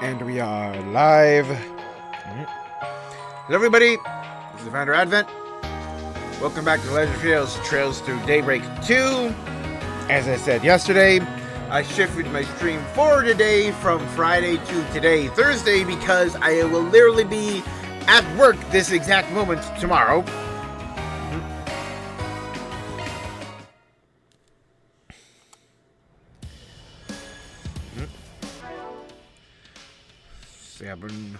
And we are live. Hello everybody, this is the Founder Advent. Welcome back to Legend of Heroes Trails Through Daybreak 2. As I said yesterday, I shifted my stream forward today from Friday to today, Thursday, because I will literally be at work this exact moment tomorrow. So yeah, I've been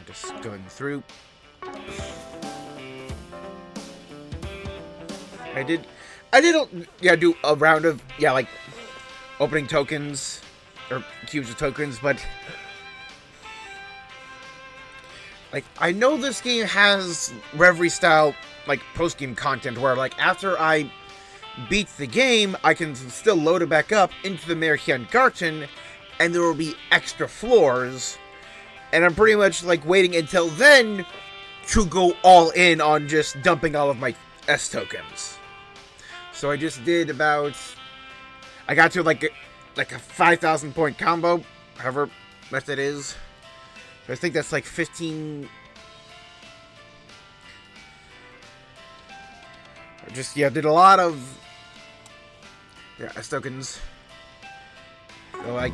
just going through. I did do a round of like opening tokens or cubes of tokens, but like I know this game has Reverie style like post game content where like after I beat the game, I can still load it back up into the Märchengarten, and there will be extra floors. And I'm pretty much like waiting until then to go all in on just dumping all of my S tokens. So I just did about, I got to like a 5,000 point combo, however much that is. I think that's like 15. Just did a lot of S tokens. So like.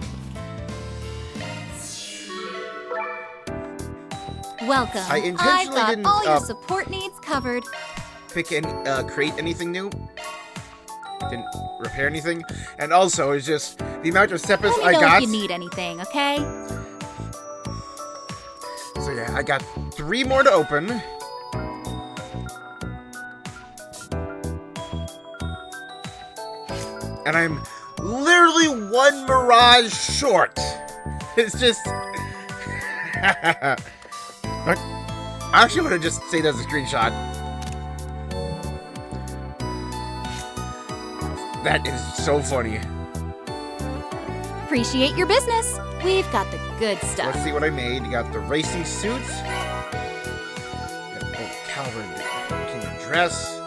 Welcome. I intentionally I've didn't got all your support needs covered. Pick and create anything new. Didn't repair anything, and also it's just the amount of steppers I got. Let me know if you need anything, okay? So yeah, I got 3 more to open. And I'm literally 1 Mirage short. It's just... I actually want to just say that's a screenshot. That is so funny. Appreciate your business. We've got the good stuff. Let's see what I made. You got the racing suits. You got the Calvin Kingdom dress.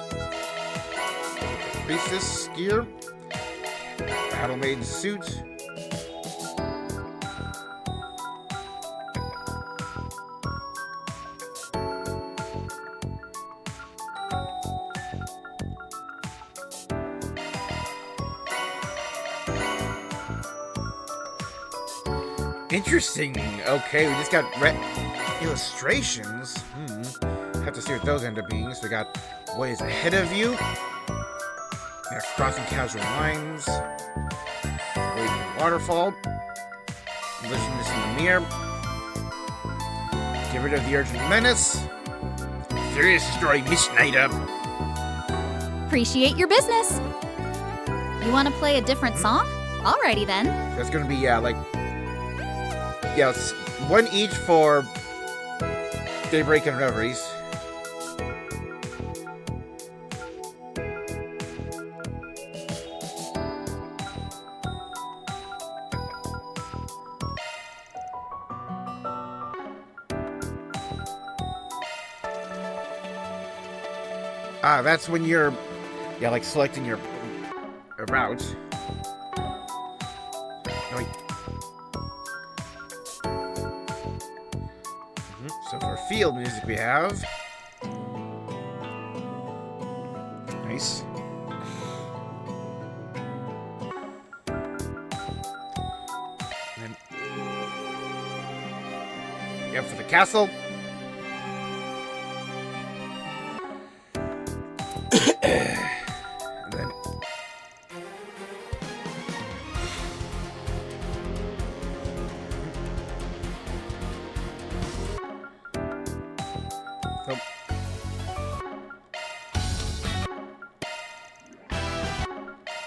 Priestess gear. Battle maiden suit. Interesting. Okay, we just got illustrations. Have to see what those end up being. So we got what is ahead of you. We got crossing casual lines. Waiting waterfall. Listen this in the mirror. Get rid of the urgent menace. Serious story, Miss Snyder. Appreciate your business. You want to play a different song? Alrighty then. That's gonna be it's 1 each for Daybreak and Reveries. That's when you're like selecting your route. No, wait. So for field music we have. Nice. And then for the castle. And then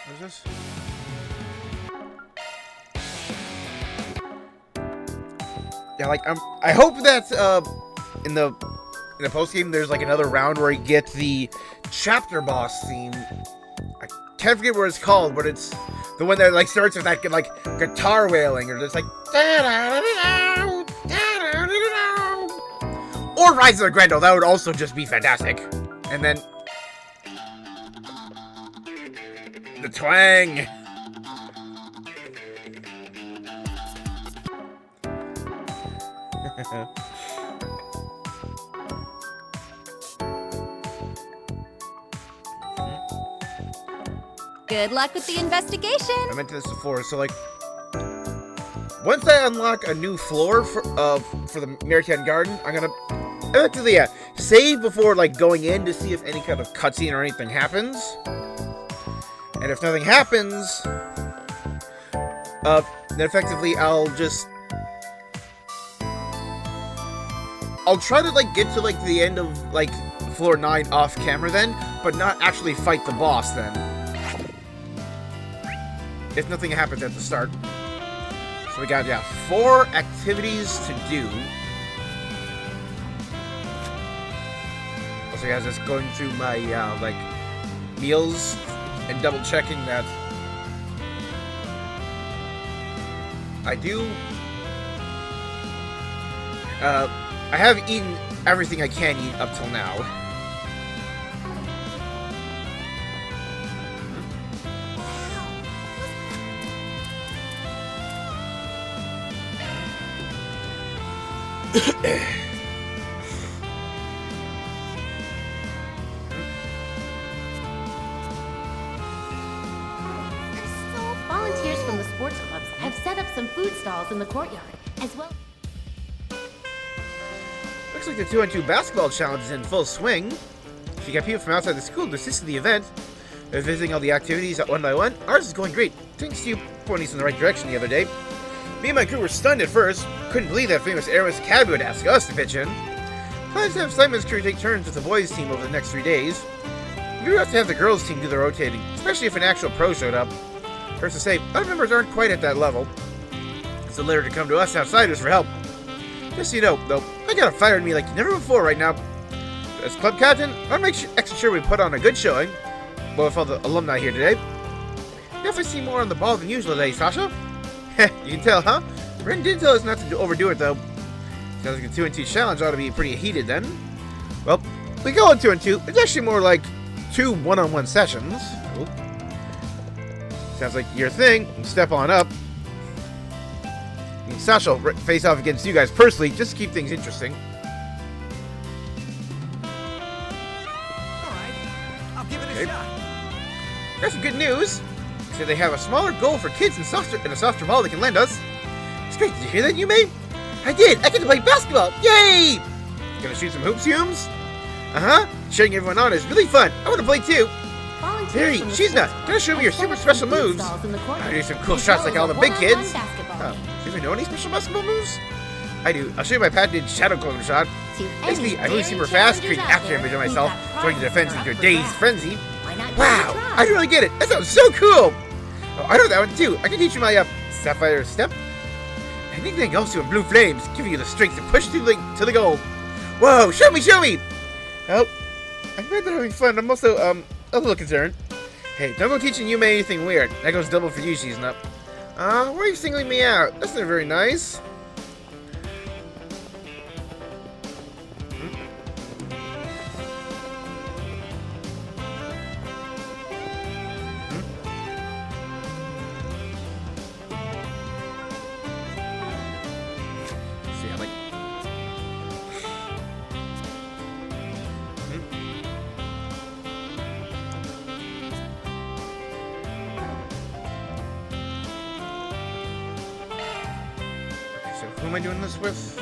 what is this? Yeah, like I hope that in the post game there's like another round where you get the chapter boss theme. I can't forget what it's called, but it's the one that like starts with that like guitar wailing or just like or Rise of the Grendel. That would also just be fantastic. And then the twang. Good luck with the investigation. I mentioned this before, so like, once I unlock a new floor for the American Garden, I'm gonna effectively save before like going in to see if any kind of cutscene or anything happens. And if nothing happens, then effectively I'll try to like get to like the end of like floor 9 off camera then, but not actually fight the boss then. If nothing happens at the start. So we got 4 activities to do. Also guys, just going through my like meals and double checking that I have eaten everything I can eat up till now. Volunteers from the sports clubs have set up some food stalls in the courtyard, as well. Looks like the 2-on-2 basketball challenge is in full swing. If you got people from outside the school to assist in the event, they're visiting all the activities one by one. Ours is going great, thanks to you pointing us in the right direction the other day. Me and my crew were stunned at first. Couldn't believe that famous Airways Academy would ask us to pitch in. Plans to have Simon's crew take turns with the boys' team over the next 3 days. We would have to have the girls' team do the rotating, especially if an actual pro showed up. First to say, other members aren't quite at that level. It's a letter to come to us outsiders for help. Just so you know, though, I got it fired in me like never before right now. As club captain, I'll make extra sure we put on a good showing. Well, with all the alumni here today. Definitely seem more on the ball than usual today, Sasha. Heh, you can tell, huh? Ren did tell us not to overdo it, though. Sounds like a 2-on-2 challenge ought to be pretty heated, then. Well, we go on 2-on-2. It's actually more like 2 one-on-one sessions. Ooh. Sounds like your thing. Step on up. I mean, Sasha will face off against you guys personally, just to keep things interesting. Alright, I'll give it a shot. Got some good news. So they have a smaller goal for kids and a softer ball they can lend us. It's great. Did you hear that, Yume? I did. I get to play basketball. Yay! Gonna shoot some hoops, Humes? Uh-huh. Cheering everyone on is really fun. I want to play too. Hey, she's not. Gonna show me your super special moves. I do some cool shots like all the big kids. Oh, do you even know any special basketball moves? I do. I'll show you my patented shadow clone shot. Basically, I move super fast, create an after image of myself, throwing the defense into a dazed frenzy. Wow, I really get it. That sounds so cool. Oh, I know that one too. I can teach you my Sapphire Step. I think that engulfs you in blue flames, giving you the strength to push to the goal. Whoa, show me, show me! Oh, I'm glad they're having fun. I'm also, a little concerned. Hey, don't go teaching Yume anything weird. That goes double for you, she's not. Why are you singling me out? That's not very nice. Who am I doing this with?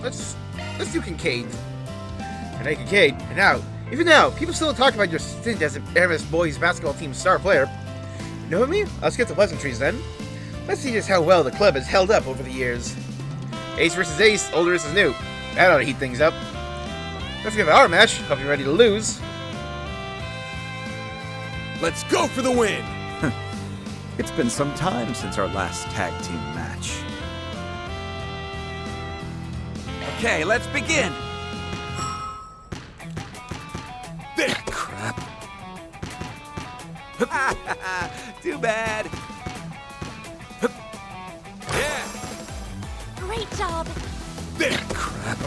Let's do Kincaid. And hey, Kincaid, and even now, people still talk about your stint as an Aramis boys basketball team star player. You know what I mean? Let's get the pleasantries then. Let's see just how well the club has held up over the years. Ace versus ace, old versus new. That ought to heat things up. Don't forget about our match. Hope you're ready to lose. Let's go for the win! It's been some time since our last tag team match. Okay, let's begin! There! Crap. Too bad! Yeah! Great job. There! Crap.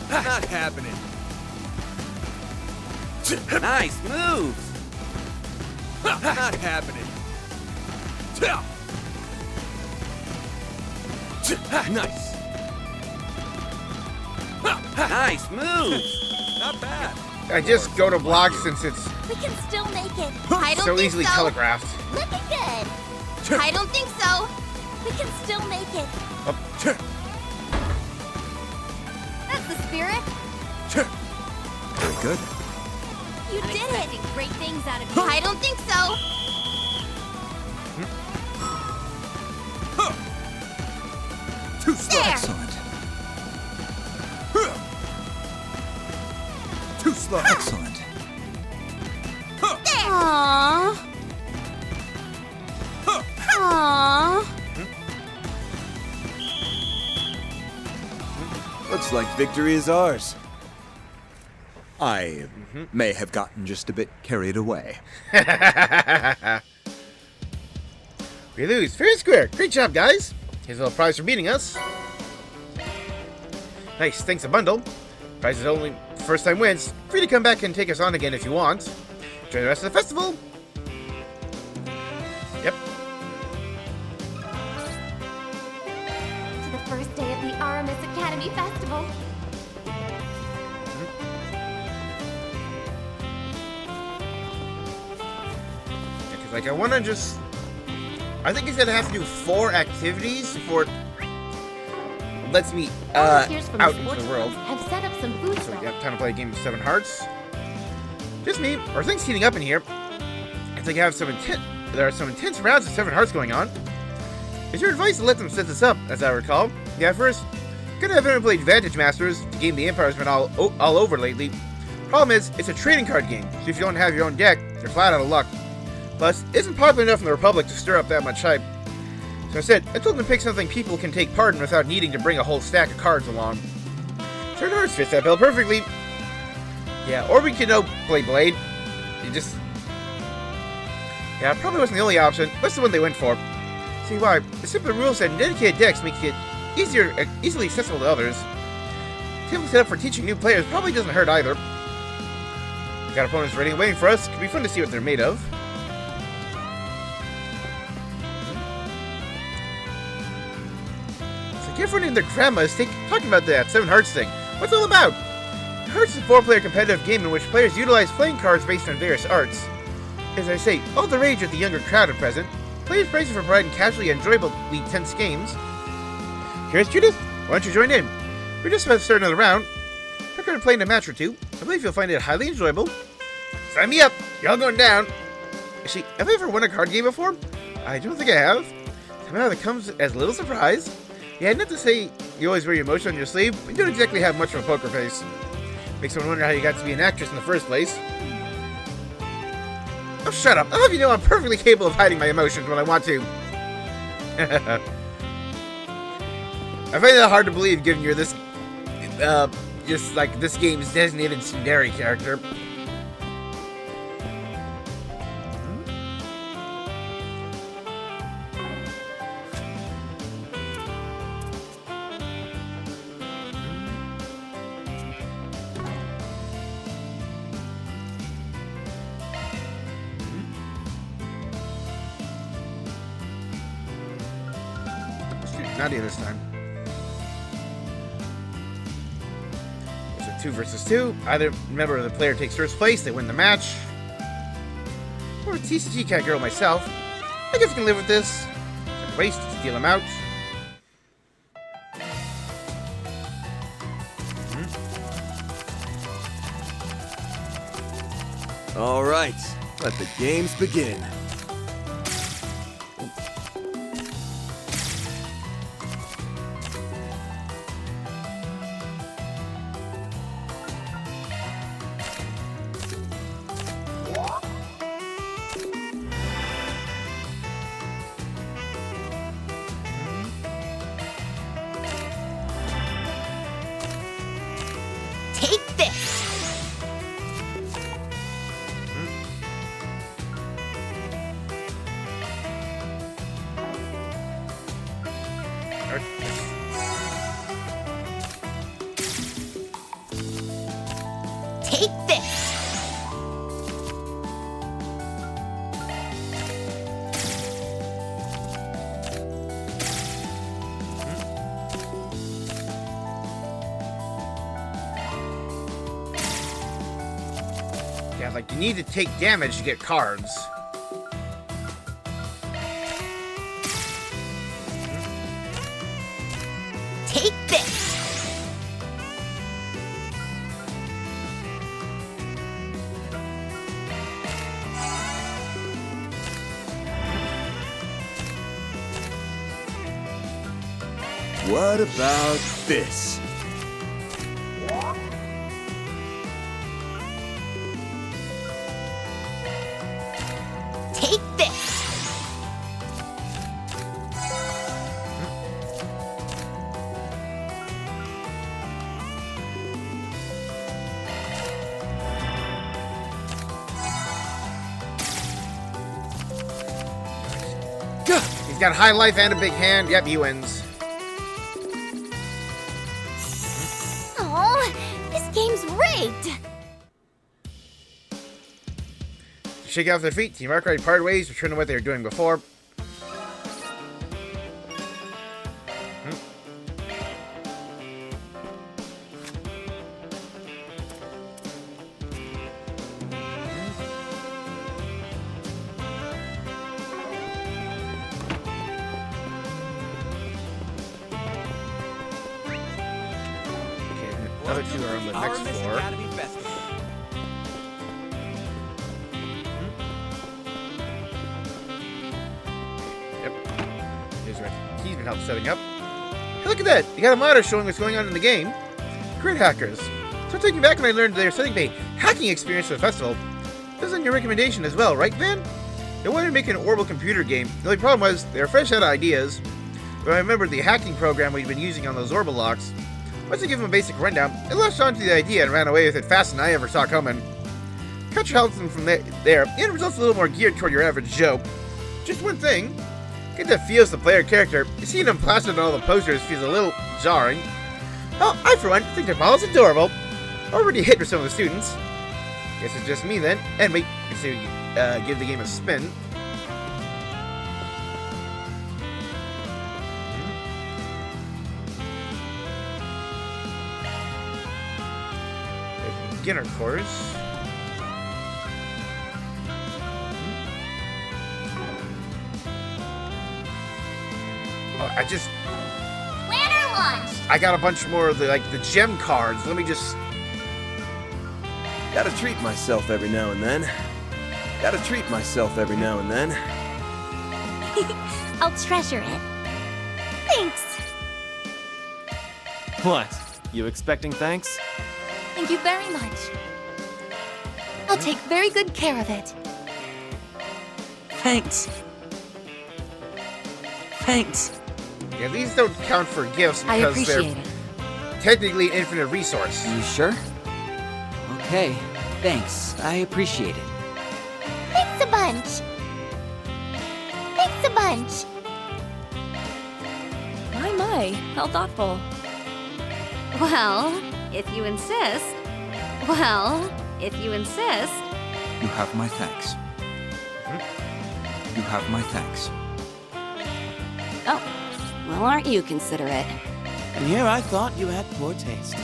Not happening. Nice moves. Not happening. Nice. Nice moves. Not bad. I just go to block since it's We can still make it. I don't so think easily so. telegraphed. Looking good. I don't think so. We can still make it. That's the spirit. Very good. You did it. Great things out of you. I don't think so. Too slow. There. Excellent. Too slow. Excellent. There. Aww. Aww. Looks like victory is ours. I may have gotten just a bit carried away. We lose fair and square. Great job, guys. Here's a little prize for beating us. Nice, thanks a bundle. Prize is only first time wins. Free to come back and take us on again if you want. Enjoy the rest of the festival. Yep. To the first day of the Aramis Academy Festival. Because, like, I want to just... I think he said I have to do 4 activities before it lets me Volunteers from out the into sports the world. clubs have set up some food So, stalls. yeah, time to play a game of 7 Hearts. Just me. Are things heating up in here? It's like I have there are some intense rounds of 7 Hearts going on. Is your advice to let them set this up, as I recall? Yeah, first, gonna have everyone play Advantage Masters. The game the Empire's been all over lately. Problem is, it's a trading card game, so if you don't have your own deck, you're flat out of luck. Plus, it isn't popular enough in the Republic to stir up that much hype. So instead, I told them to pick something people can take part in without needing to bring a whole stack of cards along. 7 Hearts fits that bill perfectly. Yeah, or we could play Blade. You just... Yeah, it probably wasn't the only option. That's the one they went for. See why? The simple rule set and dedicated decks make it easily accessible to others. Table set up for teaching new players probably doesn't hurt either. Got opponents ready and waiting for us. Could be fun to see what they're made of. It's like everyone and their grandma is talking about that 7 Hearts thing. What's it all about? Hearts is a 4-player competitive game in which players utilize playing cards based on various arts. As I say, all the rage with the younger crowd at present. Players praise it for providing casually enjoyable tense games. Here's Judith. Why don't you join in? We're just about to start another round. I'm going to play in a match or two. I believe you'll find it highly enjoyable. Sign me up. You're all going down. Actually, have I ever won a card game before? I don't think I have. Somehow that comes as a little surprise. Yeah, not to say you always wear your emotion on your sleeve, but you don't exactly have much of a poker face. Makes one wonder how you got to be an actress in the first place. Oh, shut up. I'll have you know I'm perfectly capable of hiding my emotions when I want to. I find that hard to believe given you're this, just like this game's designated tsundere character. Nadia this time. It's a 2 versus 2. Either member of the player takes first place, they win the match. Or a TCG cat girl myself. I guess I can live with this. Waste to steal him out. All right, let the games begin. Take this. Take this! Yeah, like you need to take damage to get cards. Take this! What about this? Take this! He's got high life and a big hand. Yep, he wins. Oh, this game's rigged! To shake off their feet, Team Arkwright parted ways, return to what they were doing before. The other two are on the next floor. Yep. Here's where he's been helped setting up. Hey, look at that! You got a monitor showing what's going on in the game. Great hackers. So taking back when I learned they're setting up a hacking experience for the festival. This is on your recommendation as well, right, Van? They wanted to make an orbital computer game. The only problem was they were fresh out of ideas. But I remembered the hacking program we'd been using on those orbital locks. Once I gave him a basic rundown, I latched onto the idea and ran away with it faster than I ever saw coming. Catcher helps them from there, the end result's a little more geared toward your average Joe. Just one thing, get that feel as the player character. Seeing them plastered on all the posters feels a little jarring. Oh, I for one think their model's adorable. Already hit with some of the students. Guess it's just me then. Anyway, let's see, give the game a spin. Beginner course. Oh, Planner launch! I got a bunch more of the gem cards. Let me just. Gotta treat myself every now and then. Gotta treat myself every now and then. I'll treasure it. Thanks! What? You expecting thanks? Thank you very much. I'll take very good care of it. Thanks. Thanks. Yeah, these don't count for gifts I because they're appreciate it. technically an infinite resource. You sure? Okay. Thanks. I appreciate it. Thanks a bunch! Thanks a bunch! My, how thoughtful. Well, if you insist. Well, if you insist. You have my thanks. You have my thanks. Oh, well, aren't you considerate? And here I thought you had poor taste.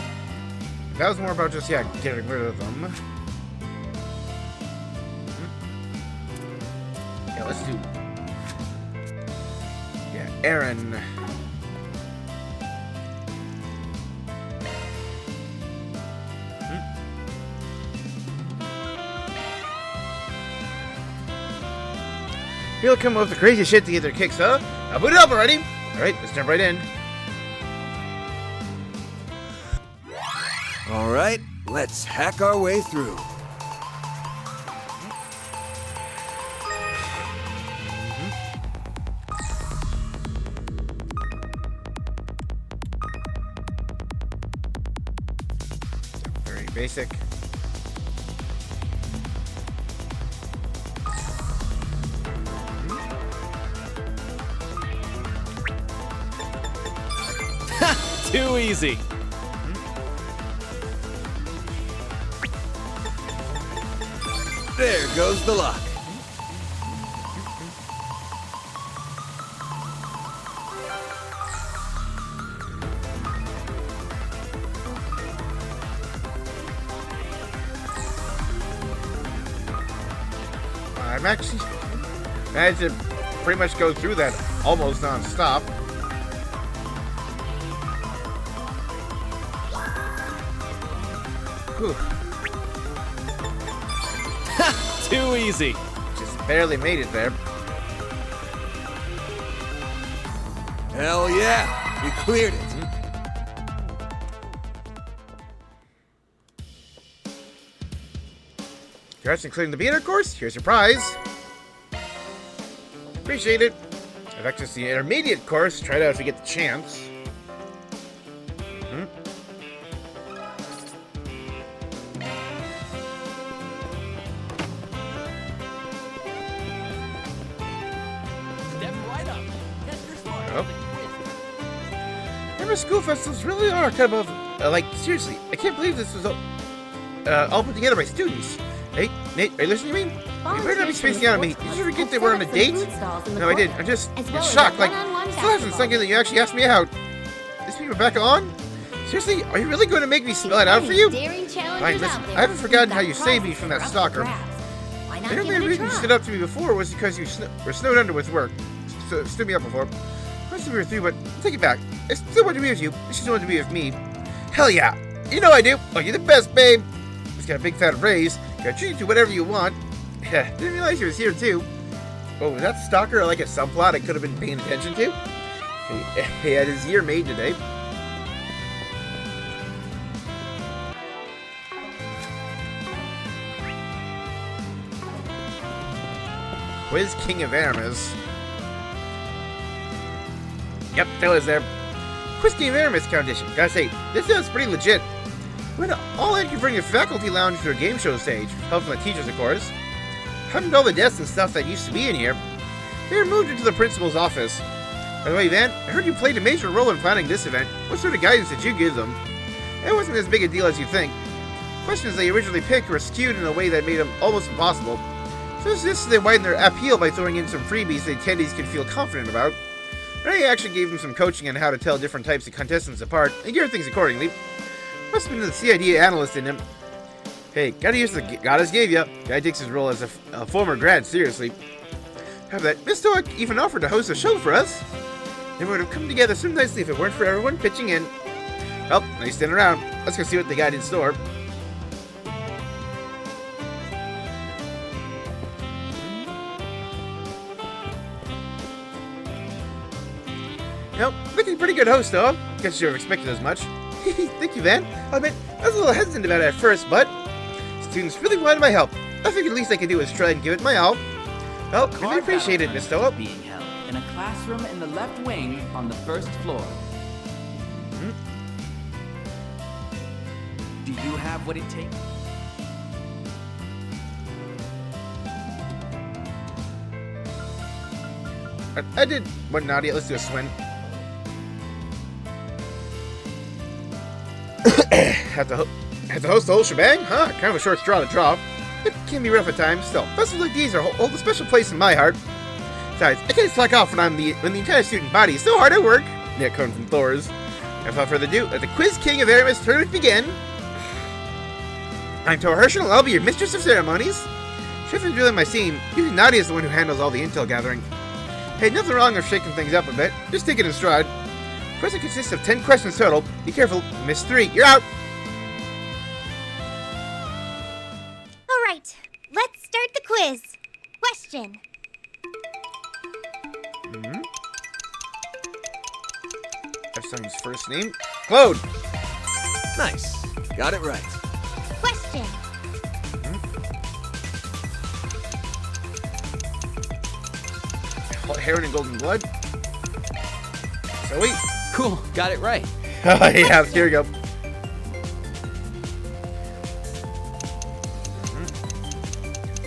That was more about just, getting rid of them. Yeah, let's do... Yeah, Aaron. People come up with the crazy shit to get their kicks, huh? I'll boot it up already! Alright, let's jump right in. All right, let's hack our way through. Very basic. Too easy. There goes the luck. I'm actually managed to pretty much go through that almost non-stop. Whew. Too easy. Just barely made it there. Hell yeah, we cleared it. Congrats on clearing the beginner course. Here's your prize. Appreciate it. I've accessed the intermediate course. Try it out if you get the chance. Remember, school festivals really are kind of like, seriously, I can't believe this was all put together by students. Hey, Nate, are you listening to me? You better not be spacing out on me. Did you forget that we're on a date? No, I didn't. I'm just shocked. Like, still hasn't sunk in that you actually asked me out. Is Rebecca on? Seriously, are you really going to make me spell it out for you? Fine, listen, I haven't forgotten how you saved me from that stalker. The only reason you stood up to me before was because you were snowed under with work. Stood me up before. Most of you were through, but take it back. I still want to be with you. You still want to be with me. Hell yeah. You know I do. Oh, you're the best, babe. Just got a big fat raise. Got treat you to whatever you want. Yeah, didn't realize you was here too. Oh, was that stalker like a subplot I could have been paying attention to? He had his year made today. Quiz King of Aramis. Yep, that was there. Quiz King of Aramis competition. Gotta say, this sounds pretty legit. We went all in converting the faculty lounge to a game show stage. Help from the teachers, of course. Happened all the desks and stuff that used to be in here. They were moved into the principal's office. By the way, Van, I heard you played a major role in planning this event. What sort of guidance did you give them? It wasn't as big a deal as you think. Questions they originally picked were skewed in a way that made them almost impossible. So it's just they widened their appeal by throwing in some freebies the attendees could feel confident about. But I actually gave them some coaching on how to tell different types of contestants apart and gear things accordingly. Must have been the CID analyst in him. Hey, gotta use the goddess gave ya. Guy takes his role as a former grad seriously. Have that Miss Stoic even offered to host a show for us. They would have come together so nicely if it weren't for everyone pitching in. Well, nice standing around. Let's go see what they got in store. Nope, looking pretty good host though. Guess you have expected as much. Thank you, Van. I admit, I was a little hesitant about it at first, but students really wanted my help. I figured the least I could do is try and give it my all. Well, really appreciate it, Miss Stoa. Being held in a classroom in the left wing on the first floor. Do you have what it takes? I did one naughty. Let's do a swing. Have to host the whole shebang? Huh? Kind of a short straw to draw. It can be rough at times. Still, festivals like these hold a special place in my heart. Besides, I can't slack off when the entire student body is so hard at work. Nick coming from Thor's. Without further ado, let the Quiz King of Aramis tournament begin. I'm Tor Herschel, and I'll be your mistress of ceremonies. Chef is really my scene. Usually Nadia is the one who handles all the intel gathering. Hey, nothing wrong with shaking things up a bit. Just take it in stride. The quiz consists of 10 questions total. Be careful, miss 3. You're out! Alright, let's start the quiz. Question. Epstein's first name? Claude! Nice. Got it right. Question. Heron and Golden Blood? Zoe? Cool, got it right. Oh, yeah, here we go.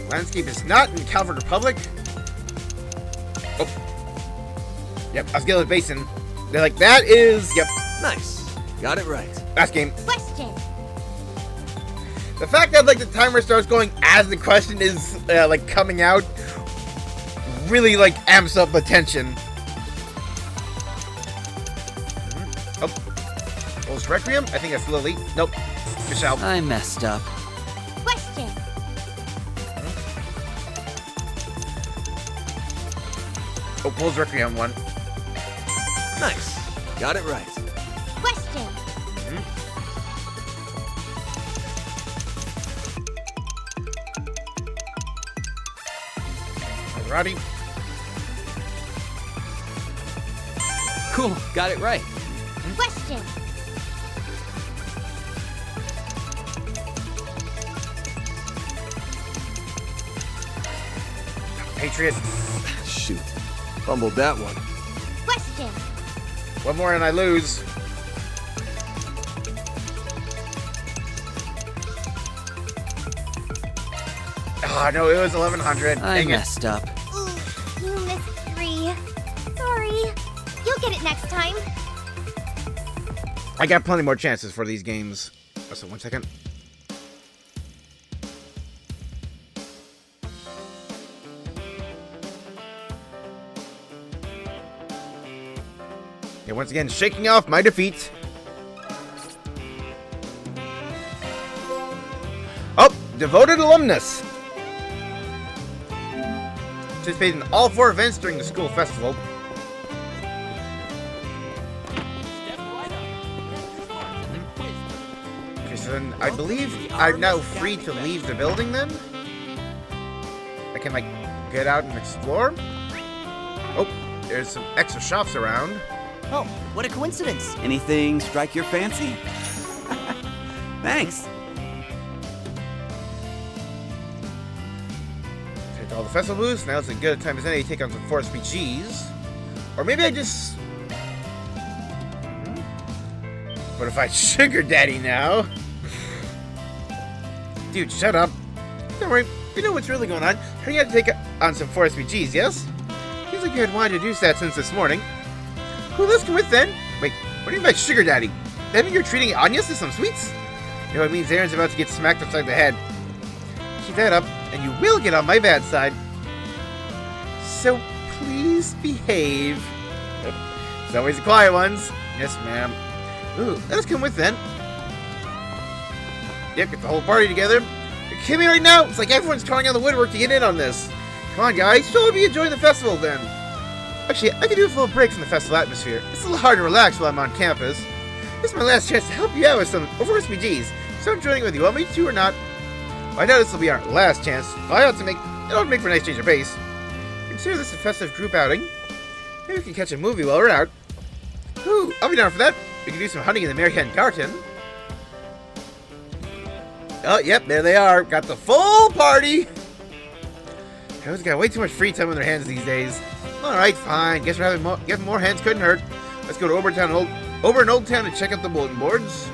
Landscape is not in Calvert Republic. Oh. Yep, Osgiliath Basin. They're like, that is, yep. Nice. Got it right. Last game. Question. The fact that like the timer starts going as the question is like coming out really like amps up the tension. Oh, Bulls Requiem? I think that's Lily. Nope. Michelle. I messed up. Question. Oh, Bulls Requiem one. Nice. Got it right. Question. Alrighty. Cool, got it right. Question. Patriot. Shoot. Fumbled that one. Question. One more and I lose. Ah, no, it was 1100. I Dang it. messed up. Ooh, you missed 3. Sorry. You'll get it next time. I got plenty more chances for these games. Oh, so 1 second. Okay, once again, shaking off my defeat. Oh, devoted alumnus. Participated in all 4 events during the school festival. Okay, so then I believe I'm now free to leave the building then? I can, like, get out and explore? Oh, there's some extra shops around. Oh, what a coincidence. Anything strike your fancy? Thanks. Take all the festival booths. Now it's a good time as any to take on some Forest PGs. Or maybe I just... What if I sugar daddy now? Dude, shut up. Don't worry, we know what's really going on. Hurry up to take on some Forest PGs, yes? Seems like you had wanted to do that since this morning. Cool, let's come with then. Wait, what do you mean by sugar daddy? That mean you're treating Anya's to some sweets? You know, it means Aaron's about to get smacked upside the head. Keep that up, and you will get on my bad side. So, please behave. It's always the quiet ones. Yes, ma'am. Ooh, let us come with then. Yep, get the whole party together. You're kidding me right now? It's like everyone's throwing on the woodwork to get in on this. Come on, guys. Show me enjoying the festival then. Actually, I could do a little break from the festival atmosphere. It's a little hard to relax while I'm on campus. This is my last chance to help you out with some Forest PGs. So I'm joining with you. Want me to or not? Well, I know this will be our last chance. But it ought to make for a nice change of pace. Consider this a festive group outing. Maybe we can catch a movie while we're out. Ooh, I'll be down for that. We can do some hunting in the Marianne Garden. Oh, yep, there they are. Got the full party. Everyone's got way too much free time on their hands these days. Alright, fine. Guess we're getting more hands couldn't hurt. Let's go to Old Town and check out the bulletin boards.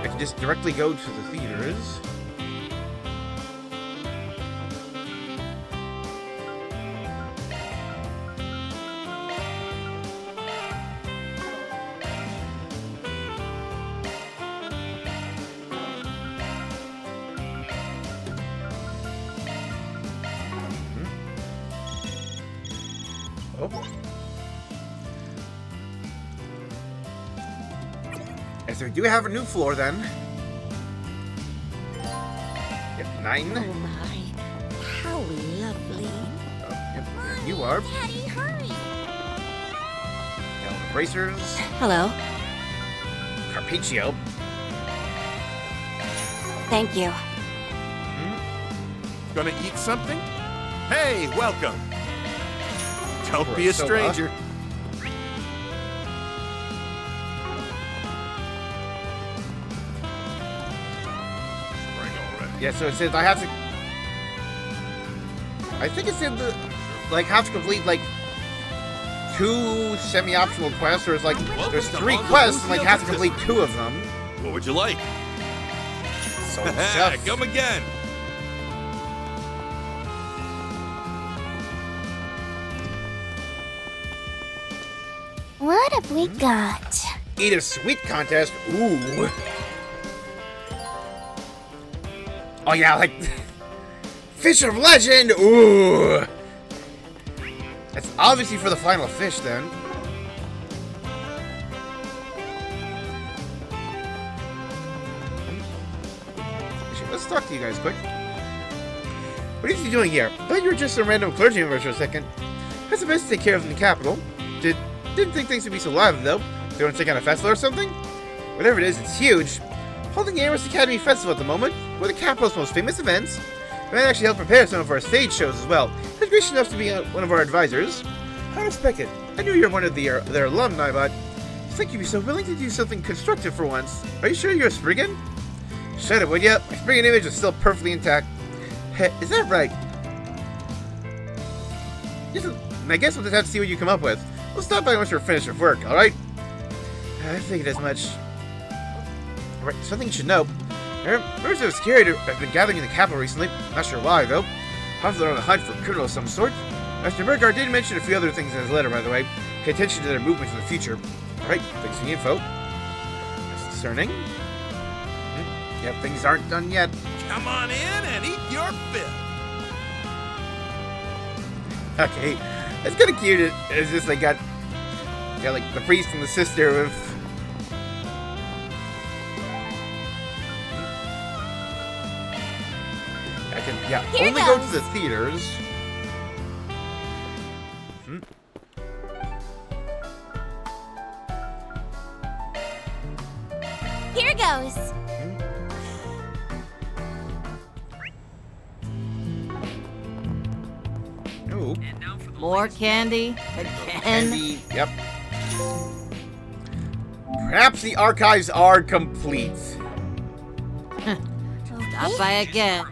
I can just directly go to the theaters. Oh. Yes, we do have a new floor then. Yep, 9. Oh my, how lovely. Oh, yep, there you are. Daddy, hurry. Now the bracers. Hello. Carpaccio. Thank you. Gonna eat something? Hey, welcome. Don't be a Soda. stranger. Yeah, so it says I have to... I think it said the... Like, have to complete, like, 2 semi-optional quests, or it's like, there's 3 quests, and, like, have to complete 2 of them. What would you like? So, chef. Come again. What have we got? Eat a sweet contest. Ooh. Oh yeah, like fish of legend. Ooh. That's obviously for the final fish then. Actually, let's talk to you guys quick. What is he doing here? I thought you were just a random clergy member for a second. That's the best to take care of in the capital. Didn't think things would be so lively though. They want to take on a festival or something? Whatever it is, it's huge. Holding the Airways Academy Festival at the moment, one of the capital's most famous events. We might actually help prepare some of our stage shows as well. He's gracious enough to be one of our advisors. Unexpected. I knew you were one of their alumni, but I think you'd be so willing to do something constructive for once. Are you sure you're a Spriggan? Shut up, would ya? My Spriggan image is still perfectly intact. Hey, is that right? I guess we'll just have to see what you come up with. We'll stop by once we're finished with work, alright? I figured as much. Alright, something you should know. Rumors of scary have been gathering in the capital recently. Not sure why, though. Probably on the hunt for a criminal of some sort. Master Burgard did mention a few other things in his letter, by the way. Pay attention to their movements in the future. Alright, thanks for the info. That's concerning. Yep, things aren't done yet. Come on in and eat your fill. Okay, that's kind of cute. It's just like got like the priest and the sister with. I can Here only goes. go to the theaters. Here goes. Ooh. More candy? Again? Candy. Yep. Perhaps the archives are complete. Stop by again.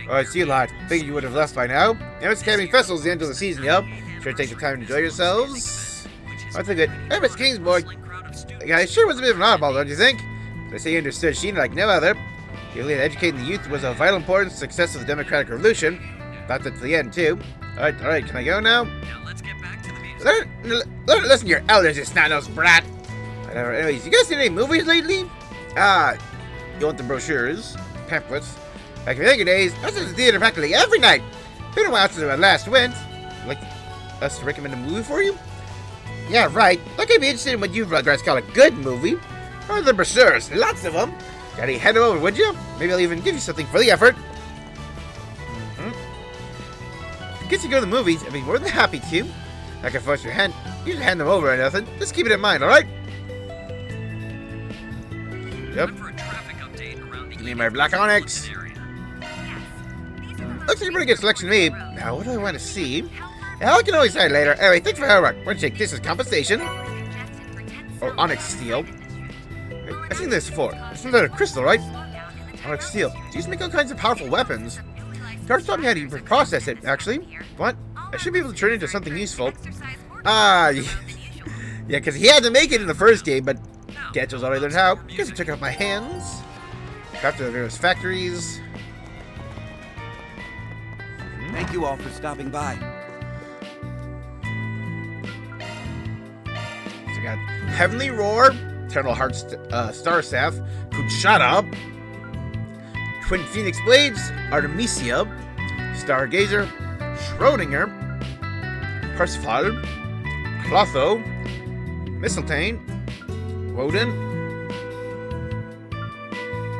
Oh, I see a lot. Figured you would have left by now. Airways Academy Festival's the end of the season, yup. Sure take the time to enjoy yourselves. I think good. Hey, Miss Kingsboy. Yeah, it sure was a bit of an oddball, don't you think? But I say you understood Sheena like no other. You believe that educating the youth was of vital importance to the success of the Democratic Revolution. Thought that to the end, too. Alright, can I go now? Now let's get back to the music. Listen to your elders, you snot-nosed brat. Whatever. Anyways, you guys seen any movies lately? You want the brochures, pamphlets. Back in the younger days, I was at the theater practically every night. Been a while since I last went. Like us to recommend a movie for you? Yeah, right. Like I'd be interested in what you guys call a good movie. Or the brochures, lots of them. Gotta hand them over, would you? Maybe I'll even give you something for the effort. In case you go to the movies, I'd be more than happy to. I can force your hand. You can hand them over or nothing. Just keep it in mind, alright? Yep. Give me my Black Onyx. Looks like a pretty good selection to me. Now, what do I want to see? Yeah, I can always say later. Anyway, thanks for your work. One shake. This is compensation. Or Onyx Steel. I've seen this before. It's some sort of crystal, right? Onyx Steel. It's used to make all kinds of powerful weapons. Guards taught me how to process it, actually. What? I should be able to turn it into something useful. Yeah, because he had to make it in the first game, but Getcho's already learned how. Guess he took it off my hands. Got to the various factories. Thank you all for stopping by. So we got Heavenly Roar, Eternal Heart Star Staff, Kuchara, Twin Phoenix Blades, Artemisia, Stargazer, Schrodinger, Parsifal, Clotho, Mistletoe, Woden,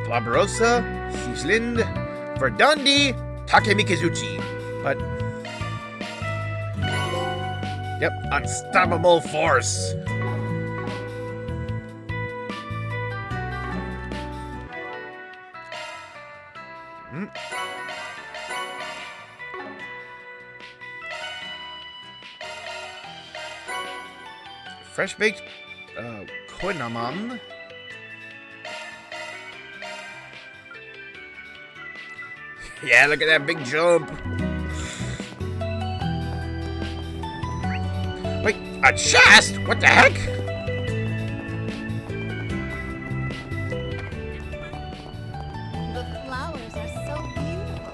Glaberosa, Siegelind, Verdandi, Takemikazuchi. But yep, Unstoppable Force. Fresh baked Koinamon. Yeah, look at that big jump. Wait, a chest? What the heck? The flowers are so beautiful.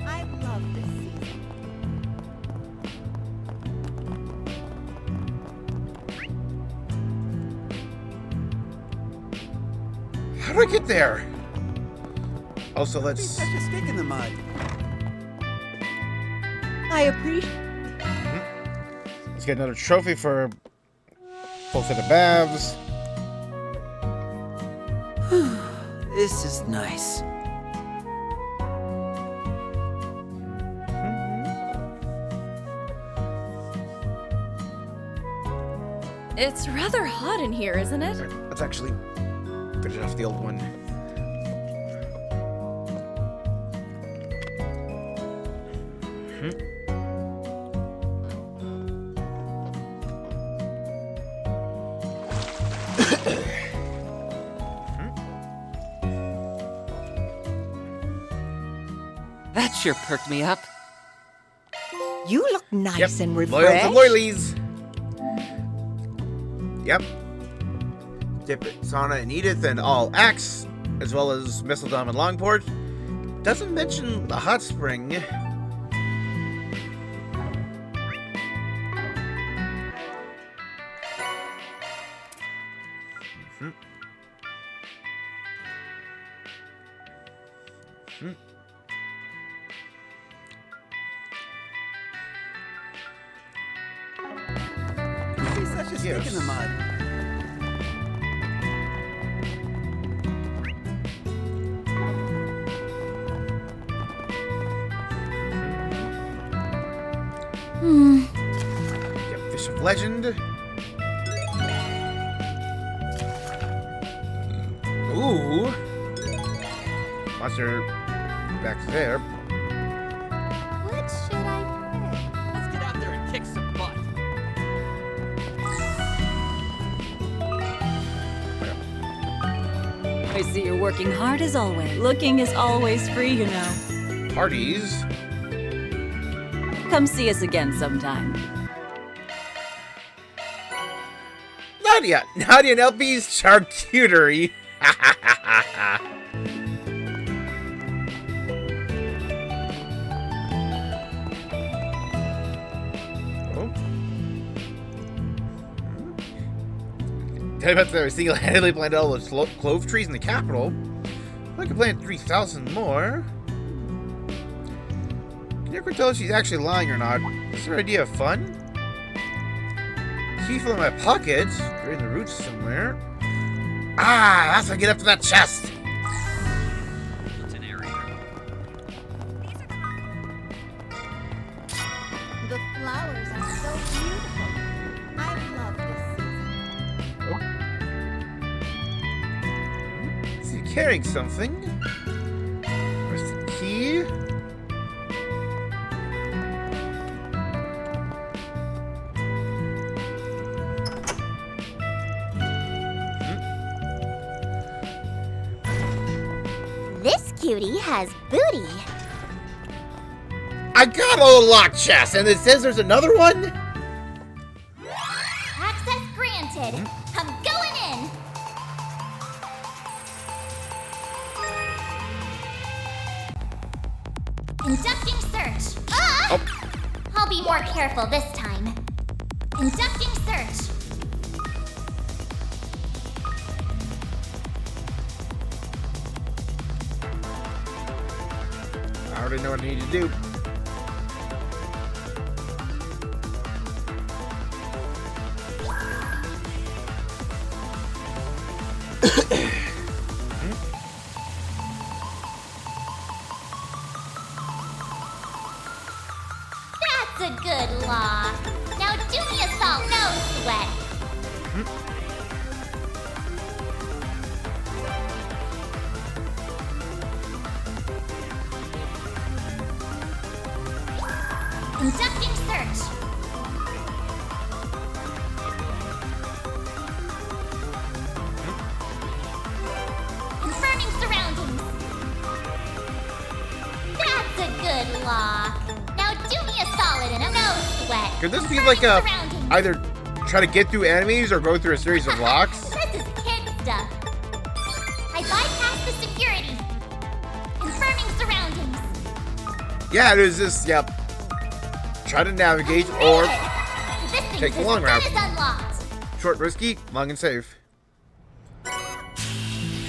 I love this season. How do I get there? Also, let's... Such a stick in the mud. I appreciate. Let's get another trophy for full set of baths. This is nice. It's rather hot in here, isn't it? Let's actually finish off the old one. That sure perked me up. You look nice and Loyal refreshed. to loyalies. Yep. Dip it, Sana and Edith and all Axe, as well as Mistledom and Longport. Doesn't mention the hot spring. She's such a stick in the mud. Yep, Fish of Legend. Ooh. Monster back there. What should I pick? Let's get out there and kick some butt. I see you're working hard as always. Looking is always free, you know. Parties. Come see us again sometime. Nadia! Nadia and LP's charcuterie. Tell you about the single-handedly planted all those clove trees in the capital. I could plant 3,000 more. Can you ever tell if she's actually lying or not? Is her idea of fun? Key fell in my pocket. They're in the roots somewhere. Ah, that's how I get up to that chest. The flowers are so beautiful. I love this season. Is he carrying something? Where's the key? This cutie has booty. I got a locked chest, and it says there's another one? Access granted. I'm going in. Conducting search. I'll be more careful this time. Conducting search. I already know what I need to do. That's a good lock. Now do me a solid. No sweat. Conducting search. Confirming surroundings. That's a good lock. Now do me a solid and a no sweat. Could this be like a Surroundings. either try to get through enemies or go through a series of locks? This is kid stuff. I bypassed the security. Confirming surroundings. Yeah, there's this, yep. Try to navigate or This thing take the long route. is unlocked. Short, risky, long and safe.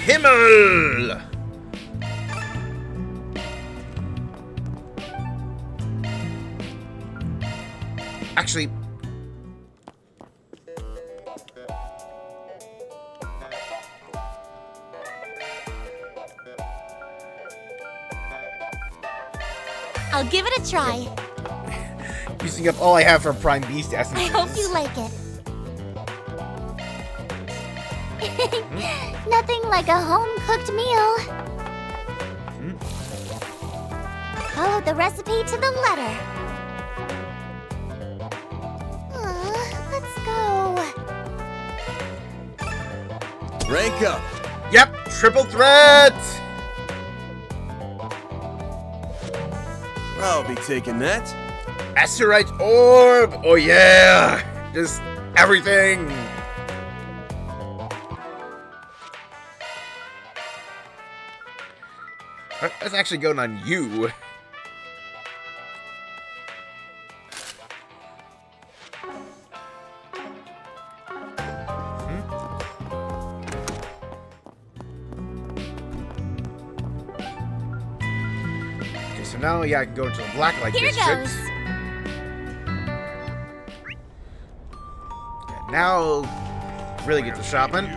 Himmel! Actually... I'll give it a try. Using up all I have for Prime Beast I essences. hope you like it. Nothing like a home-cooked meal. Follow the recipe to the letter. Let's go. Rank up. Yep, triple threat! I'll be taking that. Asterite orb! Oh yeah! Just everything! That's actually going on you. Okay, so now, yeah, I can go to the Blacklight District. Goes. Okay, now, really get to shopping.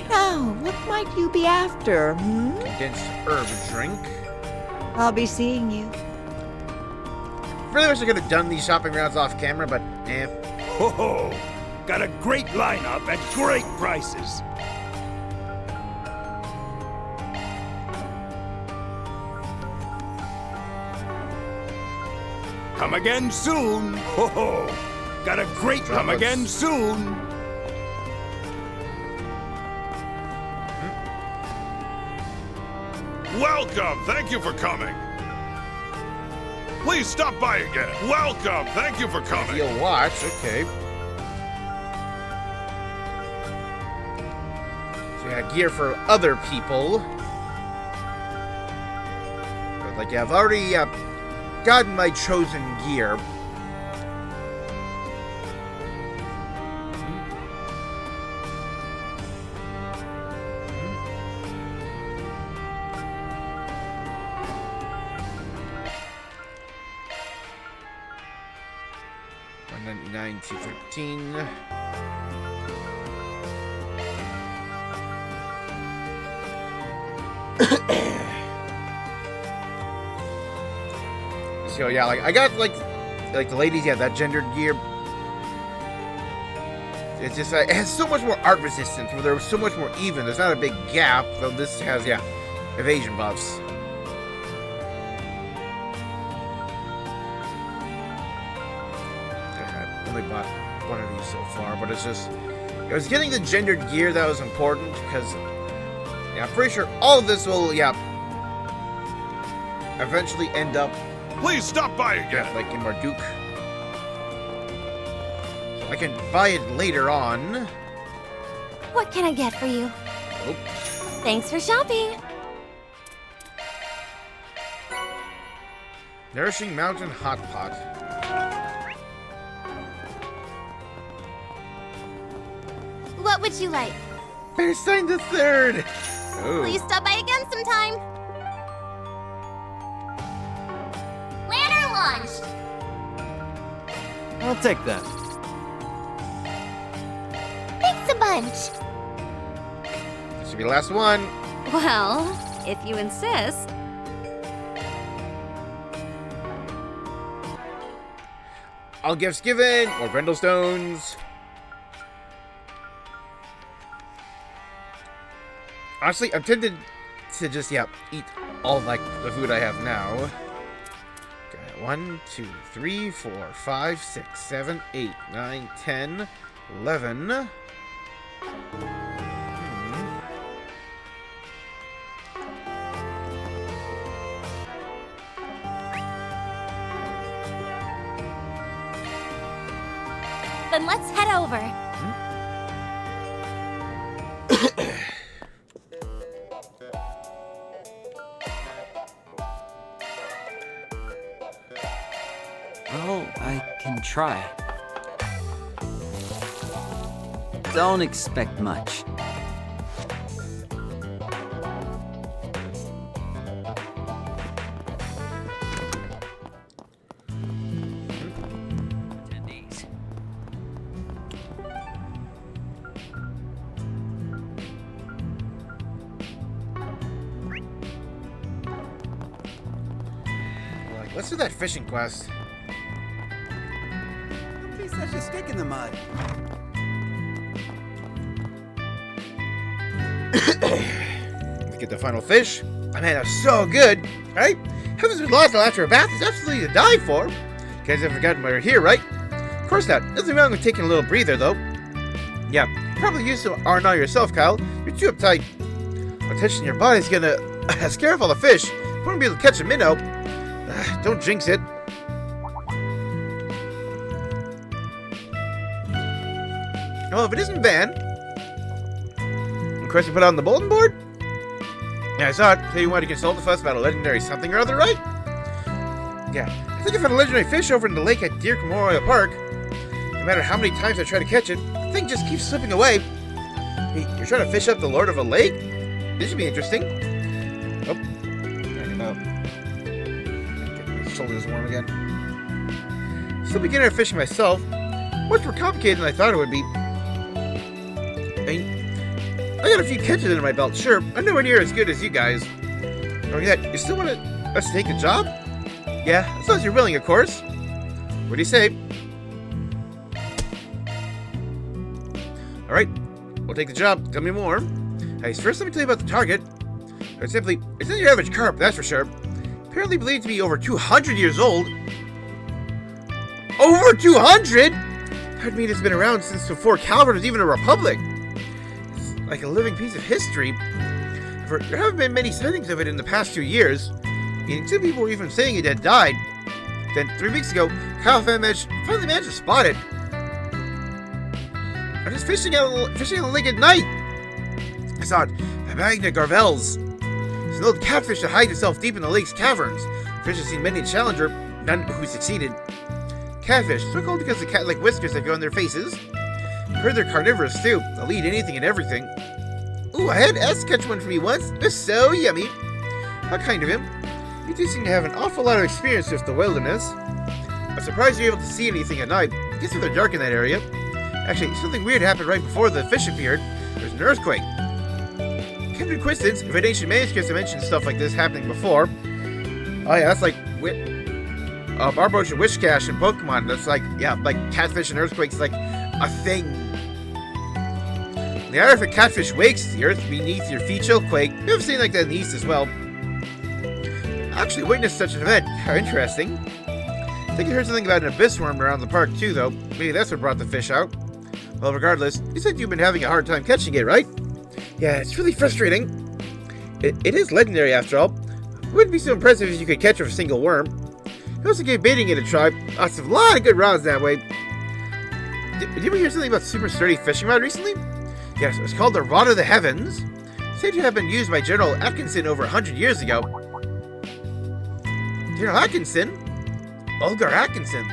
Now, what might you be after, Condensed herb drink. I'll be seeing you. Really wish I could have done these shopping rounds off camera, but eh. Ho ho! Got a great lineup at great prices. Come again soon. Ho ho! Got a great come again soon. Welcome! Thank you for coming! Please stop by again! Welcome! Thank you for coming! You'll watch, okay. So yeah, gear for other people. But like, yeah, I've already gotten my chosen gear. $199, $213. So yeah, like I got like the ladies, yeah, that gendered gear. It's just it has so much more art resistance, where there was so much more even. There's not a big gap, though this has, yeah, evasion buffs. I've only bought one of these so far, but it's just, it was getting the gendered gear that was important, because yeah, I'm pretty sure all of this will, yeah, eventually end up. Please stop by again. Like in Marduk. I can buy it later on. What can I get for you? Oh. Thanks for shopping. Nourishing Mountain Hot Pot. What would you like? Bearstein the Third. Oh. Please stop by again sometime. Lantern launched. I'll take that. Thanks a bunch. This should be the last one. Well, if you insist. All gifts given. More Grendel Stones. Honestly, I'm tempted to just, yeah, eat all like the food I have now. Okay, 1, 2, 3, 4, 5, 6, 7, 8, 9, 10, 11. Then let's head over. Well, I can try. Don't expect much. let's do that fishing quest. Don't be such a stick in the mud. Get the final fish. I mean, that's so good, right? Having been lost after a bath is absolutely to die for. You guys have forgotten why you're here, right? Of course not. Nothing wrong with taking a little breather, though. Yeah, probably used to R&R yourself, Kyle. You're too uptight. Attention, your body's gonna scare off all the fish. You won't be able to catch a minnow. Don't jinx it. Well, if it isn't banned, of course you put it on the bulletin board. Yeah, I saw it. So you wanted to consult with us about a legendary something or other, right? Yeah, I think I found a legendary fish over in the lake at Deer Memorial Park. No matter how many times I try to catch it, the thing just keeps slipping away. Hey, you're trying to fish up the Lord of a Lake? This should be interesting. Oh, drag him out. Get my shoulders warm again. Still beginner at fishing myself. Much more complicated than I thought it would be. I got a few catches under my belt, sure. I'm nowhere near as good as you guys. Knowing that, you still want us to take the job? Yeah, as long as you're willing, of course. What do you say? Alright, we'll take the job. Tell me more. Hey, first let me tell you about the target. It's not your average carp, that's for sure. Apparently believed to be over 200 years old. Over 200?! That'd mean it's been around since before Calvert was even a republic. It's like a living piece of history. There haven't been many sightings of it in the past few years. And two people were even saying it had died. Then 3 weeks ago, Kyle finally managed to spot it. I'm just fishing on the lake at night. I saw it by Magna Garvel's. It's an old catfish that hides itself deep in the lake's caverns. Fish has seen many a challenger, none who succeeded. Catfish, so called because the cat-like whiskers that go on their faces. I've heard they're carnivorous too. They'll eat anything and everything. Ooh, I had S catch one for me once. It was so yummy. How kind of him. You do seem to have an awful lot of experience with the wilderness. I'm surprised you're able to see anything at night. It gets rather dark in that area. Actually, something weird happened right before the fish appeared. There's an earthquake. Kind of coincidence, if in ancient manuscripts I mentioned stuff like this happening before. Oh yeah, that's like Barboach and Wishcash and Pokemon. That's like, yeah, like catfish and earthquakes, like a thing. In the hour if a catfish wakes, the earth beneath your feet shall quake. You have seen like that in the East as well. Actually witnessed such an event. How interesting. I think I heard something about an abyss worm around the park too, though. Maybe that's what brought the fish out. Well, regardless, you said you've been having a hard time catching it, right? Yeah, it's really frustrating. It is legendary after all. It wouldn't be so impressive if you could catch a single worm. You also gave baiting it a try. Lots of lot of good rods that way. Did you ever hear something about super sturdy fishing rod recently? Yes, it was called the Rod of the Heavens. Said to have been used by General Atkinson over 100 years ago. General Atkinson? Ulgar Atkinson.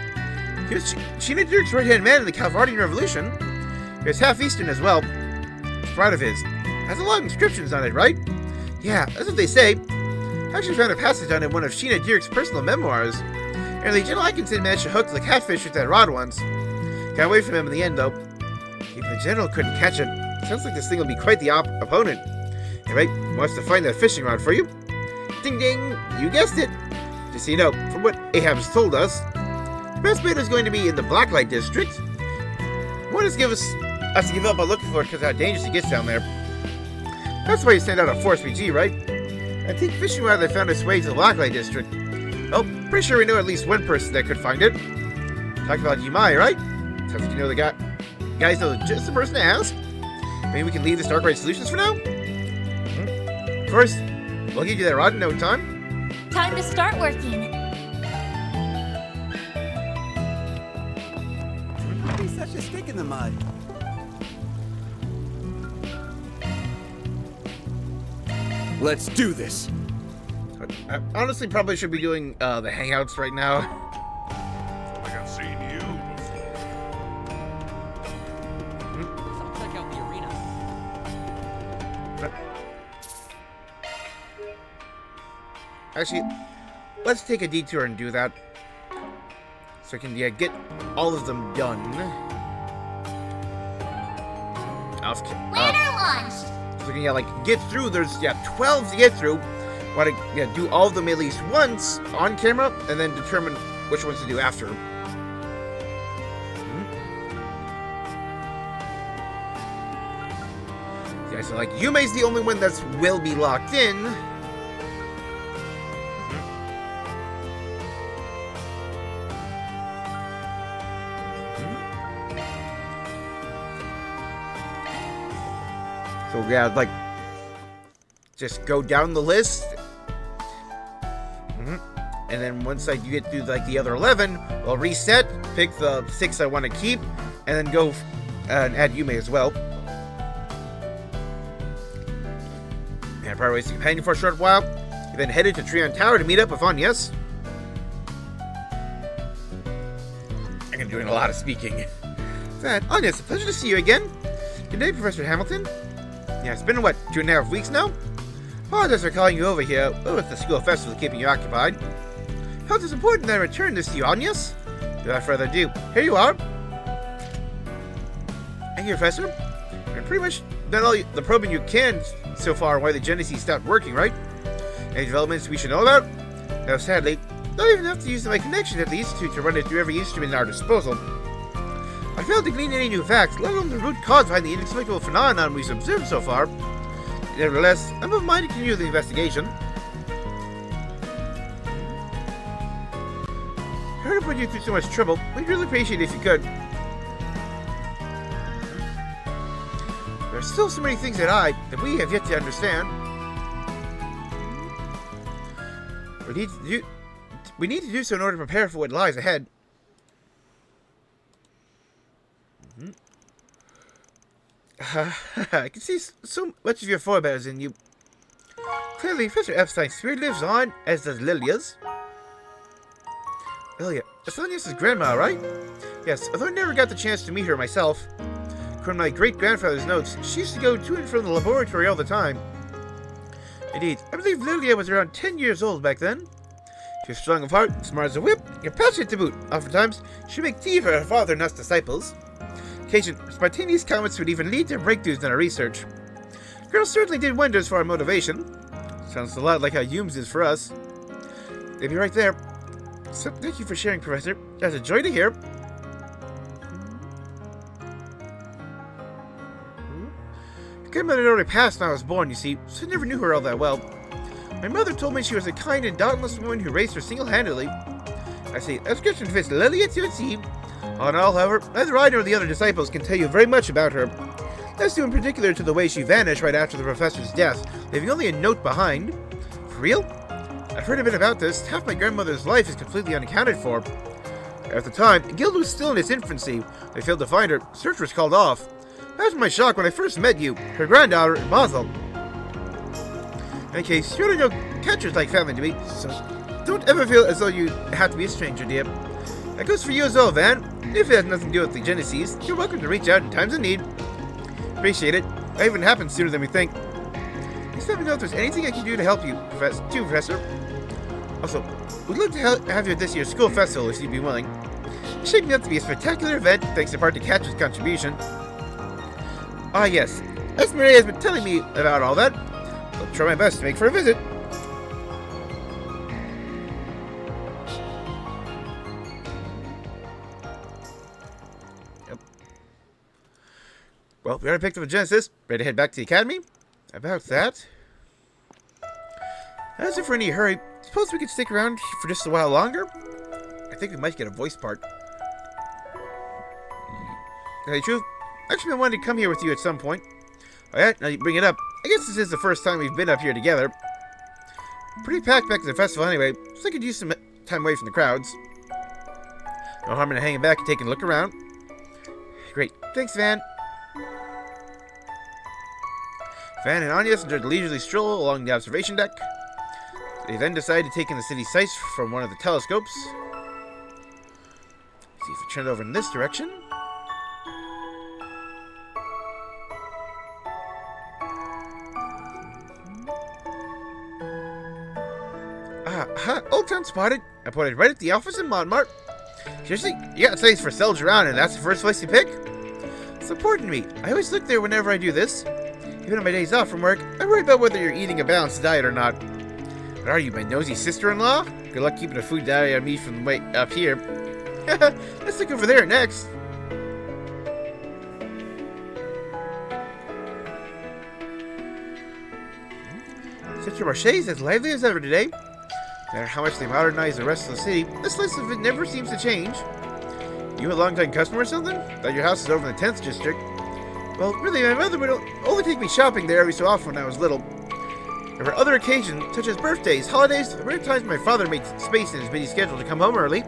He was Sheena Dirk's right-hand man in the Calvardian Revolution. He was half-Eastern as well. Proud of his. Has a lot of inscriptions on it, right? Yeah, that's what they say. I actually found a passage on it in one of Sheena Dirk's personal memoirs. Apparently, General Atkinson managed to hook the catfish with that rod once. Got away from him in the end, though. Even the general couldn't catch it. Sounds like this thing will be quite the opponent. Anyway, wants to find that fishing rod for you. Ding ding! You guessed it! Just so you know, from what Ahab's told us, the best bait is going to be in the Blacklight District. Won't just give us to give up on looking for it because of how dangerous it gets down there. That's why you send out a Force PG, right? I think fishing rod that found its way to the Blacklight District. Oh, pretty sure we know at least one person that could find it. Talk about Yimai, right? Sounds like you know the guys know just the person to ask. Maybe we can leave this Dark Ride Solutions for now? Of course, we'll give you that rod in no time. Time to start working. Don't be such a stick in the mud. Let's do this. I honestly probably should be doing the hangouts right now. I have seen you before. Check out the arena. Actually, let's take a detour and do that. So I can get all of them done. Ladder launched! So we can like get through. There's 12 to get through. want to do all of them at least once on camera, and then determine which ones to do after. Yeah, so like Yume's the only one that's will be locked in. So yeah, like, just go down the list, and then once you get through like the other 11, I'll reset, pick the 6 I want to keep, and then go and add Yume as well. And probably waste the companion for a short while. You then headed to Trion Tower to meet up with Anyas. I'm doing a lot of speaking. Anyas, a pleasure to see you again. Good day, Professor Hamilton. Yeah, it's been, what, 2.5 weeks now? Apologize for calling you over here. With the school festival keeping you occupied. Felt it's important that I return this to you, Anyas. Without further ado, here you are. Thank you, Professor. You've pretty much done all the probing you can so far why the Genesis stopped working, right? Any developments we should know about? Now, sadly, not even enough to use my connections at the Institute to run it through every instrument at our disposal. I failed to glean any new facts, let alone the root cause behind the inexplicable phenomenon we've observed so far. Nevertheless, I'm of mind to continue the investigation. Sorry to put you through so much trouble. We'd really appreciate it if you could. There are still so many things that we have yet to understand. We need to do so in order to prepare for what lies ahead. I can see so much of your forebears in you. Clearly, Professor Epstein's spirit lives on, as does Lilia's. Lilia, that's Anyas' grandma, right? Yes, although I never got the chance to meet her myself. From my great-grandfather's notes, she used to go to and from the laboratory all the time. Indeed, I believe Lilia was around 10 years old back then. She was strong of heart, smart as a whip, and passionate to boot. Oftentimes, she'd make tea for her father and us disciples. Occasion, spontaneous comments would even lead to breakthroughs in our research. Girls certainly did wonders for our motivation. Sounds a lot like how Humes is for us. They'll be right there. So, thank you for sharing, Professor. That's a joy to hear. Your grandmother had already passed when I was born, you see, so I never knew her all that well. My mother told me she was a kind and dauntless woman who raised her single-handedly. I see, that description fits Lilia to a T. All in all, however, neither I nor the other disciples can tell you very much about her. That's due in particular to the way she vanished right after the professor's death, leaving only a note behind. For real? I've heard a bit about this. Half my grandmother's life is completely unaccounted for. At the time, the guild was still in its infancy. They failed to find her. Search was called off. That was my shock when I first met you, her granddaughter, Mazel. In any case, you're no catchers like family to me, so don't ever feel as though you have to be a stranger, dear. That goes for you as well, Van. If it has nothing to do with the Genesis, you're welcome to reach out in times of need. Appreciate it. That even happens sooner than we think. Please let me know if there's anything I can do to help you, Professor. Also, we'd love to have you at this year's school festival if you'd be willing. It's shaping up to be a spectacular event, thanks in part to Catcher's contribution. Ah, yes. Esmeralda has been telling me about all that. I'll try my best to make for a visit. Well, we already picked up a Genesis. Ready to head back to the academy? About that. As if we're in any hurry, suppose we could stick around for just a while longer? I think we might get a voice part. To tell you the truth, actually I wanted to come here with you at some point. Alright, now you bring it up. I guess this is the first time we've been up here together. Pretty packed back at the festival anyway, so I could use some time away from the crowds. No harm in hanging back and taking a look around. Great. Thanks, Van. Van and Anyas enjoyed a leisurely stroll along the observation deck. They then decided to take in the city sights from one of the telescopes. See if we turn it over in this direction. Old Town spotted. I pointed right at the office in Montmartre. Seriously? You got sights for Selge around and that's the first place you pick? It's important to me. I always look there whenever I do this. Even on my days off from work, I worry about whether you're eating a balanced diet or not. What are you, my nosy sister-in-law? Good luck keeping a food diary on me from the way up here. Let's look over there next. Central Marche is as lively as ever today. No matter how much they modernize the rest of the city, this list of it never seems to change. You a long-time customer or something? Thought your house is over in the 10th district. Well, really, my mother would only take me shopping there every so often when I was little. There were other occasions, such as birthdays, holidays, rare times my father made space in his busy schedule to come home early.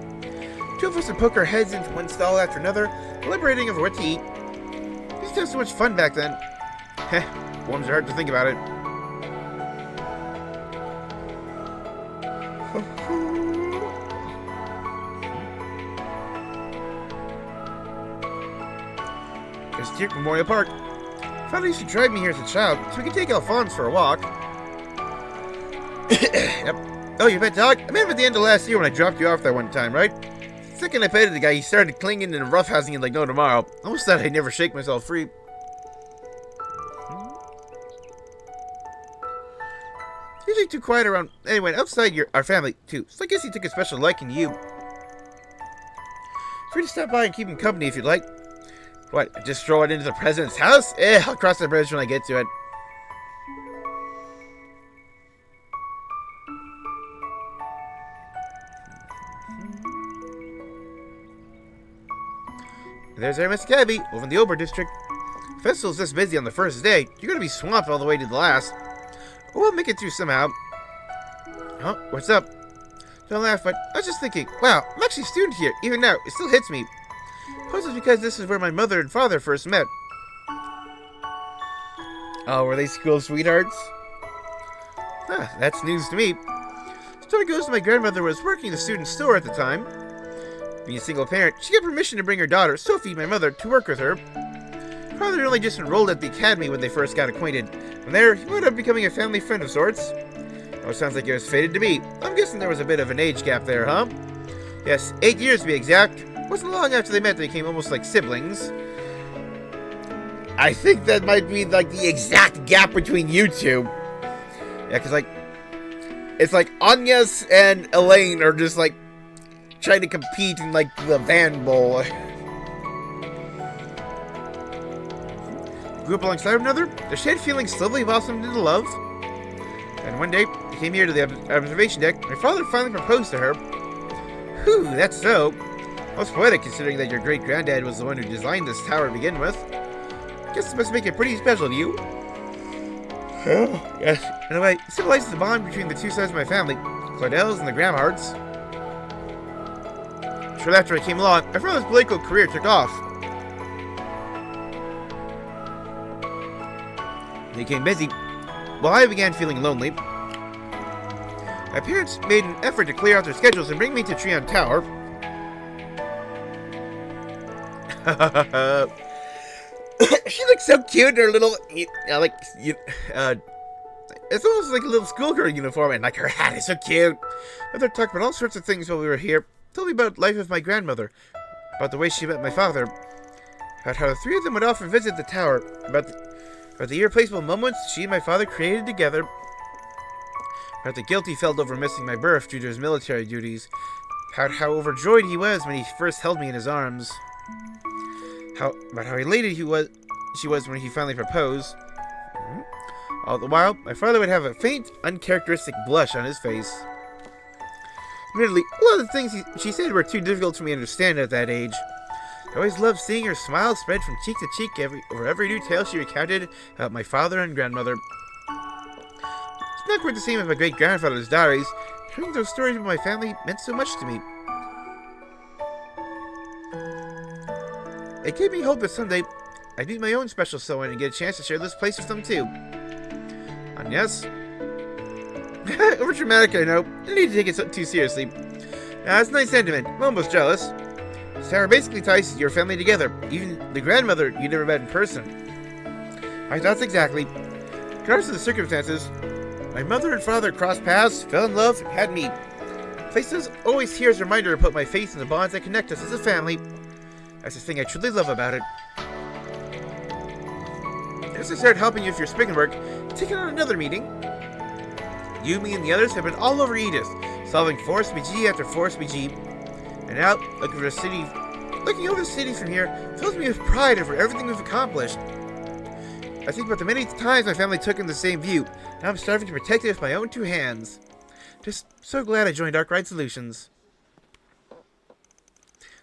Two of us would poke our heads into one stall after another, deliberating over what to eat. We used to have so much fun back then. Heh, warms your heart to think about it. There's Duke Memorial Park. Father used to drive me here as a child, so we could take Alphonse for a walk. Yep. Oh, you pet dog? I met him at the end of last year when I dropped you off that one time, right? The second I petted the guy, he started clinging and roughhousing it like no tomorrow. Almost thought I'd never shake myself free. Usually too quiet around. Anyway, outside our family, too. So I guess he took a special liking to you. Free to stop by and keep him company if you'd like. What, just throw it into the president's house? I'll cross the bridge when I get to it. There's our Miss Gabby, over in the Ober district. The festival's this busy on the first day, you're gonna be swamped all the way to the last. We'll make it through somehow. Huh? What's up? Don't laugh, but I was just thinking, wow, I'm actually a student here. Even now, it still hits me. Suppose it's because this is where my mother and father first met. Oh, were they school sweethearts? Ah, that's news to me. Story goes, my grandmother was working in the student store at the time. Being a single parent, she got permission to bring her daughter, Sophie, my mother, to work with her. Father only just enrolled at the academy when they first got acquainted. From there, he wound up becoming a family friend of sorts. Oh, it sounds like it was fated to be. I'm guessing there was a bit of an age gap there, huh? Yes, 8 years to be exact. Wasn't long after they met they became almost like siblings. I think that might be like the exact gap between you two. Yeah, because like, it's like Agnes and Elaine are just like trying to compete in like the Van Bowl. Grew up alongside one another, their shared feelings slowly blossomed into love. And one day, they came here to the observation deck. My father finally proposed to her. Whew, that's so. Most poetic considering that your great-granddad was the one who designed this tower to begin with. Guess it must make it pretty special to you. Oh, yes. In a way, it symbolizes the bond between the two sides of my family, Claudel's and the Gramhards. Shortly after I came along, my father's political career took off. He became busy, while I began feeling lonely. My parents made an effort to clear out their schedules and bring me to Treon Tower. She looks so cute in her little, it's almost like a little schoolgirl uniform, and like her hat is so cute. Mother talked about all sorts of things while we were here. Told me about life with my grandmother, about the way she met my father, about how the three of them would often visit the tower, about the irreplaceable moments she and my father created together, about the guilt he felt over missing my birth due to his military duties, about how overjoyed he was when he first held me in his arms, about how elated she was when he finally proposed. All the while, my father would have a faint, uncharacteristic blush on his face. Admittedly, a lot of the things she said were too difficult for me to understand at that age. I always loved seeing her smile spread from cheek to cheek over every new tale she recounted about my father and grandmother. It's not quite the same as my great-grandfather's diaries. Hearing those stories about my family meant so much to me. It gave me hope that someday I'd meet my own special someone and get a chance to share this place with them too. And yes, over dramatic, I know. I need to take it too seriously. It's a nice sentiment. I'm almost jealous. This tower basically ties your family together. Even the grandmother you never met in person. My thoughts exactly. Regardless of the circumstances, my mother and father crossed paths, fell in love, and had me. Places always here as a reminder to put my faith in the bonds that connect us as a family. That's the thing I truly love about it. As I started helping you with your speaking work, taking on another meeting. You, me, and the others have been all over Edith, solving Forest BG after Forest BG. And now, looking over the city from here fills me with pride over everything we've accomplished. I think about the many times my family took in the same view. Now I'm starving to protect it with my own 2 hands. Just so glad I joined Arkwright Solutions.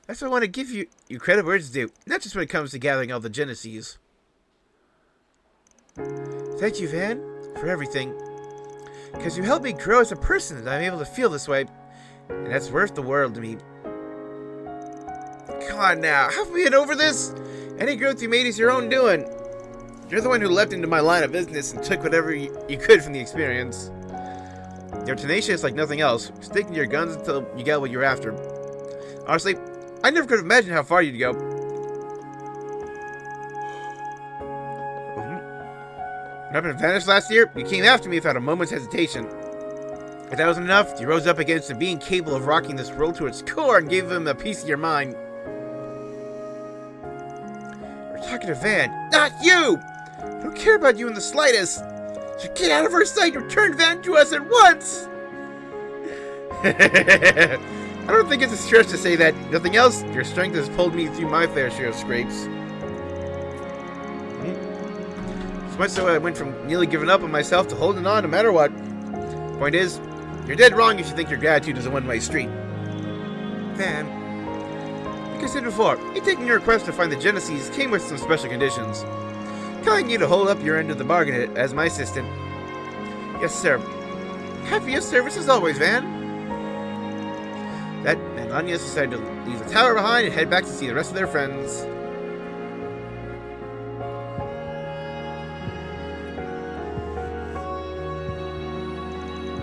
That's what I want to give you credit where it's due, not just when it comes to gathering all the Genesees. Thank you, Van, for everything. Because you helped me grow as a person, and I'm able to feel this way. And that's worth the world to me. Come on now, have we been over this? Any growth you made is your own doing. You're the one who leapt into my line of business and took whatever you could from the experience. You're tenacious like nothing else, sticking to your guns until you get what you're after. Honestly, I never could have imagined how far you'd go. When I vanished last year, you came after me without a moment's hesitation. If that wasn't enough, you rose up against him being capable of rocking this world to its core and gave him a piece of your mind. We're talking to Van, not you! I don't care about you in the slightest. So get out of our sight and return Van to us at once! I don't think it's a stretch to say that. Nothing else, your strength has pulled me through my fair share of scrapes. So much so I went from nearly giving up on myself to holding on no matter what. Point is, you're dead wrong if you think your gratitude is a one-way street. Van, like I said before, me taking your request to find the Genesees came with some special conditions. Telling you to hold up your end of the bargain as my assistant. Yes, sir. Happy of service as always, Van. That and Anya decided to leave the tower behind and head back to see the rest of their friends.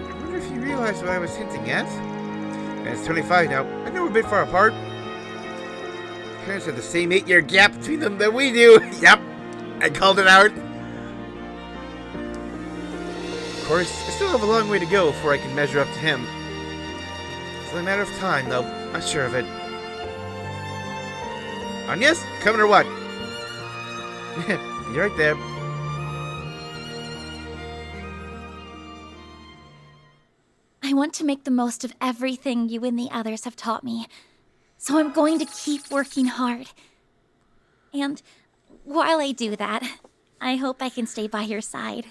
I wonder if you realized what I was hinting at. And it's 25 now. I know we're a bit far apart. Parents have the same 8-year gap between them that we do. Yep, I called it out. Of course, I still have a long way to go before I can measure up to him. It's only a matter of time, though. I'm sure of it. Agnes, coming or what? You're right there. I want to make the most of everything you and the others have taught me. So I'm going to keep working hard. And while I do that, I hope I can stay by your side.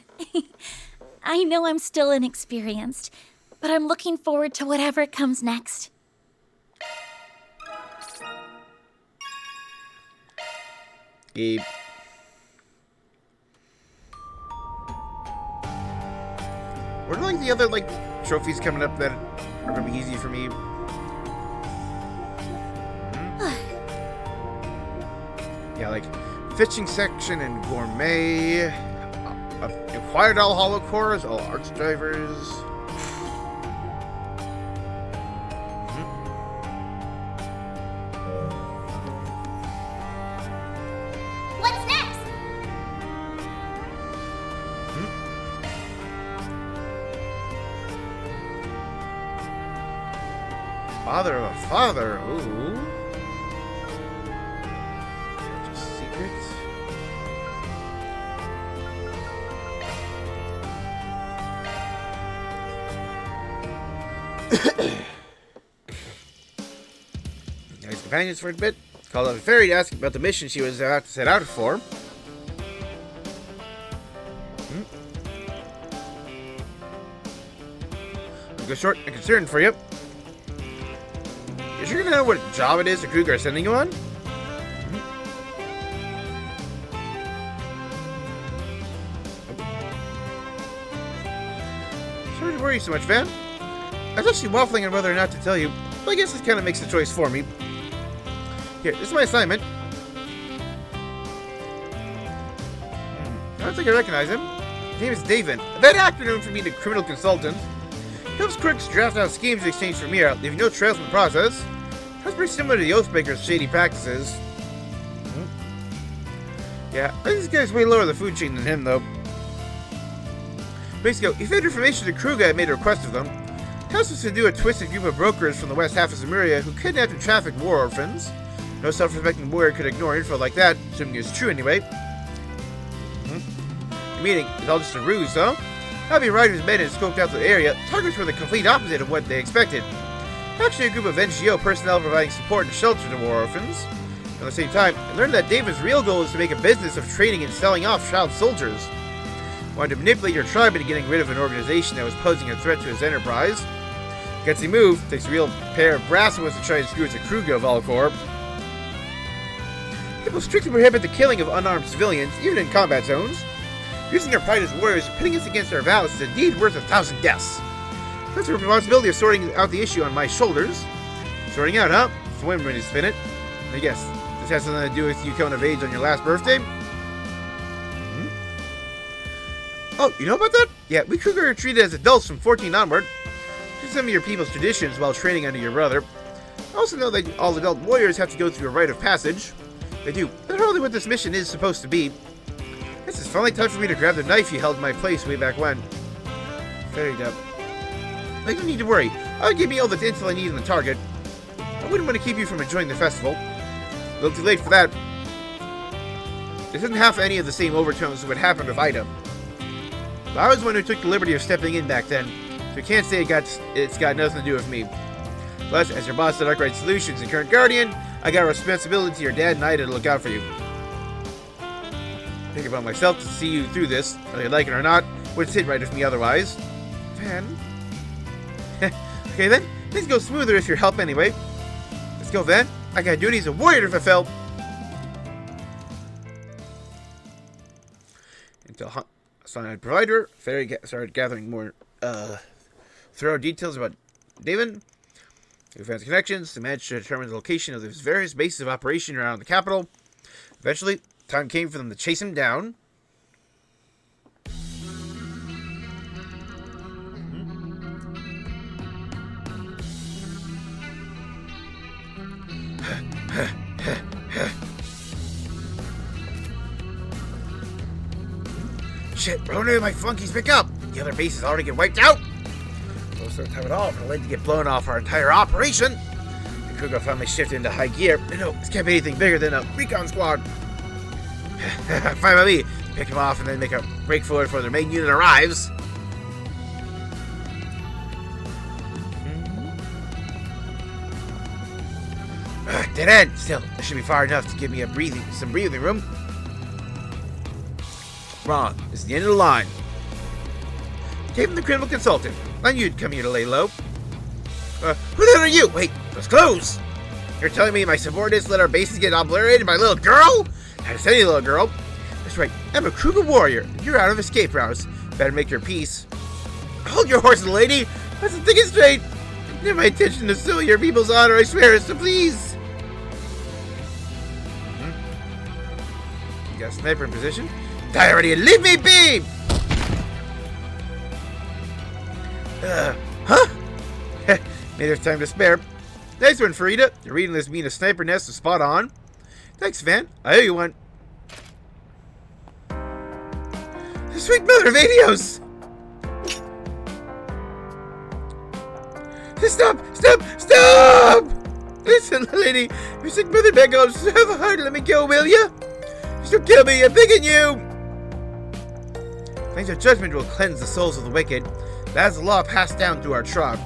I know I'm still inexperienced, but I'm looking forward to whatever comes next. Gabe. What are like the other trophies coming up that are gonna be easy for me? Yeah, like fishing section and gourmet. Acquired all hollow cores, all arch drivers. What's next? Father of a father. Ooh. Such a secret. Nice companions for a bit. Called up a fairy to ask about the mission she was about to set out for. I'll go short and concerned for you. You sure gonna know what job it is the Kruger are sending you on? Sorry to worry you so much, Van. I was actually waffling on whether or not to tell you, but I guess this kind of makes the choice for me. Here, this is my assignment. I don't think I recognize him. His name is David. A bad acronym for being a criminal consultant. He helps crooks draft out schemes in exchange for Mira, leaving no trails in the process. That's pretty similar to the Oathbreaker's shady practices. Yeah, I think this guy's way lower the food chain than him, though. Basically, he fed information to Kruger and made a request of them. Tasked us to do a twisted group of brokers from the west half of Zemuria who kidnapped and trafficked war orphans. No self-respecting warrior could ignore info like that, assuming it's true anyway. The meeting is all just a ruse, huh? Happy Riders met and scoped out the area. Targets were the complete opposite of what they expected. Actually, a group of NGO personnel providing support and shelter to war orphans. At the same time, I learned that David's real goal is to make a business of training and selling off child soldiers. Wanted to manipulate your tribe into getting rid of an organization that was posing a threat to his enterprise. Gutsy move. Takes a real pair of brass ones to try and screw with the Kruger of Alcor. People strictly prohibit the killing of unarmed civilians, even in combat zones. Using our pride as warriors, pitting us against our vows is a deed worth 1,000 deaths. That's the responsibility of sorting out the issue on my shoulders. Sorting out, huh? It's one way to spin it. I guess this has something to do with you coming of age on your last birthday. Oh, you know about that? Yeah, we Kruger are treated as adults from 14 onward. Just some of your people's traditions while training under your brother. I also know that all adult warriors have to go through a rite of passage. They do. That's hardly what this mission is supposed to be. This is finally time for me to grab the knife you held in my place way back when. Very dumb. I don't need to worry. I'll give me all the intel I need on the target. I wouldn't want to keep you from enjoying the festival. A little too late for that. This isn't half any of the same overtones of what happened with Ida. But I was the one who took the liberty of stepping in back then, so you can't say it's got nothing to do with me. Plus, as your boss at Arkwright Solutions and current guardian, I got a responsibility to your dad and Ida to look out for you. Think about myself to see you through this, whether you like it or not, would sit right with me otherwise. Van? Okay then, things go smoother if you're help anyway. Let's go, Van. I got duty as a warrior to fulfill. Until assigned provider, Fairy started gathering more thorough details about David. He found connections to manage to determine the location of his various bases of operation around the capital. Eventually, time came for them to chase him down. Shit, I wonder if my flunkies pick up. The other bases already get wiped out. Most of the time at all for the leg to get blown off our entire operation. The Kruger finally shifted into high gear. No, this can't be anything bigger than a recon squad. Fine by me. Pick them off and then make a break for it before their main unit arrives. Dead end. Still, that should be far enough to give me some breathing room. Wrong. This is the end of the line. Gave him the criminal consultant. I knew you'd come here to lay low. Who the hell are you? Wait, those clothes! You're telling me my subordinates let our bases get obliterated by a little girl? Not just any little girl. That's right, I'm a Kruger warrior, and you're out of escape routes. Better make your peace. Hold your horses, lady! Let's think it straight! It's never my intention to steal your people's honor, I swear, so please! You got a sniper in position? Die already and leave me be! Huh? Maybe there's time to spare. Nice one, Farida. You're reading this mean a sniper nest is spot on. Thanks, Van. I owe you one. The sweet mother of Adios! Stop! Stop! Stop! Listen, lady. Your sick mother beggars. Have a heart. Let me go, will you? Don't kill me. I'm begging you. Thanks to judgment will cleanse the souls of the wicked. That's the law passed down through our tribe.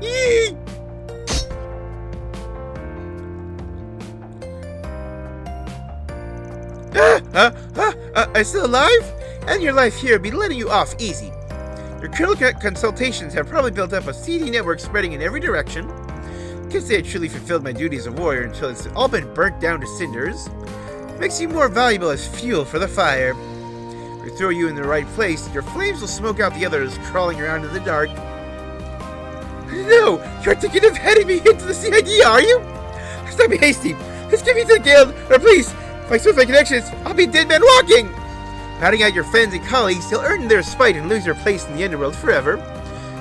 Yee! Are you still alive? And your life here be letting you off easy. Your critical consultations have probably built up a seedy network spreading in every direction. Can't say I truly fulfilled my duty as a warrior until it's all been burnt down to cinders. Makes you more valuable as fuel for the fire. If we throw you in the right place, your flames will smoke out the others crawling around in the dark. No! You're thinking of heading me into the CID, are you? Stop be hasty. Let's get me to the guild, or please, if I switch my connections, I'll be dead man walking! Patting out your friends and colleagues, you'll earn their spite and lose your place in the underworld forever.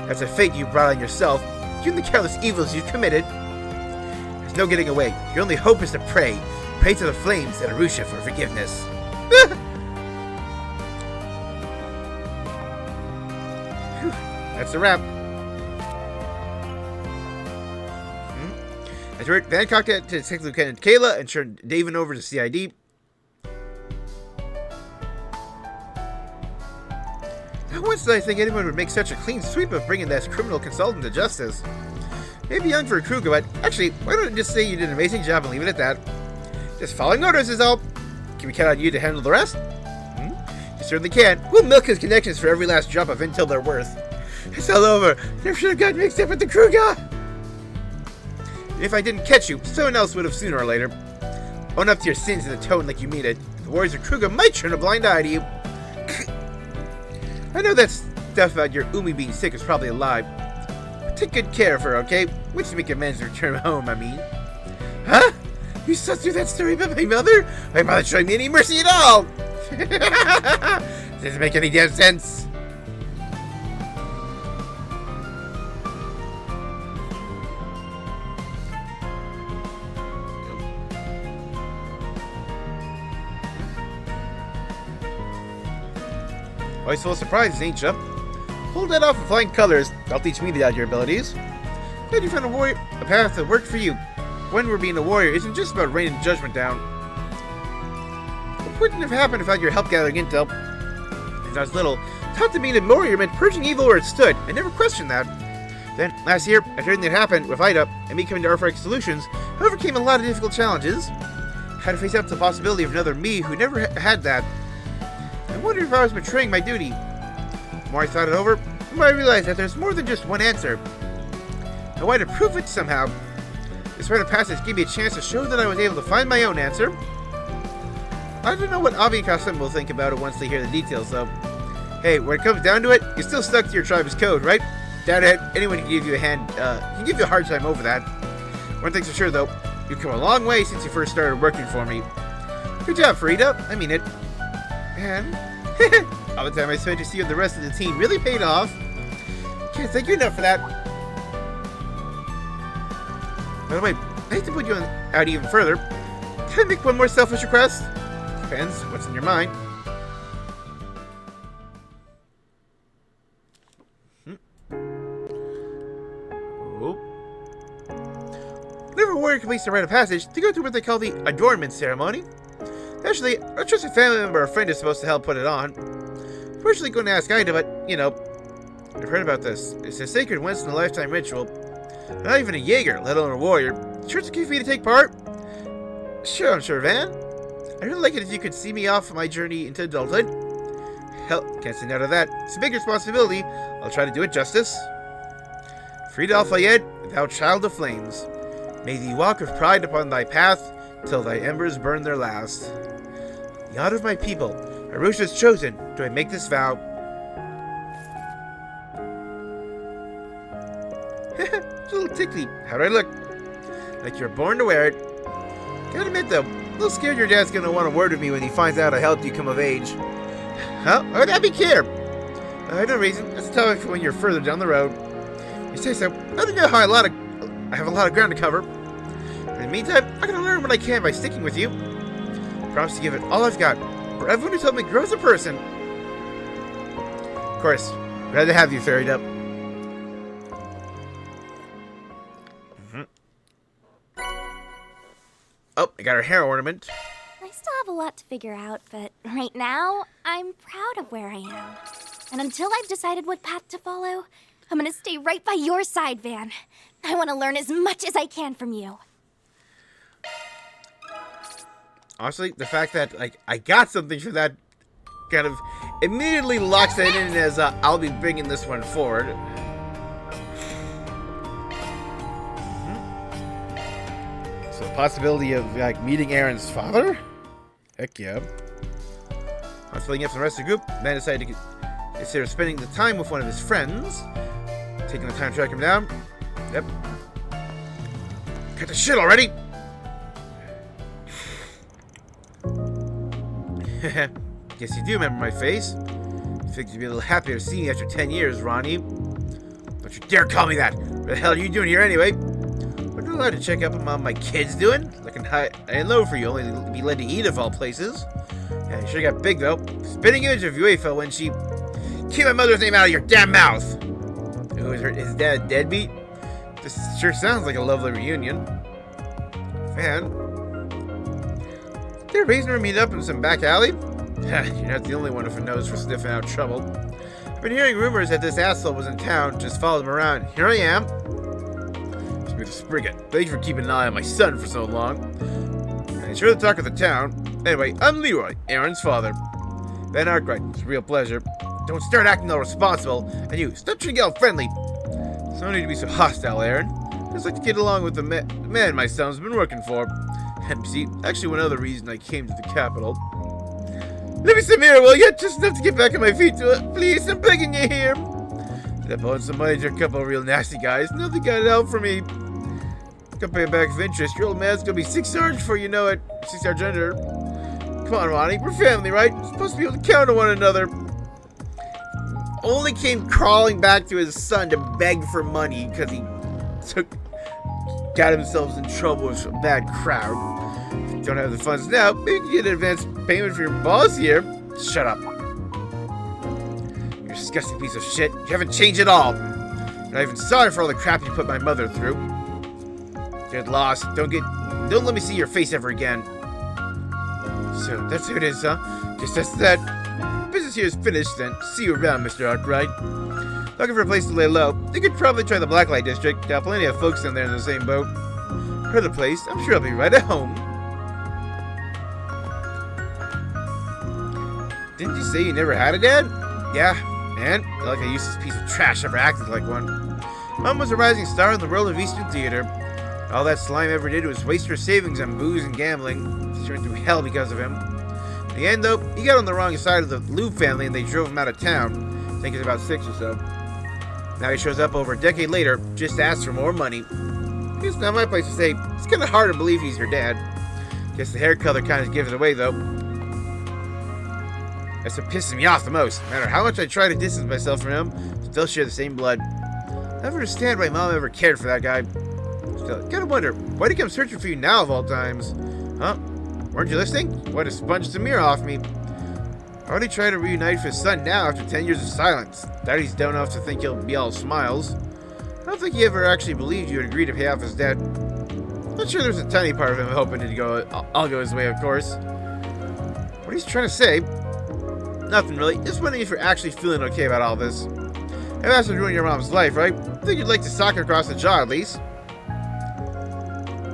That's a fate you brought on yourself, you and the countless evils you've committed. There's no getting away. Your only hope is to pray. Pray to the flames at Arusha for forgiveness. That's a wrap. As word, Van contacted Detective Lieutenant Kayla and turned David over to CID. Once did I think anyone would make such a clean sweep of bringing that criminal consultant to justice. Maybe young for a Kruger, but actually, why don't I just say you did an amazing job and leave it at that? Just following orders is all. Can we count on you to handle the rest? You certainly can. We'll milk his connections for every last drop of intel they're worth. It's all over. Never should have gotten mixed up with the Kruger. If I didn't catch you, someone else would have sooner or later. Own up to your sins in a tone like you mean it. The warriors of Kruger might turn a blind eye to you. I know that stuff about your Umi being sick is probably a lie. But take good care of her, okay? Once you make amends and return home, I mean. Huh? You slept through that story about my mother? My mother showing me any mercy at all! Doesn't make any damn sense. Always full of surprises, ain't ya? Hold that off with flying colors. I'll teach me your abilities. Glad you found a path that worked for you. When we're being a warrior isn't just about raining judgment down. What wouldn't have happened without your help gathering intel? As I was little, taught to being a warrior meant purging evil where it stood. I never questioned that. Then, last year, after everything that happened with Ida and me coming to Earthreich Solutions, I overcame a lot of difficult challenges. Had to face up to the possibility of another me who never had that. I wondered if I was betraying my duty. The more I thought it over, the more I realized that there's more than just one answer. I wanted to prove it somehow. This rite of passage gave me a chance to show that I was able to find my own answer. I don't know what Avi and Kasim will think about it once they hear the details, though. Hey, when it comes down to it, you're still stuck to your tribe's code, right? Doubt it. Anyone can give you a hard time over that. One thing's for sure, though. You've come a long way since you first started working for me. Good job, Frida. I mean it. And all the time I spent to see you and the rest of the team really paid off. Can't thank you enough for that. By the way, I hate to put you out even further. Can I make one more selfish request? Depends what's in your mind. Whenever a warrior completes the rite of passage, they go through what they call the adornment ceremony. Actually, a trusted family member or friend is supposed to help put it on. Fortunately, going to ask Ida, but, you know, I've heard about this. It's a sacred once-in-a-lifetime ritual. Not even a Jaeger, let alone a warrior. Sure it's okay for you to take part? Sure, I'm sure, Van. I'd really like it if you could see me off my journey into adulthood. Hell, can't say no to that. It's a big responsibility. I'll try to do it justice. Frida Al-Fayed, thou child of flames. May thee walk with pride upon thy path, till thy embers burn their last. The honor of my people, Arusha's chosen, do I make this vow. It's a little tickly. How do I look? Like you're born to wear it. Gotta admit though, a little scared your dad's gonna want a word with me when he finds out I helped you come of age. Huh? Why would that be care? I have no reason. That's tough when you're further down the road. You say so. I don't know how I have a lot of ground to cover. In the meantime, I'm gonna learn what I can by sticking with you. Promise to give it all I've got, for everyone who's helped me grow as a person. Of course, glad to have you, Fairy Dup. Oh, I got her hair ornament. I still have a lot to figure out, but right now, I'm proud of where I am. And until I've decided what path to follow, I'm gonna stay right by your side, Van. I want to learn as much as I can from you. Honestly, the fact that I got something for that kind of immediately locks it in as I'll be bringing this one forward. So the possibility of meeting Aaron's father? Heck yeah. I was filling up the rest of the group, and then decided to consider spending the time with one of his friends. Taking the time to track him down. Yep. Cut the shit already! Guess you do remember my face. Figured you'd be a little happier to see me after 10 years, Ronnie. Don't you dare call me that! What the hell are you doing here anyway? Wasn't allowed to check up on how my kid's doing? Looking high and low for you, only to be led to eat of all places. Yeah, you sure got big though. Spitting image of UEFA when she... Keep my mother's name out of your damn mouth! Who is his dad deadbeat? This sure sounds like a lovely reunion. Fan. Is there a reason to meet up in some back alley? You're not the only one with a nose for sniffing out trouble. I Been hearing rumors that this asshole was in town, just followed him around. Here I am. Smooth Spriggan. Thanks for keeping an eye on my son for so long. And he's sure the talk of the town. Anyway, I'm Leroy, Aaron's father. Van Arkwright, it's a real pleasure. Don't start acting all responsible, and you, stop trying to get all friendly. So no need to be so hostile, Aaron. Just like to get along with the man my son's been working for. And see, actually one other reason I came to the capital. Let me some here, will you? Just enough to get back on my feet to it. Please, I'm begging you here. I owed some money to a couple of real nasty guys. Nothing got it out for me. Gonna pay back with interest. Your old man's gonna be 6 Sarge before you know it. 6 Sarge under. Come on, Ronnie. We're family, right? We're supposed to be able to count on one another. Only came crawling back to his son to beg for money because he got himself in trouble with a bad crowd. If you don't have the funds now, maybe you can get an advance payment for your boss here. Shut up. You disgusting piece of shit. You haven't changed at all. I'm not even sorry for all the crap you put my mother through. Get lost. Don't let me see your face ever again. So that's who it is, huh? Guess that's that. Business here is finished, then. See you around, Mr. Arkwright. Looking for a place to lay low. You could probably try the Blacklight District. Got plenty of folks in there in the same boat. Heard the place. I'm sure I'll be right at home. Didn't you say you never had a dad? Yeah, and like a useless piece of trash ever acted like one. Mom was a rising star in the world of Eastern theater. All that slime ever did was waste her savings on booze and gambling. She went through hell because of him. In the end, though, he got on the wrong side of the Lou family and they drove him out of town. I think he's about 6 or so. Now he shows up over a decade later, just asks for more money. It's not my place to say. It's kind of hard to believe he's your dad. Guess the hair color kind of gives it away, though. That's what pisses me off the most. No matter how much I try to distance myself from him, still share the same blood. I never understand why Mom ever cared for that guy. Still, gotta wonder, why'd he come searching for you now of all times? Huh? Weren't you listening? What a sponge the mirror off me. Why would he try to reunite with his son now after 10 years of silence? Doubt he's dumb enough to think he'll be all smiles. I don't think he ever actually believed you would agree to pay off his debt. I'm sure there's a tiny part of him hoping I'll go his way, of course. What he's trying to say? Nothing really. Just wondering if you're actually feeling okay about all this. I've asked to ruin your mom's life, right? I think you'd like to sock her across the jaw at least.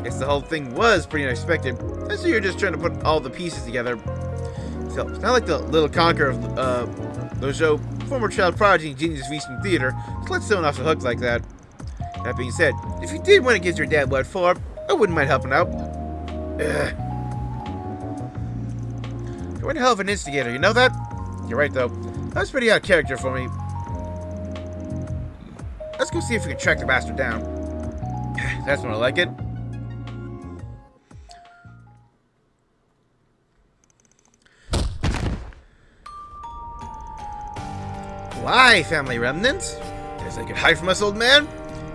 Guess the whole thing was pretty unexpected. I see you're just trying to put all the pieces together. So, it's not like the little conqueror of Lojo, former child prodigy and genius of Eastern theater, to let someone off the hook like that. That being said, if you did want to get your dad what for, I wouldn't mind helping out. Ugh. You're one hell of an instigator, you know that? You're right, though. That's pretty out of character for me. Let's go see if we can track the bastard down. That's more like it. Why, family remnants? Guess I could hide from us, old man?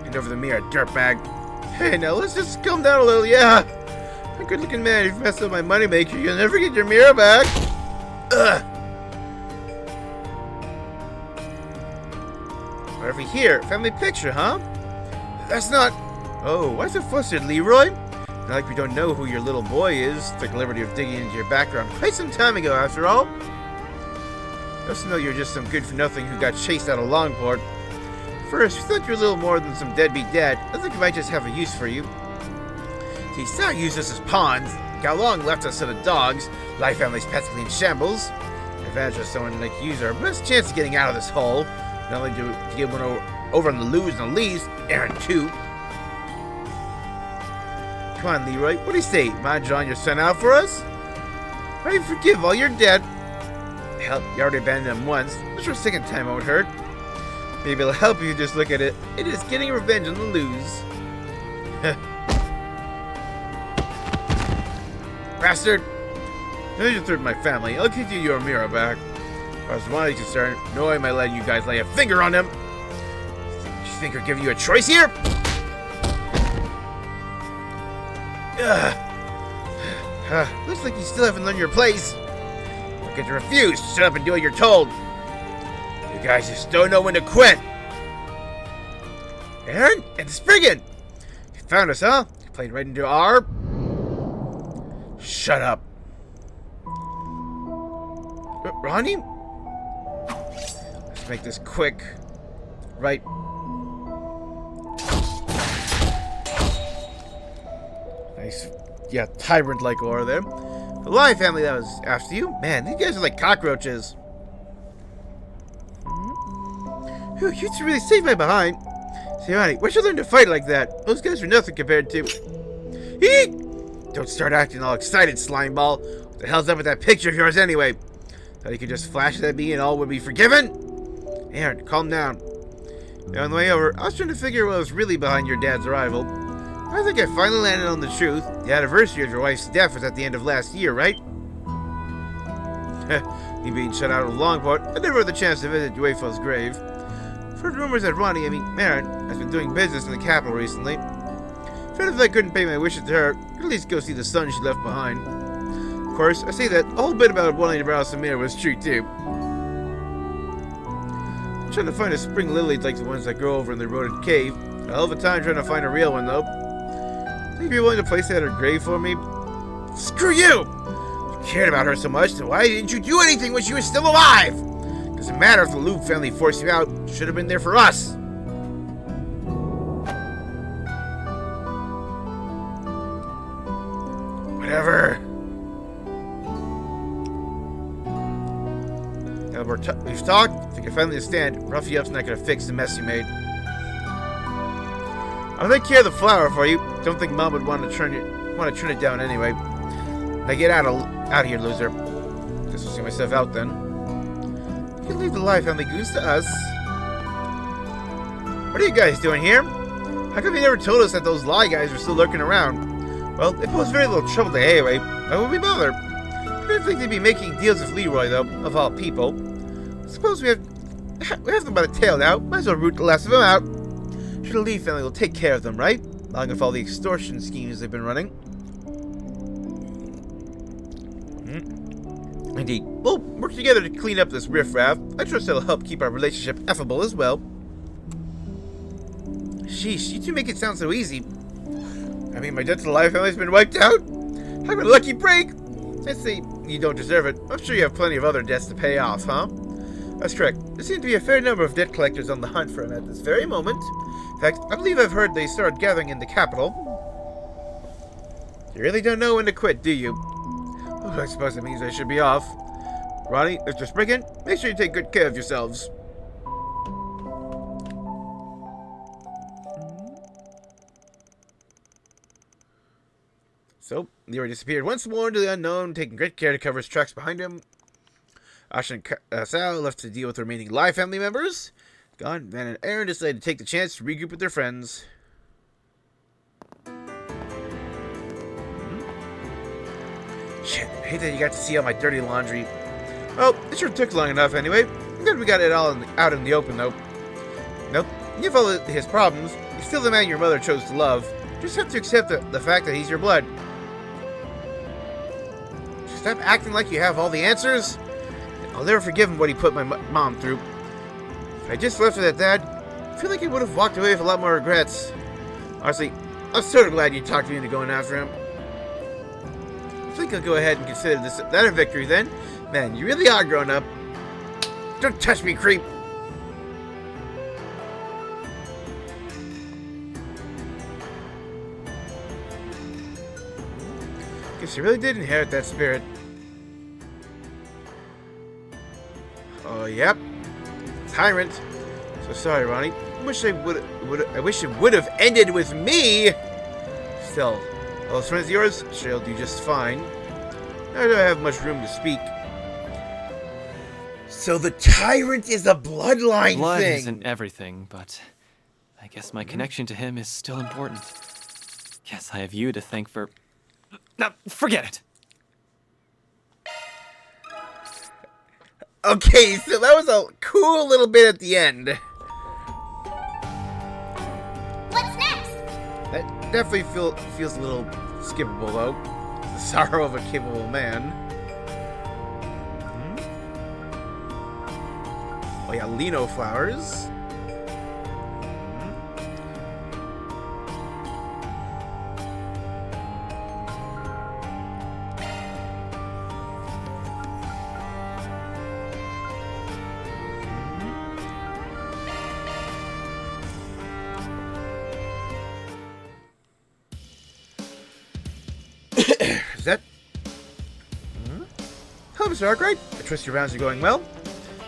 Hand over the mirror, dirtbag. Hey, now let's just calm down a little, yeah? A good-looking man, if you mess up my moneymaker, you'll never get your mirror back. Ugh. What have we here? Family picture, huh? That's not... Oh, why so flustered, Leroy? Not like we don't know who your little boy is. Took the liberty of digging into your background quite some time ago, after all. Just know you're just some good-for-nothing who got chased out of Longport. First, we thought you were a little more than some deadbeat dad. I think we might just have a use for you. See, Sal used us as pawns. Got long left us to the dogs. Life family's practically in shambles. Advantage of someone like you is our best chance of getting out of this hole. Not only to get one over on the Lou's and the Lee's, Aaron too. Come on, Leroy. What do you say? Mind drawing your son out for us? I forgive all your debt. Hell, you already abandoned him once. I'm sure a second time won't hurt. Maybe it'll help you just look at it. It is getting revenge on the Lose. Bastard! Now you threatened my family. I'll give you your mirror back. As far as one is concerned, no way am I letting you guys lay a finger on him. You think I'll give you a choice here? Looks like you still haven't learned your place. Don't get to refuse. Shut up and do what you're told. You guys just don't know when to quit. Aaron and Spriggan! You found us, huh? You played right into our... Shut up. Ronnie? Let's make this quick. Right. Nice. Yeah, tyrant-like aura there. The lion family that was after you? Man, these guys are like cockroaches. Whew, you two really saved my behind. Siani, where'd you learn to fight like that? Those guys are nothing compared to... Eek! Don't start acting all excited, slimeball. What the hell's up with that picture of yours anyway? Thought you could just flash it at me and all would be forgiven? Aaron, calm down. On the way over, I was trying to figure what was really behind your dad's arrival. I think I finally landed on the truth. The anniversary of your wife's death was at the end of last year, right? You being shut out of Longport, I never had the chance to visit UEFO's grave. I've heard rumors that Aaron, has been doing business in the capital recently. Felt if I couldn't pay my wishes to her, I'd at least go see the son she left behind. Of course, I say that the whole bit about wanting to borrow Samir was true too. I'm trying to find a spring lily like the ones that grow over in the eroded cave. A hell of a time trying to find a real one, though. Think you're willing to place it at her grave for me? Screw you! You cared about her so much, then why didn't you do anything when she was still alive? Doesn't matter if the Loop family forced you out. You should have been there for us. Whatever. Now we've talked. I think I finally understand. Rough you up's not gonna fix the mess you made. I'll take care of the flower for you. Don't think Mom would want to turn it down anyway. Now get out of here, loser. Guess I'll see myself out then. You can leave the life family goons to us. What are you guys doing here? How come you never told us that those lie guys were still lurking around? Well, they pose very little trouble to anyway. Why would we bother? I didn't think they'd be making deals with Leroy, though, of all people. I suppose we have them by the tail now. Might as well root the last of them out. Sure, the Lee family will take care of them, right? Along with all the extortion schemes they've been running. Indeed. We'll work together to clean up this riffraff. I trust it'll help keep our relationship affable as well. Sheesh, you two make it sound so easy. I mean, my debt to the Life family's been wiped out. I'm a lucky break. Let's say you don't deserve it. I'm sure you have plenty of other debts to pay off, huh? That's correct. There seem to be a fair number of debt collectors on the hunt for him at this very moment. In fact, I believe I've heard they started gathering in the capital. You really don't know when to quit, do you? Oh, I suppose that means I should be off. Ronnie, Mr. Spriggan, make sure you take good care of yourselves. So, Leroy disappeared once more into the unknown, taking great care to cover his tracks behind him. Ash and Sal left to deal with the remaining Live family members. Gone, Van and Aaron decided to take the chance to regroup with their friends. Shit, I hate that you got to see all my dirty laundry. Well, it sure took long enough anyway. I'm glad we got it all out in the open, though. Nope, you have all his problems. He's still the man your mother chose to love. Just have to accept the fact that he's your blood. Stop acting like you have all the answers. I'll never forgive him what he put my mom through. If I just left it at that, I feel like I would have walked away with a lot more regrets. Honestly, I'm sort of glad you talked me into going after him. I think I'll go ahead and consider that a victory then. Man, you really are grown up. Don't touch me, creep. Guess you really did inherit that spirit. Oh, yep. Tyrant. So sorry, Ronnie. I wish it would have ended with me. Still, all those friends of yours, sure you'll do just fine. I don't have much room to speak. So the Tyrant is a bloodline Blood thing. isn't everything, but I guess my connection to him is still important. Guess I have you to thank for... No, forget it. Okay, so that was a cool little bit at the end. What's next? That definitely feels a little skippable, though. The sorrow of a capable man. Oh yeah, Lino flowers. Well, Mr. Arkwright, I trust your rounds are going well.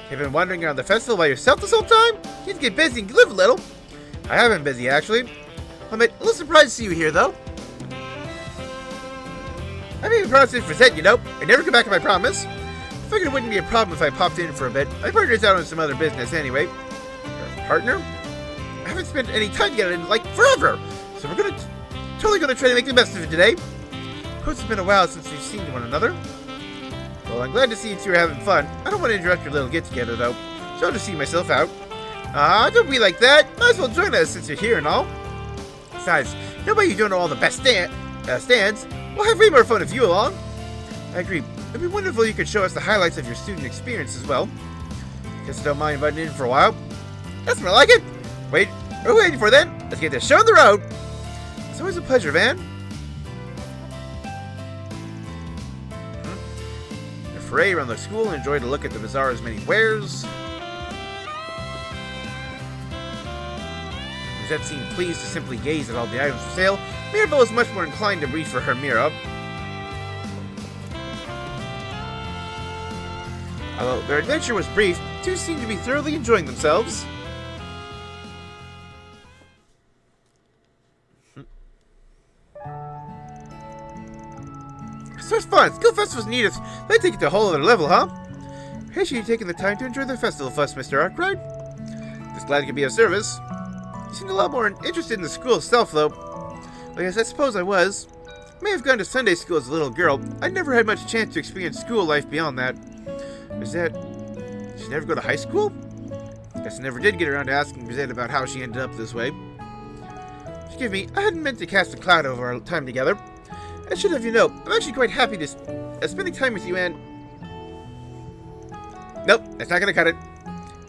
You've been wandering around the festival by yourself this whole time? You need to get busy and live a little. I have been busy, actually. I'm a little surprised to see you here, though. I made a promise to present, you know. I never come back on my promise. I figured it wouldn't be a problem if I popped in for a bit. My partner's out on some other business anyway. Your partner? I haven't spent any time together in, like, forever. So we're totally gonna try to make the best of it today. Of course, it's been a while since we've seen one another. Well, I'm glad to see you two are having fun. I don't want to interrupt your little get-together, though. So I'll just see myself out. Don't be like that. Might as well join us since you're here and all. Besides, nobody you don't know all the best stands. We'll have way more fun if you along. I agree. It'd be wonderful if you could show us the highlights of your student experience as well. Guess I don't mind butting in for a while. That's more like it. Wait, what are we waiting for then? Let's get this show on the road. It's always a pleasure, Van. The foray around the school and enjoyed a look at the bazaar's many wares. Rosette seemed pleased to simply gaze at all the items for sale. Mirabelle was much more inclined to reach for her mirror. Although their adventure was brief, the two seemed to be thoroughly enjoying themselves. So it's fun. Skill Festival's neat. They take it to a whole other level, huh? Appreciate you taking the time to enjoy the festival with us, Mr. Arkwright. Just glad you could be of service. You seemed a lot more interested in the school itself, though. I guess I suppose I was. I may have gone to Sunday school as a little girl. I never had much chance to experience school life beyond that. Rosette, did she never go to high school? Guess I never did get around to asking Rosette about how she ended up this way. Forgive me, I hadn't meant to cast a cloud over our time together. I should have you know, I'm actually quite happy to spending time with you and... Nope, that's not gonna cut it.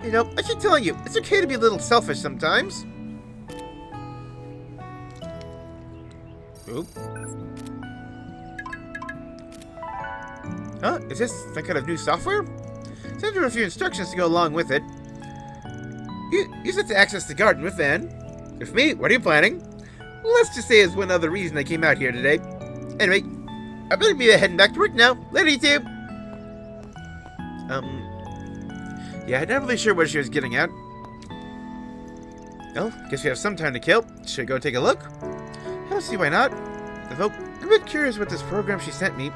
You know, I keep telling you, it's okay to be a little selfish sometimes. Oop. Huh? Is this some kind of new software? Send her a few instructions to go along with it. Use it to access the garden with Van. With me, what are you planning? Let's just say it's one other reason I came out here today. Anyway, I better be heading back to work now. Later, you two. Yeah, I'm not really sure what she was getting at. Well, guess we have some time to kill. Should I go take a look? I don't see why not. Although, I'm a bit curious what this program she sent me.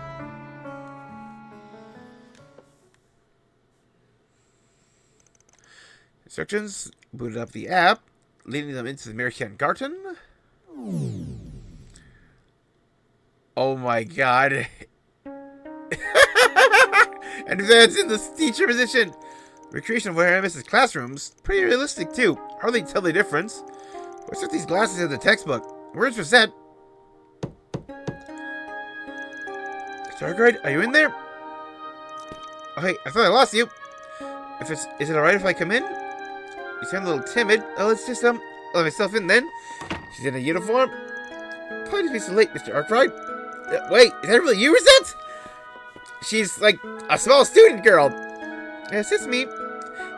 Instructions. Booted up the app, leading them into the American Garden. Oh my god. Advance in this teacher position. Recreation of where Mrs. classrooms. Pretty realistic too. Hardly tell the difference. What's with these glasses in the textbook? Where's Rosette? Stargard, are you in there? Oh hey, I thought I lost you. Is it alright if I come in? You sound a little timid. Oh, let's just let myself in then. She's in a uniform. Apologies me so late, Mr. Arkwright. Wait, is that really you, Rosette? She's like a small student girl. Yes, it's me.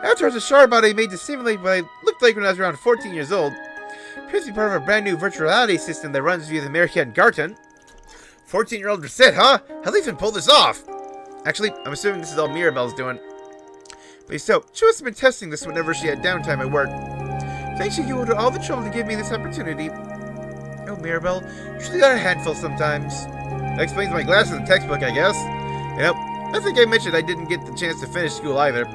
Avatar's a sharp body made to simulate what I looked like when I was around 14 years old. Appears to be part of a brand new virtual reality system that runs via the American Garden. 14-year-old Rosette, huh? How'd they even pull this off? Actually, I'm assuming this is all Mirabelle's doing. But so, she must have been testing this whenever she had downtime at work. Thanks to you to all the trouble to give me this opportunity. Oh, Mirabelle, you really got a handful sometimes. That explains my glasses in the textbook, I guess. You know, I think I mentioned I didn't get the chance to finish school either.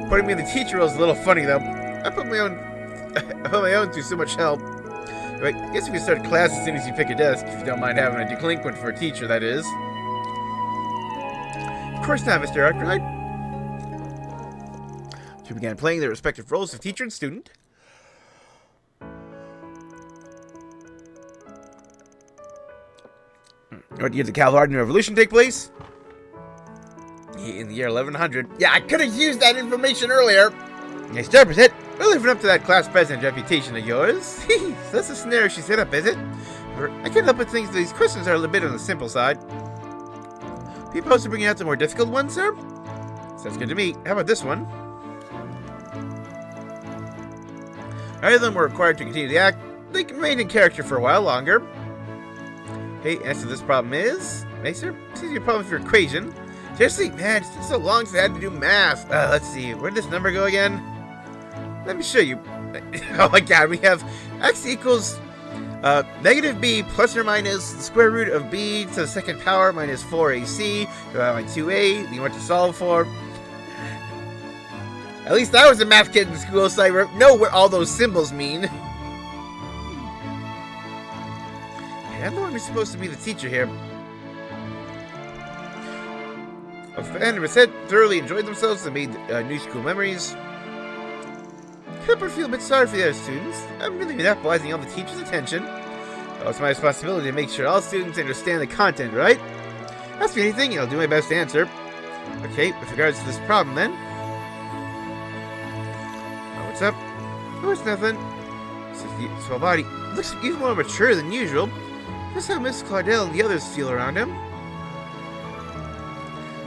Putting me in the teacher role is a little funny, though. I put my own through so much help. Anyway, I guess we can start class as soon as you pick a desk, if you don't mind having a delinquent for a teacher, that is. Of course not, Mr. Arkwright. She began playing their respective roles of teacher and student. What year did the Calvardian Revolution take place? In the year 1100. Yeah, I could have used that information earlier. Nice job, Rosette. We're living up to that class president reputation of yours. So that's the scenario she set up, is it? I can't help but think these questions are a little bit on the simple side. Are you opposed to bringing out the more difficult ones, sir? Sounds good to me. How about this one? Either of them were required to continue the act. They can remain in character for a while longer. Okay, answer to this problem is... Macer, this is your problem with your equation. Seriously, man, it's been so long since I had to do math. Let's see, where did this number go again? Let me show you. Oh my god, we have x equals negative b plus or minus the square root of b to the second power minus 4ac divided by 2a. You want to solve for? At least I was a math kid in school, so I know what all those symbols mean. I'm the one who's supposed to be the teacher here. Van and said thoroughly enjoyed themselves and made new school memories. Can't but feel a bit sorry for the other students. I'm really monopolizing all the teachers' attention. Well, it's my responsibility to make sure all students understand the content, right? Ask me anything and I'll do my best to answer. Okay, with regards to this problem then. Oh, what's up? Oh, it's nothing. Small body. Looks even more mature than usual. Just how Miss Claudel and the others feel around him.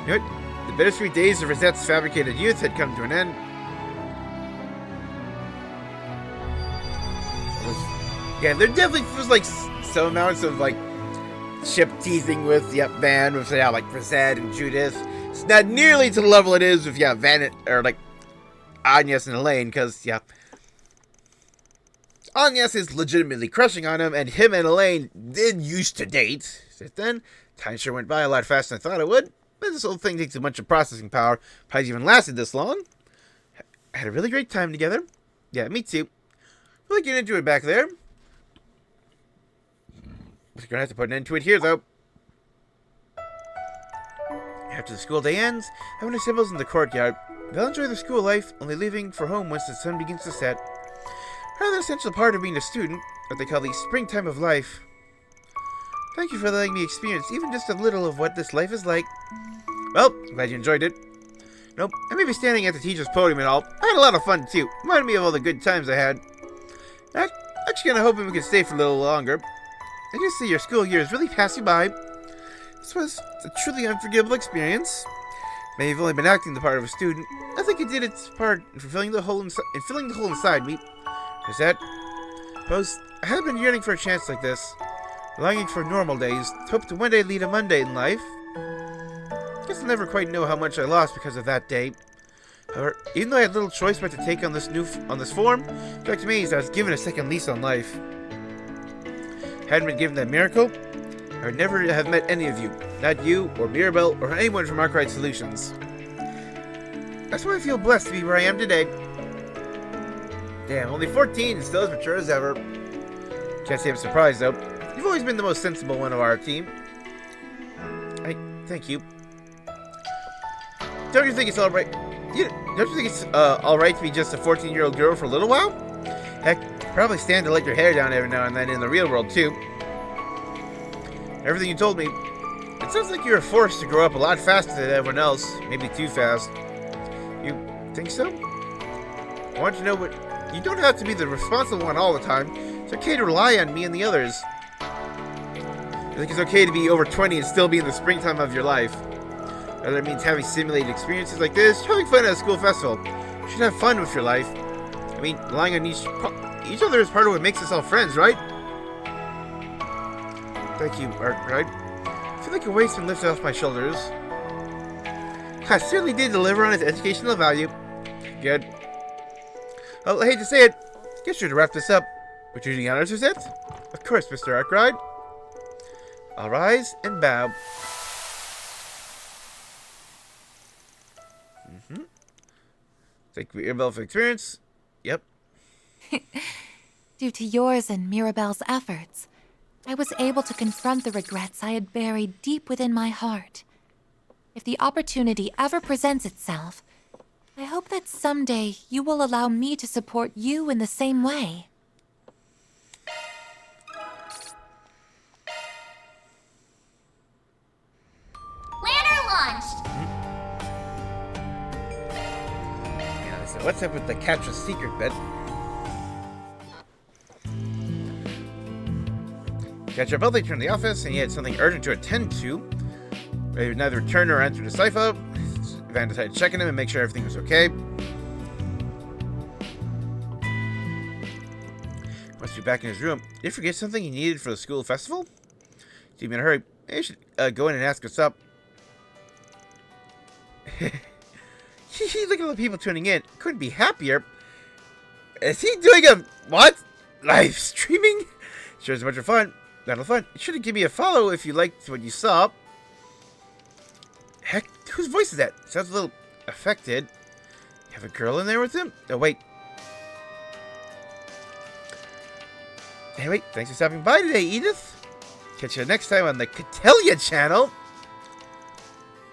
You know what? The bittersweet days of Rosette's fabricated youth had come to an end. Yeah, there definitely feels like some amounts of like ship teasing with Van, with like Rosette and Judith. It's not nearly to the level it is with Van or like Agnes and Elaine, because Agnes is legitimately crushing on him, and him and Elaine did used to date. Since then, time sure went by a lot faster than I thought it would. But this whole thing takes a bunch of processing power. Probably even lasted this long. I had a really great time together. Yeah, me too. Really get into it back there. We're gonna have to put an end to it here, though. After the school day ends, everyone assembles in the courtyard. They'll enjoy their school life, only leaving for home once the sun begins to set. Another essential part of being a student, what they call the springtime of life. Thank you for letting me experience even just a little of what this life is like. Well, glad you enjoyed it. Nope, I may be standing at the teacher's podium and all. I had a lot of fun, too. Reminded me of all the good times I had. I'm actually kind of hoping we can stay for a little longer. I just see your school year is really passing by. This was a truly unforgettable experience. May have only been acting the part of a student. I think it did its part in filling the hole inside me. Is that? Suppose I have been yearning for a chance like this, longing for normal days, to hope to one day lead a mundane life. Guess I'll never quite know how much I lost because of that day. However, even though I had little choice but to take on this form, it struck me as I was given a second lease on life. Hadn't been given that miracle, I would never have met any of you. Not you, or Mirabelle, or anyone from Arkwright Solutions. That's why I feel blessed to be where I am today. Damn, only 14 and still as mature as ever. Can't say I'm surprised, though. You've always been the most sensible one of our team. Thank you. Don't you think it's alright? Don't you think it's alright to be just a 14-year-old girl for a little while? Heck, probably stand to let your hair down every now and then in the real world, too. Everything you told me, it sounds like you were forced to grow up a lot faster than everyone else. Maybe too fast. You think so? I want you to know what... You don't have to be the responsible one all the time. It's okay to rely on me and the others. I think it's okay to be over 20 and still be in the springtime of your life. Whether it means having simulated experiences like this, having fun at a school festival. You should have fun with your life. I mean, relying on each other is part of what makes us all friends, right? Thank you, Arkwright. I feel like a weight's been lifted off my shoulders. I certainly did deliver on its educational value. Good. Well, I hate to say it. Guess you're to wrap this up. Would you do the honors, Rosette? Of course, Mr. Arkwright. I'll rise and bow. Thank you, Mirabelle, for experience. Yep. Due to yours and Mirabelle's efforts, I was able to confront the regrets I had buried deep within my heart. If the opportunity ever presents itself, I hope that someday you will allow me to support you in the same way. Lantern launched! Yeah, so what's up with the catch a secret bit? Catch up, they turned to the office, and he had something urgent to attend to. He would neither return nor enter the cipher. Van decided to check on him and make sure everything was okay. Must be back in his room. Did he forget something he needed for the school festival? Seemed in a hurry. Maybe you should go in and ask us up. Look at all the people tuning in. Couldn't be happier. Is he doing a what? Live streaming? Sure is a bunch of fun. That'll fun. You should have given me a follow if you liked what you saw. Heck, whose voice is that? Sounds a little affected. You have a girl in there with him? Oh, wait. Hey, wait. Thanks for stopping by today, Edith. Catch you next time on the Catellia channel.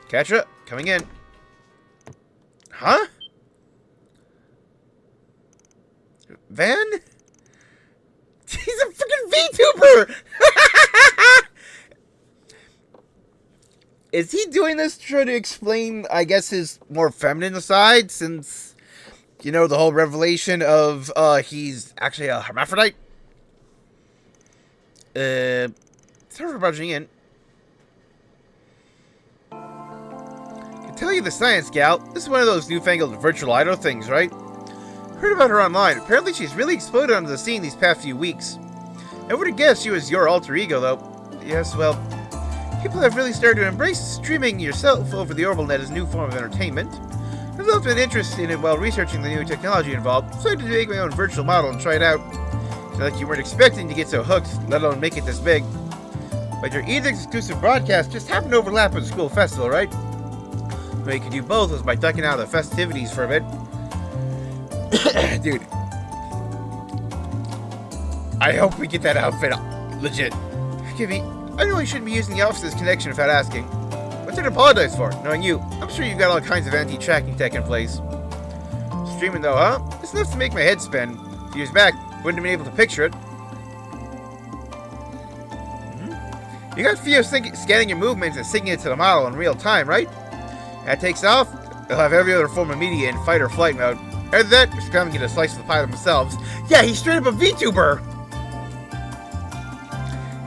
Katra, coming in. Huh? Van? He's a freaking VTuber! Is he doing this to try to explain, I guess, his more feminine side, since, you know, the whole revelation of, he's actually a hermaphrodite? Sorry for barging in. I can tell you the science, gal. This is one of those newfangled virtual idol things, right? Heard about her online. Apparently she's really exploded onto the scene these past few weeks. I would have guessed she was your alter ego, though. Yes, well, people have really started to embrace streaming yourself over the orbital net as a new form of entertainment. I've developed an interest in it while researching the new technology involved, so I decided to make my own virtual model and try it out. It's not like you weren't expecting to get so hooked, let alone make it this big. But your Edith exclusive broadcast just happened to overlap with the school festival, right? The way you could do both was by ducking out of the festivities for a bit. Dude. I hope we get that outfit legit. Forgive me. I know I shouldn't be using the office's connection without asking. What's there to apologize for? Knowing you, I'm sure you've got all kinds of anti-tracking tech in place. Streaming though, huh? It's enough to make my head spin. A few years back, wouldn't have been able to picture it. You got Theo scanning your movements and syncing it to the model in real time, right? That takes off, they'll have every other form of media in fight or flight mode. After that, just come and get a slice of the pie themselves. Yeah, he's straight up a VTuber!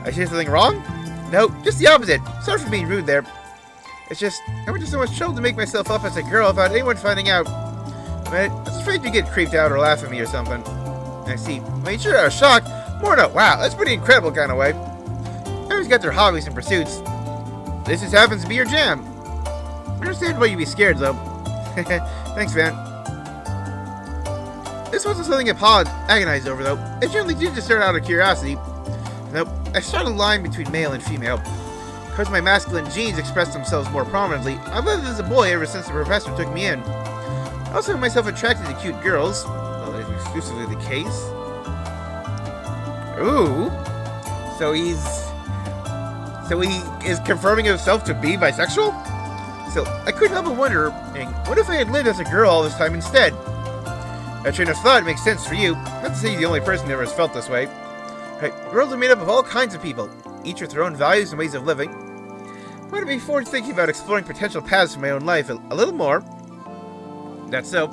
I say something wrong? No, just the opposite. Sorry for being rude there. It's just, I went to so much trouble to make myself up as a girl without anyone finding out. But I was afraid you'd get creeped out or laugh at me or something. I see. Well, you sure are shocked. More no, wow, that's pretty incredible kind of way. Everyone's got their hobbies and pursuits. This just happens to be your jam. I understand why you'd be scared, though. Thanks, Van. This wasn't something I agonized over, though. I generally did just start out of curiosity. Nope, I started a line between male and female. Because my masculine genes expressed themselves more prominently, I've lived as a boy ever since the professor took me in. I also have myself attracted to cute girls. Well, that is exclusively the case. Ooh. So he is confirming himself to be bisexual? So, I couldn't help but wonder, what if I had lived as a girl all this time instead? That train of thought makes sense for you. Not to say you're the only person who ever has felt this way. Right, the world is made up of all kinds of people, each with their own values and ways of living. I want to be forward thinking about exploring potential paths for my own life a little more. That's so.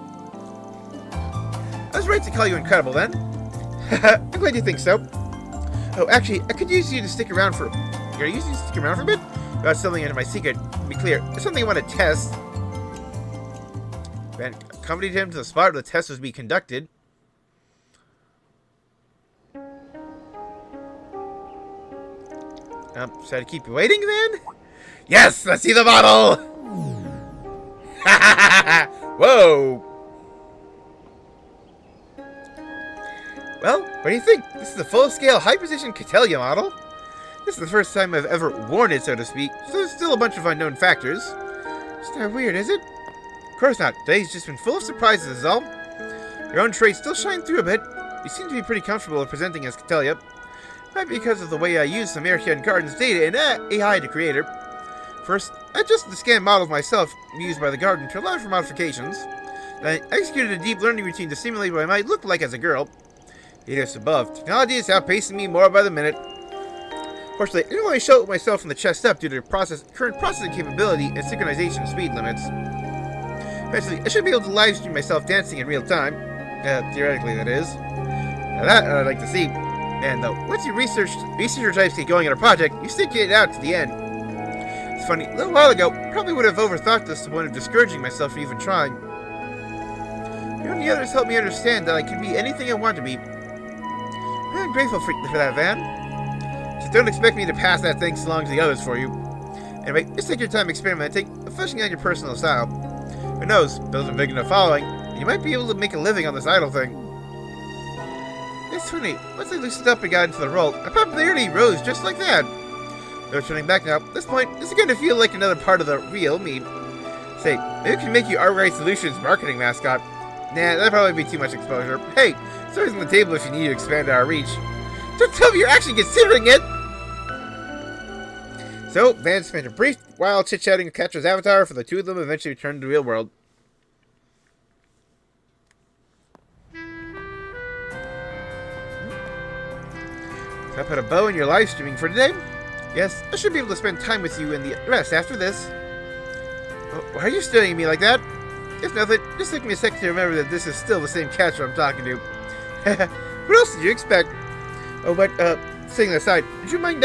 I was right to call you incredible then. I'm glad you think so. Oh, actually, I could use you to stick around for... You're using to stick around for a bit? About something into my secret. To be clear, there's something I want to test. Van accompanied him to the spot where the test was being conducted. Should I keep you waiting, then? Yes! Let's see the model! Whoa! Well, what do you think? This is a full-scale, high-precision Catellia model. This is the first time I've ever worn it, so to speak, so there's still a bunch of unknown factors. It's not weird, is it? Of course not. Today's just been full of surprises, is all. Your own traits still shine through a bit. You seem to be pretty comfortable with presenting as Catellia. Might be because of the way I use some American Garden's data and AI to create her. First, I adjusted the scan models myself used by the Garden to allow for modifications. Then I executed a deep learning routine to simulate what I might look like as a girl. Edith's above. Technology is outpacing me more by the minute. Fortunately, I didn't want to show it myself from the chest up due to current processing capability and synchronization speed limits. Eventually, I should be able to live stream myself dancing in real time. Theoretically, that is. Now that I'd like to see. And once you researcher types get going on a project, you stick it out to the end. It's funny, a little while ago, probably would have overthought this to the point of discouraging myself from even trying. You and the others helped me understand that I can be anything I want to be. I'm grateful for that, Van. Just don't expect me to pass that thing along to the others for you. Anyway, just take your time experimenting, fleshing out your personal style. Who knows? Build a big enough following, and you might be able to make a living on this idol thing. It's funny. Once I loosened up and got into the role, my popularity rose just like that. No turning back now. At this point, it's going to feel like another part of the real me. Say, maybe we can make you Outright Solutions marketing mascot. Nah, that'd probably be too much exposure. Hey, it's always on the table if you need to expand our reach. Don't tell me you're actually considering it! So, Van spent a brief while chit-chatting with Catra's avatar for the two of them eventually returned to the real world. So I put a bow in your live streaming for today? Yes, I should be able to spend time with you and the rest after this. Oh, why are you staring at me like that? It's nothing. Just take me a second to remember that this is still the same Catra I'm talking to. What else did you expect? Oh, but, setting that aside, would you mind,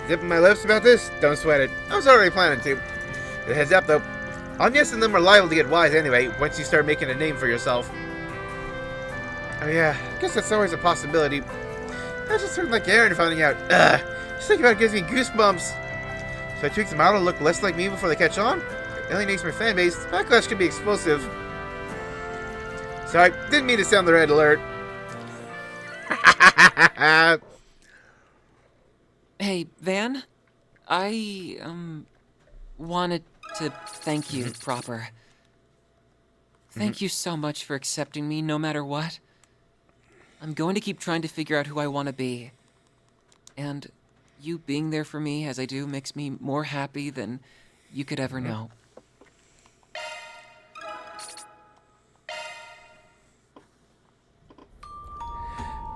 zipping my lips about this? Don't sweat it. I was already planning to. A heads up, though. Agnes and them are liable to get wise anyway, once you start making a name for yourself. Oh yeah, I guess that's always a possibility. I just heard like Aaron finding out. Just thinking about it gives me goosebumps. So I tweak the model to look less like me before they catch on? It alienates my fan base. Backlash could be explosive. Sorry, didn't mean to sound the red alert. Hey, Van? I, wanted to thank you proper. Thank you so much for accepting me no matter what. I'm going to keep trying to figure out who I want to be. And you being there for me as I do makes me more happy than you could ever know.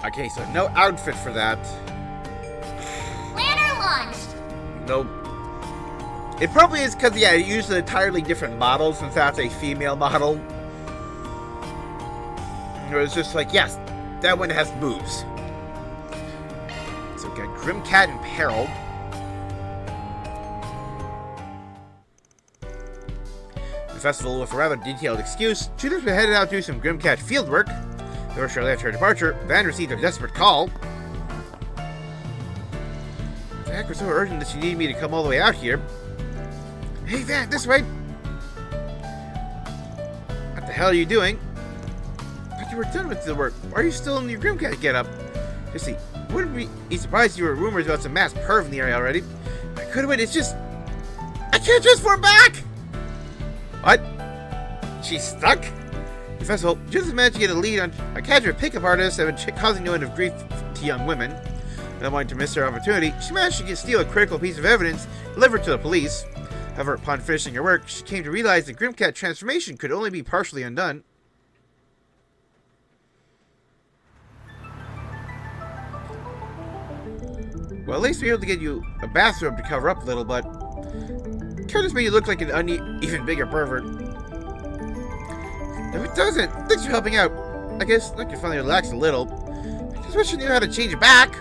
Okay, so no outfit for that. Planner launched! Nope. It probably is because, yeah, it uses an entirely different model since that's a female model. It was just like, yes, that one has boobs. So we got Grimcat and Peril. The festival with a rather detailed excuse, tutors were headed out to do some Grimcat fieldwork. Though shortly after her departure, Van received a desperate call. The heck was so urgent that she needed me to come all the way out here. Hey Van, this way! What the hell are you doing? I thought you were done with the work. Why are you still in your Grimcat getup? Just see, wouldn't be surprised if you were rumors about some mass perv in the area already. I could have waited, it's just... I can't transform back! What? She's stuck? The festival just managed to get a lead on a cadre of pickup artists that have been causing no end of grief to young women. Not wanting to miss her opportunity, she managed to steal a critical piece of evidence delivered to the police. However, upon finishing her work, she came to realize the Grimcat transformation could only be partially undone. Well, at least we were able to get you a bathrobe to cover up a little, but kind of made you look like an even bigger pervert. No, it doesn't. Thanks for helping out. I guess I can finally relax a little. I just wish I knew how to change it back.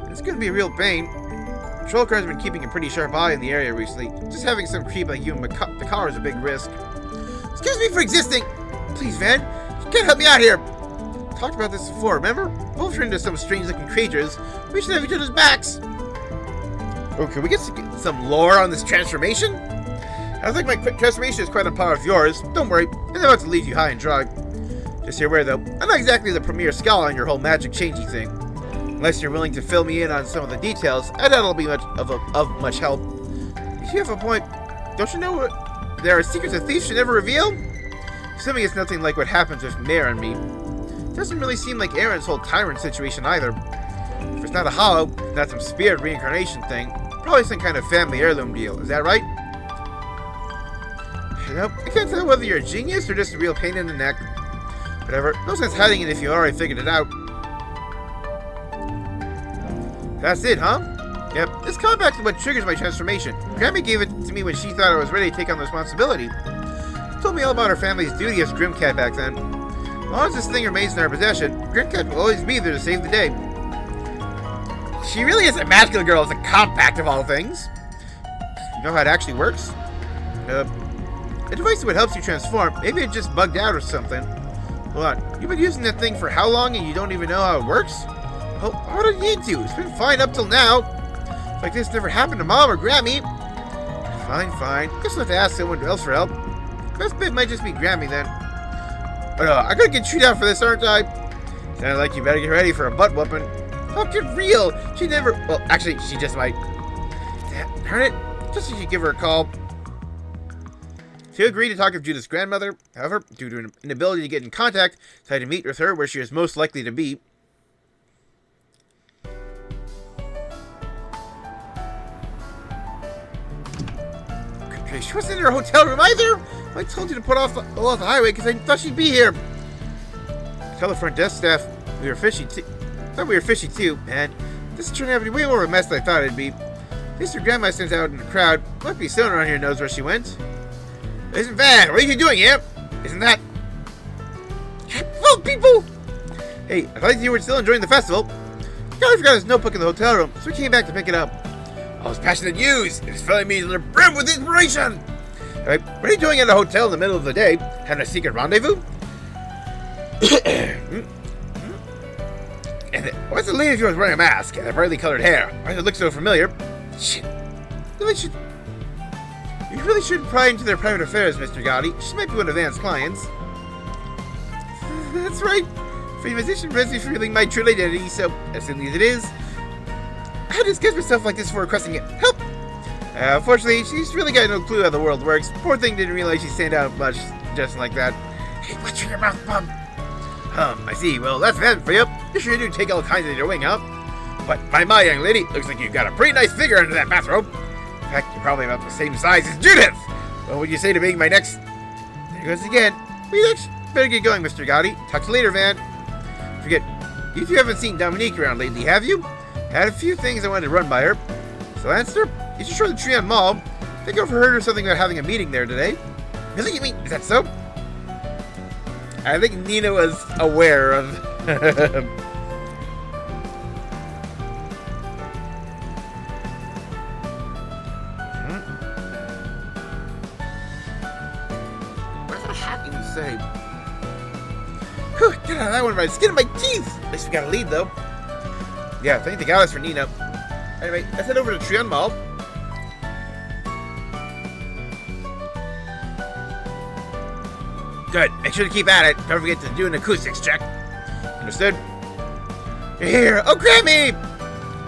It's gonna be a real pain. Patrol cars have been keeping a pretty sharp eye in the area recently. Just having some creep like you in the car is a big risk. Excuse me for existing! Please, Van, you can't help me out here! Talked about this before, remember? Both turned into some strange-looking creatures. We should have each other's backs. Oh, can we get some lore on this transformation? I think my transformation is quite on par with yours. Don't worry, I'm not about to leave you high and dry. Just so you're aware, though, I'm not exactly the premier scholar on your whole magic changing thing. Unless you're willing to fill me in on some of the details, I doubt it'll be much of much help. If you have a point, don't you know what? There are secrets a thief should never reveal? Assuming it's nothing like what happens with Mare and me. It doesn't really seem like Aaron's whole tyrant situation either. If it's not a hollow, not some spirit reincarnation thing, probably some kind of family heirloom deal. Is that right? You know, I can't tell whether you're a genius or just a real pain in the neck. Whatever, no sense hiding it if you already figured it out. That's it, huh? Yep, this comes back to what triggers my transformation. Grammy gave it to me when she thought I was ready to take on the responsibility. She told me all about her family's duty as Grimcat back then. As long as this thing remains in our possession, Grimcat will always be there to save the day. She really is a magical girl as a compact of all things. You know how it actually works? A device that helps you transform. Maybe it just bugged out or something. Hold on, you've been using that thing for how long and you don't even know how it works? Well, how do you need to? It's been fine up till now. It's like this never happened to Mom or Grammy. Fine. Guess I'll have to ask someone else for help. best bet might just be Grammy then. Oh no, I gotta get treated out for this, aren't I? Sounds like you better get ready for a butt whooping. Fucking real. She never. Well, actually, she just might. Darn it. Just as you give her a call. She agreed to talk to Judith's grandmother. However, due to an inability to get in contact, decided to meet with her where she was most likely to be. She wasn't in her hotel room either. I told you to pull off the highway because I thought she'd be here. Tell the front desk staff we were fishy too. Thought we were fishy too, man. This turned out to be way more of a mess than I thought it'd be. At least her grandma stands out in the crowd. Might be someone around here who knows where she went. Isn't bad. What are you doing here? Isn't that? Well, people. Hey, I thought you were still enjoying the festival. Guy forgot his notebook in the hotel room, so we came back to pick it up. All his passionate news. It's filling me to the brim with inspiration. Alright, what are you doing at a hotel in the middle of the day? Having a secret rendezvous? And why's the lady of yours wearing a mask and brightly colored hair? Why does it look so familiar? Shit. You really should pry into their private affairs, Mr. Gotti. She might be one of Van's clients. That's right. Free musician prevents me from revealing my true identity, so as silly as it is, I had to disguise myself like this before requesting help. Unfortunately, she's really got no clue how the world works. Poor thing didn't realize she'd stand out much just like that. Hey, watch your mouth, bum. I see. Well, that's Van for you. You sure do take all kinds of your wing, huh? But my young lady, looks like you've got a pretty nice figure under that bathrobe. In fact, you're probably about the same size as Judith. What would you say to being my next... There goes again. We better get going, Mr. Gotti. Talk to you later, Van. Forget, you two haven't seen Dominique around lately, have you? Had a few things I wanted to run by her. So, Lancer, you should show the Trion Mall. I think I overheard her something about having a meeting there today. Really? You mean, is that so? I think Nina was aware of... What's I happy to say? Whew, get out of that one by the skin of my teeth! At least we got a lead, though. Yeah, thank the goddess for Nina. Anyway, let's head over to Trion Mall. Good. Make sure to keep at it. Don't forget to do an acoustics check. Understood? You're here. Oh, Grammy!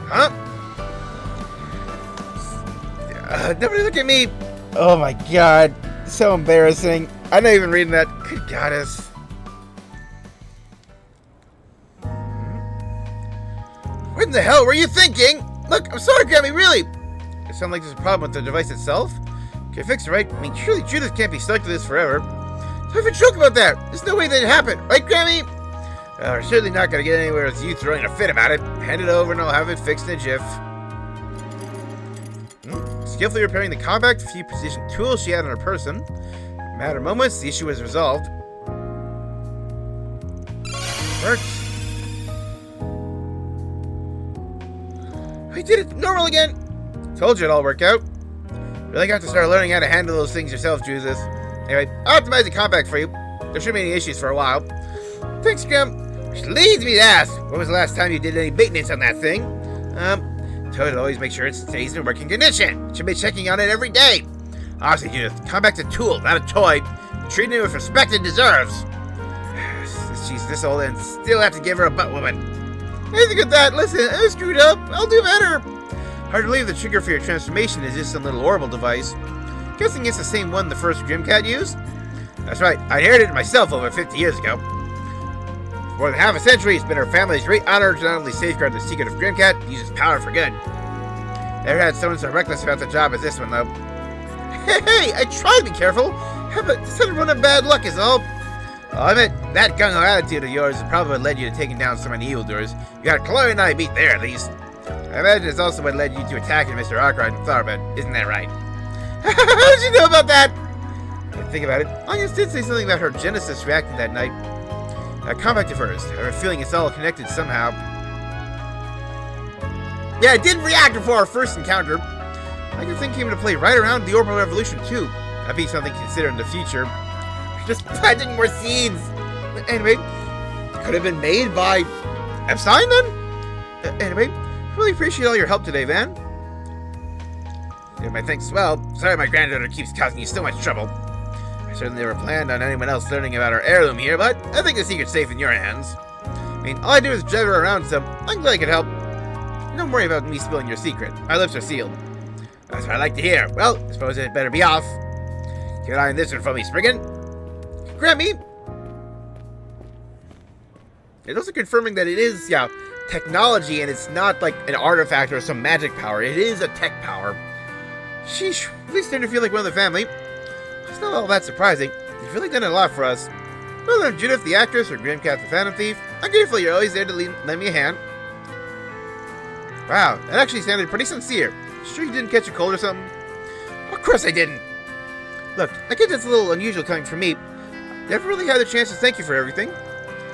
Huh? Nobody look at me. Oh my god. So embarrassing. I'm not even reading that. Good goddess. What in the hell were you thinking? Look, I'm sorry, Grammy, really. It sounds like there's a problem with the device itself. Okay, fix it, right? I mean, surely Judith can't be stuck to this forever. Don't even joke about that. There's no way that'd happen, right, Grammy? We're certainly not gonna get anywhere with you throwing a fit about it. Hand it over and I'll have it fixed in a jiff. Skillfully repairing the compact few precision tools she had on her person. In a matter of moments, the issue was resolved. Worked. I did it! Normal again! Told you it'd all work out. Really got to start learning how to handle those things yourself, Judith. Anyway, I'll optimize the compact for you. There shouldn't be any issues for a while. Thanks, Grim. Which leads me to ask, when was the last time you did any maintenance on that thing? Toad always make sure it stays in working condition. Should be checking on it every day. Honestly, Judith, compact's a tool, not a toy. Treating it with respect it deserves. She's this old and still have to give her a butt woman. Anything at that? Listen, I screwed up. I'll do better. Hard to believe the trigger for your transformation is just some little orbital device. Guessing it's the same one the first Grimcat used? That's right, I inherited it myself over 50 years ago. For more than half a century, it's been our family's great honor to not only safeguard the secret of Grimcat, but use its power for good. Never had someone so reckless about the job as this one, though. Hey, I try to be careful, but just had a run of bad luck is all. I'll admit, that gung-ho attitude of yours is probably what led you to taking down so many evildoers. You got Chloe and I beat there, at least. I imagine it's also what led you to attacking Mr. Arkwright and Tharbud, isn't that right? How did you know about that? Can't think about it. Agnes did say something about her Genesis reacting that night. Compact at first. I have a feeling it's all connected somehow. Yeah, it did react before our first encounter. I can think came into play right around the orbital revolution, too. That'd be something to consider in the future. Just planting more seeds. Anyway, could have been made by Epstein, then? Anyway, really appreciate all your help today, Van. Yeah, my thanks. Well, sorry my granddaughter keeps causing you so much trouble. I certainly never planned on anyone else learning about our heirloom here, but I think the secret's safe in your hands. I mean, all I do is drive her around, so I'm glad I could help. Don't worry about me spilling your secret. My lips are sealed. That's what I like to hear. Well, I suppose it better be off. Keep an eye on this one for me, Spriggan. Grammy! It's also confirming that it is, technology, and it's not like an artifact or some magic power. It is a tech power. Sheesh, at least starting to feel like one of the family. It's not all that surprising. You've really done a lot for us. Whether I'm Judith the actress or Grimcat the Phantom Thief, I'm grateful you're always there to lend me a hand. Wow, that actually sounded pretty sincere. Sure you didn't catch a cold or something? Of course I didn't. Look, I get that's a little unusual coming from me. Never really had the chance to thank you for everything.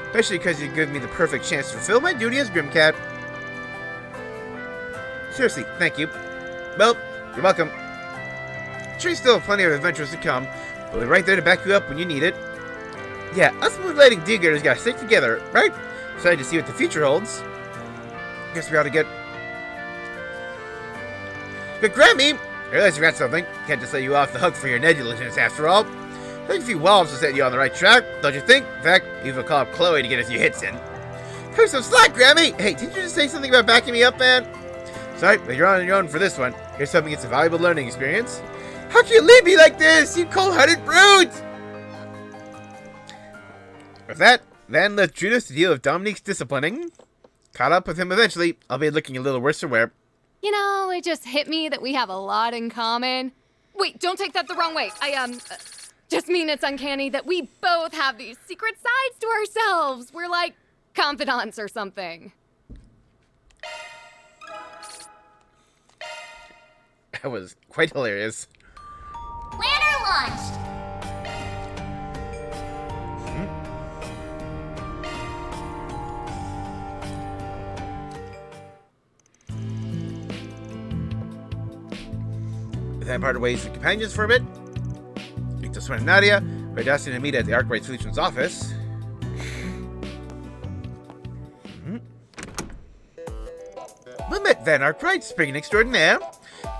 Especially because you give me the perfect chance to fulfill my duty as Grimcat. Seriously, thank you. Well, you're welcome. I'm sure you still have plenty of adventures to come. We'll be right there to back you up when you need it. Yeah, us moonlighting do-getters gotta stick together, right? Excited to see what the future holds. Guess we ought to get... But Grammy! I realize you got something. Can't just let you off the hook for your negligence after all. I think a few wallops will set you on the right track, don't you think? In fact, even call up Chloe to get a few hits in. Cut some slack, Grammy! Hey, didn't you just say something about backing me up, man? Sorry, but you're on your own for this one. Here's something that's a valuable learning experience. How can you leave me like this, you cold-hearted brute? With that, Van left Judith to deal with Dominique's disciplining. Caught up with him eventually, albeit looking a little worse for wear. You know, it just hit me that we have a lot in common. Wait, don't take that the wrong way. I just mean it's uncanny that we both have these secret sides to ourselves. We're like confidants or something. That was quite hilarious. Planner launched! Then parted ways with companions for a bit. Victor Swan and Nadia were destined to meet at the Arkwright Solutions office. We met Van Arkwright, Spriggan extraordinaire.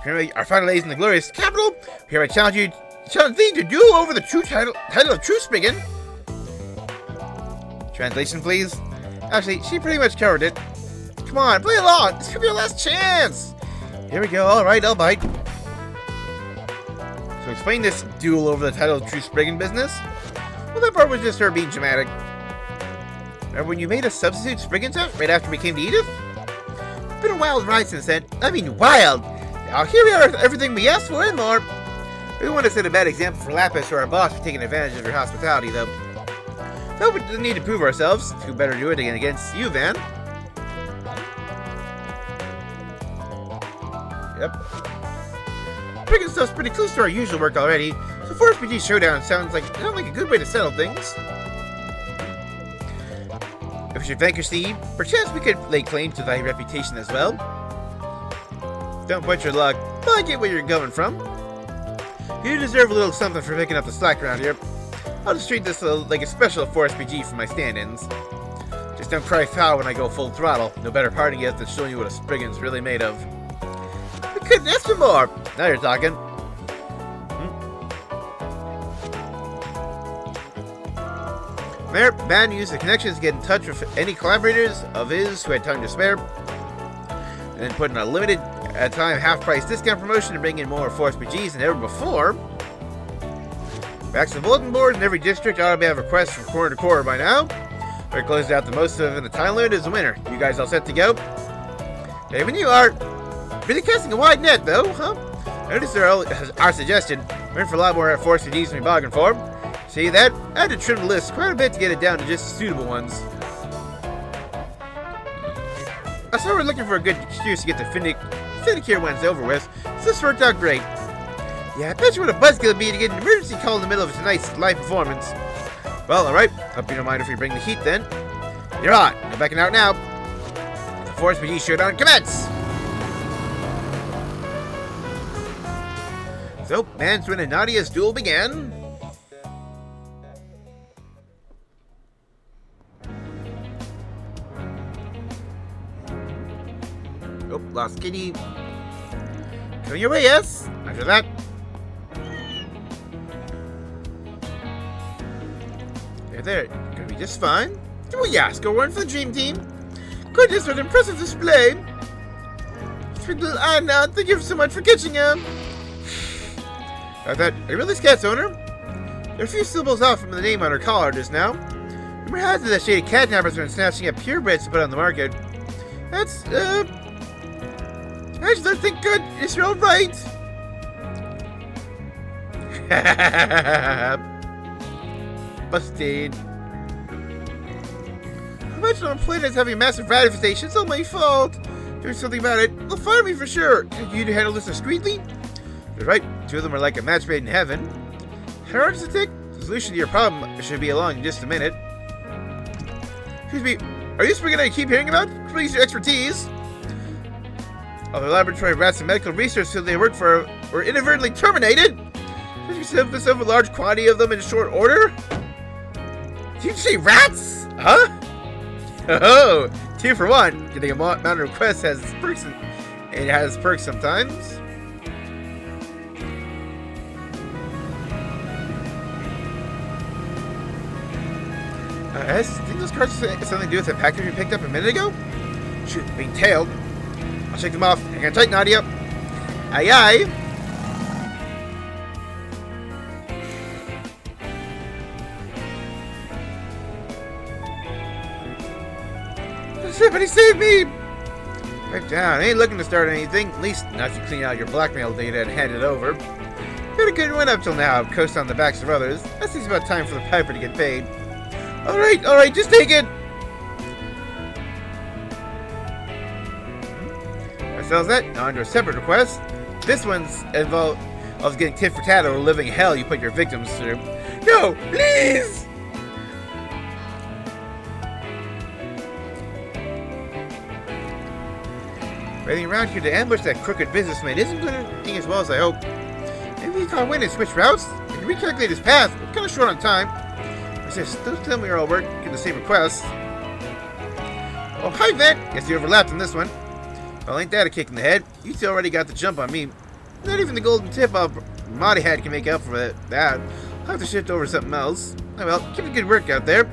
Currently, our final days in the glorious capital. Here I challenge thee to duel over the true title of True Spriggan. Translation, please. Actually, she pretty much covered it. Come on, play along. This could be our last chance. Here we go. All right, I'll bite. So explain this duel over the title of True Spriggan business. Well, that part was just her being dramatic. Remember when you made a substitute Spriggan set right after we came to Edith? It's been a wild ride since then. I mean, wild. Now here we are with everything we asked for and more. We don't want to set a bad example for Lapis or our boss for taking advantage of your hospitality, though. No, we don't need to prove ourselves. Who better do it against you, Van? Yep. Spriggan stuff's pretty close to our usual work already, so 4SPG Showdown sounds like a good way to settle things. If we should vanquish thee, perchance we could lay claim to thy reputation as well. Don't put your luck, but I get where you're going from. You deserve a little something for picking up the slack around here. I'll just treat this like a special 4SPG for my stand-ins. Just don't cry foul when I go full throttle. No better parting yet than showing you what a Spriggan's really made of. We couldn't ask for more. Now you're talking. Mayor, Van used the connections to get in touch with any collaborators of his who had time to spare. And then put in a limited time half-price discount promotion to bring in more 4SPGs than ever before. Back to the bulletin board in every district ought to have requests from corner to corner by now. We're closed out the most of the time limit is the winner. You guys all set to go? Even you are. Really casting a wide net, though, huh? Notice our suggestion. We're in for a lot more 4SPGs than we bargained for. See that? I had to trim the list quite a bit to get it down to just the suitable ones. I saw we're looking for a good excuse to get the Finicure ones over with, so this worked out great. Yeah, I bet you what a buzzkill it'd be to get an emergency call in the middle of tonight's live performance. Well, alright. Hope you don't mind if we bring the heat then. You're on. No backing out now. The 4SPG Showdown commence! So, Manswin and Nadia's duel began. Oh, lost Kitty. Coming your way, yes? After that. Yeah, there. Gonna be just fine. Oh yeah, score 1 for the Dream Team. Goodness, what an impressive display. Sweet little Anna, thank you so much for catching him. Are you really this cat's owner? There are a few syllables off from the name on her collar just now. Rumor has it that shady catnappers have been snatching up purebreds to put on the market. That's, Angela, thank God, is you're alright. Busted. Imagine on a planet that's having a massive rat infestation. It's all my fault. Do something about it. They'll fire me for sure. Can you handle this discreetly? You're right. 2 of them are like a match made in heaven. How hard does it take? The solution to your problem should be along in just a minute. Excuse me. Are you something I keep hearing about? Please, your expertise. Other laboratory rats and medical research field they work for were inadvertently terminated. Did you send us over a large quantity of them in short order? Did you say rats? Huh? Oh, 2 for 1. Getting a mountain request has its perks. It has perks sometimes. I think those cards have something to do with the package we picked up a minute ago? Shoot, being tailed. I'll shake them off. Hang on tight, Nadia. Aye aye. Somebody save me! Right down. I ain't looking to start anything. At least not if you clean out your blackmail data and hand it over. Got a good one up till now. Coast on the backs of others. That seems about time for the piper to get paid. Alright, just take it! That settles that. Now under a separate request. This one's involved of getting tit for tat over living hell you put your victims through. No, please! Waiting around here to ambush that crooked businessman isn't going as well as I hope. Maybe he caught wind and switched routes? And recalculate his path. We're kind of short on time. Resist. Don't tell me we're all working the same request. Oh, hi, Vet. Guess you overlapped on this one. Well, ain't that a kick in the head? You two already got the jump on me. Not even the golden tip off Marty had can make up for that. I'll have to shift over to something else. Oh, well, keep a good work out there.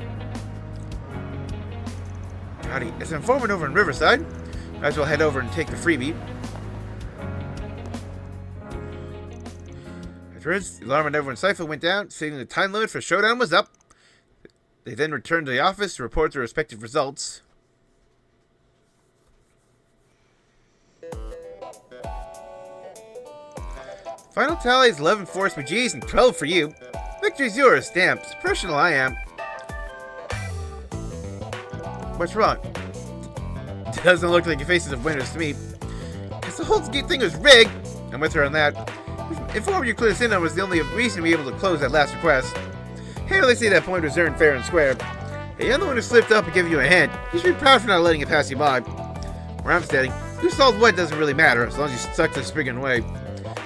Howdy. It's an informant over in Riverside. Might as well head over and take the freebie. Afterwards, the alarm on everyone's cipher went down, stating the time limit for showdown was up. They then returned to the office to report their respective results. Final tally is 11 for SPGs and 12 for you. Victory's yours, damn. It's personal I am. What's wrong? Doesn't look like your faces of winners to me. Because the whole thing was rigged. I'm with her on that. If all you clued us in on was the only reason we were able to close that last request. Hey, they say that point was earned fair and square. Hey, I'm the one who slipped up and gave you a hint. You should be proud for not letting it pass you by. Where I'm standing, who solved what doesn't really matter, as long as you stuck to the Spriggan way.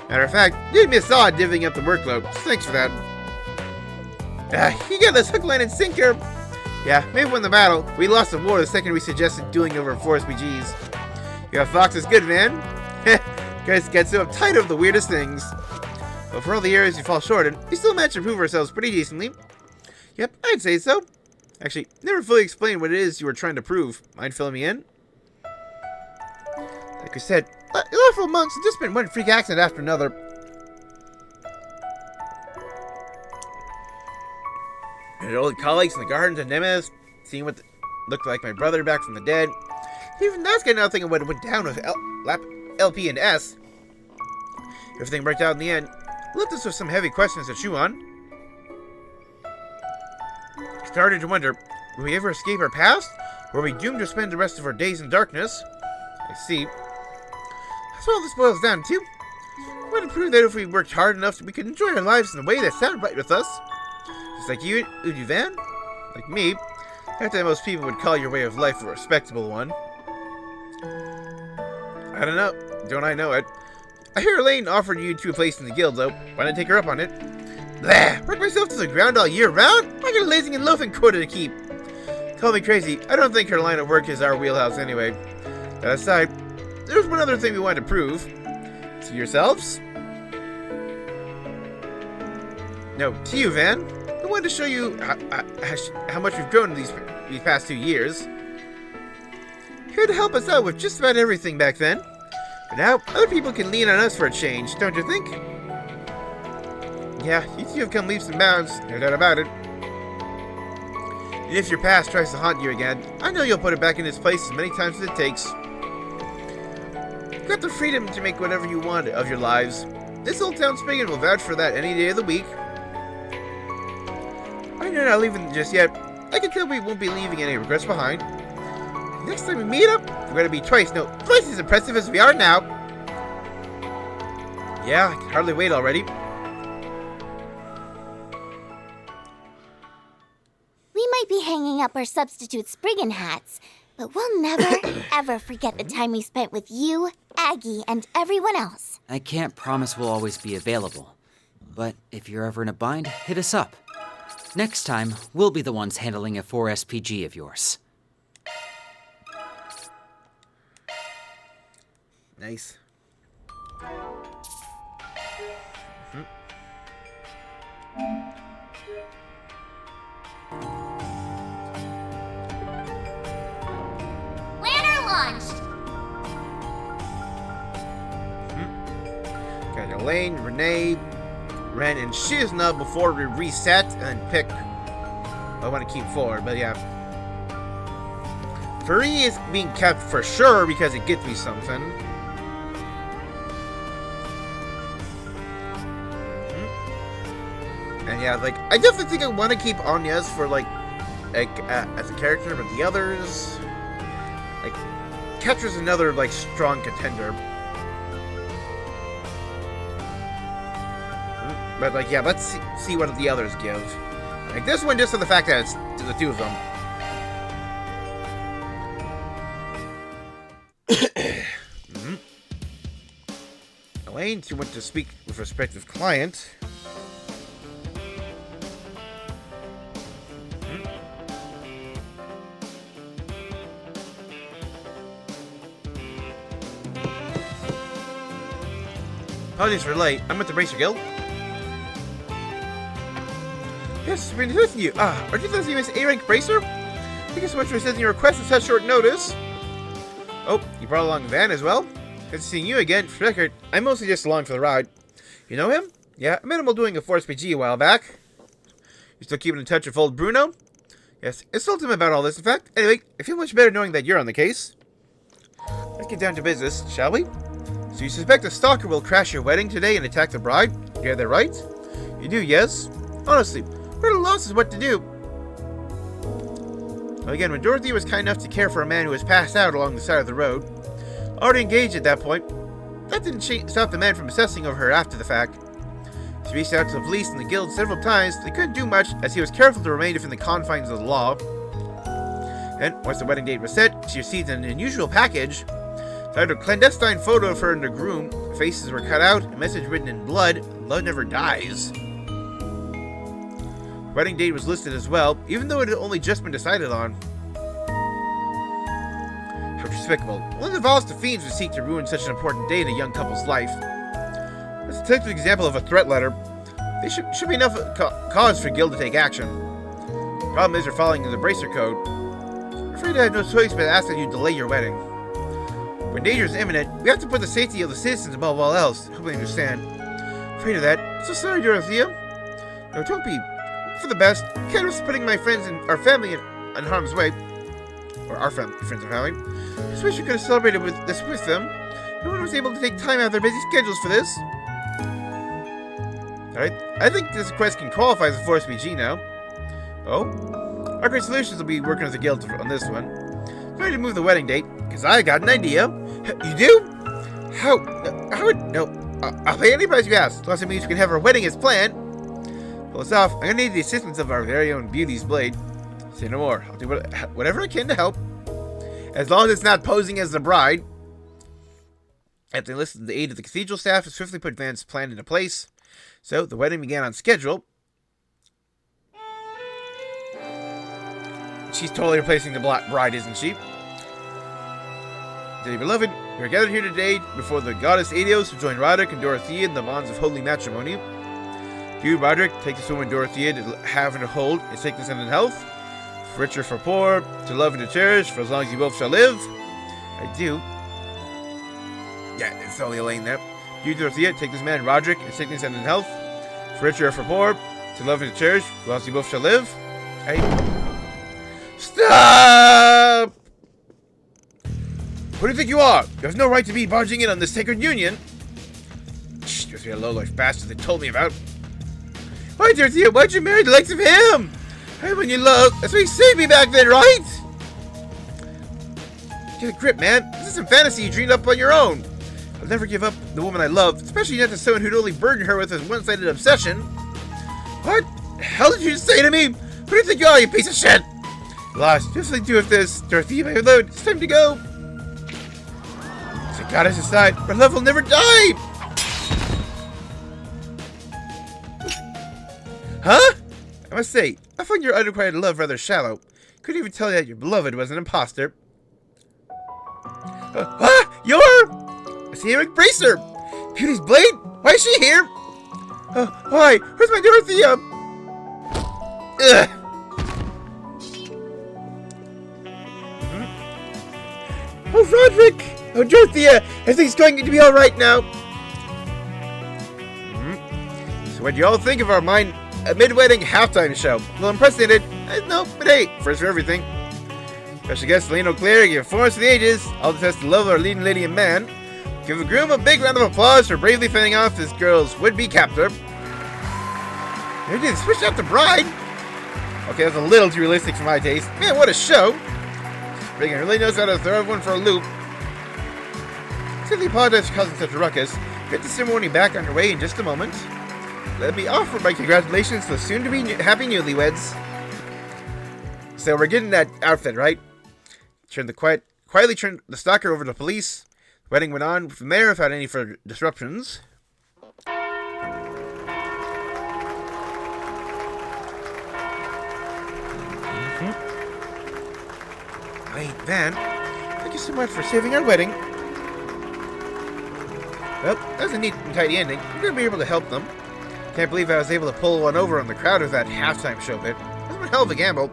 Matter of fact, you did me a solid divvying up the workload. Thanks for that. You got this hook, line, and sinker. Yeah, maybe won the battle. We lost the war the second we suggested dueling over 4 SPGs. Your Fox is good, man. Guys get so uptight over the weirdest things. But for all the areas you fall short in, we still managed to prove ourselves pretty decently. Yep, I'd say so. Actually, never fully explained what it is you were trying to prove. Mind filling me in? Like I said, the last 4 months have just been one freak accident after another. And old colleagues in the gardens and Nemes, seeing what looked like my brother back from the dead. Even that's got nothing of what went down with LP and S. Everything worked out in the end. Left us with some heavy questions to chew on. Started to wonder, will we ever escape our past? Or are we doomed to spend the rest of our days in darkness? I see. That's all this boils down to. I want to prove that if we worked hard enough, we could enjoy our lives in a way that sounded right with us. Just like you, Van, like me. Not that most people would call your way of life a respectable one. I don't know. Don't I know it? I hear Elaine offered you two a place in the guild, though. Why not take her up on it? Blah! Work myself to the ground all year round? I got a lazing and loafing quota to keep. Call me crazy. I don't think her line of work is our wheelhouse anyway. That aside, there's one other thing we wanted to prove. To yourselves? No, to you, Van. wanted to show you how much we've grown in these past 2 years. Here to help us out with just about everything back then. But now, other people can lean on us for a change, don't you think? Yeah, you two have come leaps and bounds, no doubt about it. And if your past tries to haunt you again, I know you'll put it back in its place as many times as it takes. You've got the freedom to make whatever you want of your lives. This old town Spigot will vouch for that any day of the week. I know you're not leaving just yet. I can tell we won't be leaving any regrets behind. Next time we meet up, we're going to be twice as impressive as we are now. Yeah, I can hardly wait already. We might be hanging up our substitute Spriggan hats, but we'll never, ever forget the time we spent with you, Aggie, and everyone else. I can't promise we'll always be available, but if you're ever in a bind, hit us up. Next time, we'll be the ones handling a 4SPG of yours. Nice. Planner launched! Got Elaine, Renee, Ren, and Shizna before we reset and pick. I want to keep 4, but yeah. 3 is being kept for sure because it gets me something. And yeah, like, I definitely think I want to keep Anya's for, like as a character, but the others... Like, Ketra's another, like, strong contender. But, like, yeah, let's see what the others give. Like, this one just for the fact that it's the 2 of them. Elaine, she went to speak with a prospective client. Apologies for late. I'm at the Bracer Guild. Yes, been with you. Aren't you the Miss A-Rank Bracer? Thank you so much for sending your request at such short notice. Oh, you brought along Van as well? Good seeing you again. For the record, I'm mostly just along for the ride. You know him? Yeah, I met him while doing a 4SPG a while back. You still keeping in touch with old Bruno? Yes, I told him about all this, in fact. Anyway, I feel much better knowing that you're on the case. Let's get down to business, shall we? So you suspect a stalker will crash your wedding today and attack the bride? You got that right? You do, yes? Honestly, we're at a loss as what to do. Well, again, when Dorothy was kind enough to care for a man who was passed out along the side of the road, already engaged at that point, that didn't stop the man from obsessing over her after the fact. She reached out to the police and the guild several times. They couldn't do much, as he was careful to remain within the confines of the law. Then, once the wedding date was set, she received an unusual package. Found a clandestine photo of her and the groom. Faces were cut out, a message written in blood, "Love never dies." The wedding date was listed as well, even though it had only just been decided on. How despicable. Only the vilest of fiends would seek to ruin such an important day in a young couple's life. That's a typical example of a threat letter. There should be enough cause for Guild to take action. The problem is you're following the Bracer Code. I'm afraid I have no choice but to ask that you delay your wedding. When danger is imminent, we have to put the safety of the citizens above all else. Hope you understand. Afraid of that. So sorry, Dorothea. No, don't be. For the best. Can't risk putting my friends and our family in harm's way. Or our friends and family. Just wish you could have celebrated this with them. No one was able to take time out of their busy schedules for this. Alright, I think this quest can qualify as a 4SPG now. Oh? Our Great Solutions will be working with the guild on this one. Trying to move the wedding date, because I got an idea. You do? How would... No, I'll pay any price you ask. Plus it means we can have our wedding as planned. Pull us off, I'm gonna need the assistance of our very own Beauty's Blade. Say no more. I'll do whatever I can to help. As long as it's not posing as the bride. After enlisting the aid of the cathedral staff, to swiftly put Van's plan into place. So, the wedding began on schedule. She's totally replacing the bride, isn't she? Dearly beloved, we are gathered here today before the goddess Adios to join Roderick and Dorothea in the bonds of holy matrimony. You, Roderick, take this woman Dorothea to have and to hold in sickness and in health. For rich or for poor, to love and to cherish, for as long as you both shall live. I do. Yeah, it's only a lane there. You, Dorothea, take this man Roderick in sickness and in health. For rich or for poor, to love and to cherish, for as long as you both shall live. Stop! Who do you think you are? You have no right to be barging in on this sacred union. Shh, there's a low-life bastard they told me about. Why, Dorothea, why'd you marry the likes of him? Hey, when you love, that's why you saved me back then, right? Get a grip, man. This isn't fantasy you dreamed up on your own. I'll never give up the woman I love, especially not to someone who'd only burden her with a one-sided obsession. What the hell did you say to me? Who do you think you are, you piece of shit? Lost. Just like do with this, Dorothea, my load. It's time to go. So God is aside. Our love will never die. Huh? I must say, I find your unrequited love rather shallow. Couldn't even tell you that your beloved was an imposter. You're... I see Eric Bracer! Beauty's blade? Why is she here? Why? Where's my Dorothea? Ugh. Oh, Roderick! Oh, Dorothea! Everything's going to be alright now. So what do you all think of our mid-wedding halftime show? A little unprecedented? No, but hey, first for everything. Special guest Leno Claire, give performance for the ages. All to test the love of our leading lady and man. Give the groom a big round of applause for bravely fending off this girl's would-be captor. They did switch out the bride. Okay, that's a little too realistic for my taste. Man, what a show! Reagan really knows how to throw everyone for a loop. Simply apologize for causing such a ruckus. Get the ceremony back underway in just a moment. Let me offer my congratulations to the soon-to-be happy newlyweds. So we're getting that outfit, right? Quietly turned the stalker over to the police. The wedding went on from there without any further disruptions. Wait, Van, thank you so much for saving our wedding. Well, that was a neat and tidy ending. You're going to be able to help them. Can't believe I was able to pull one over on the crowd with that halftime show bit. That was a hell of a gamble.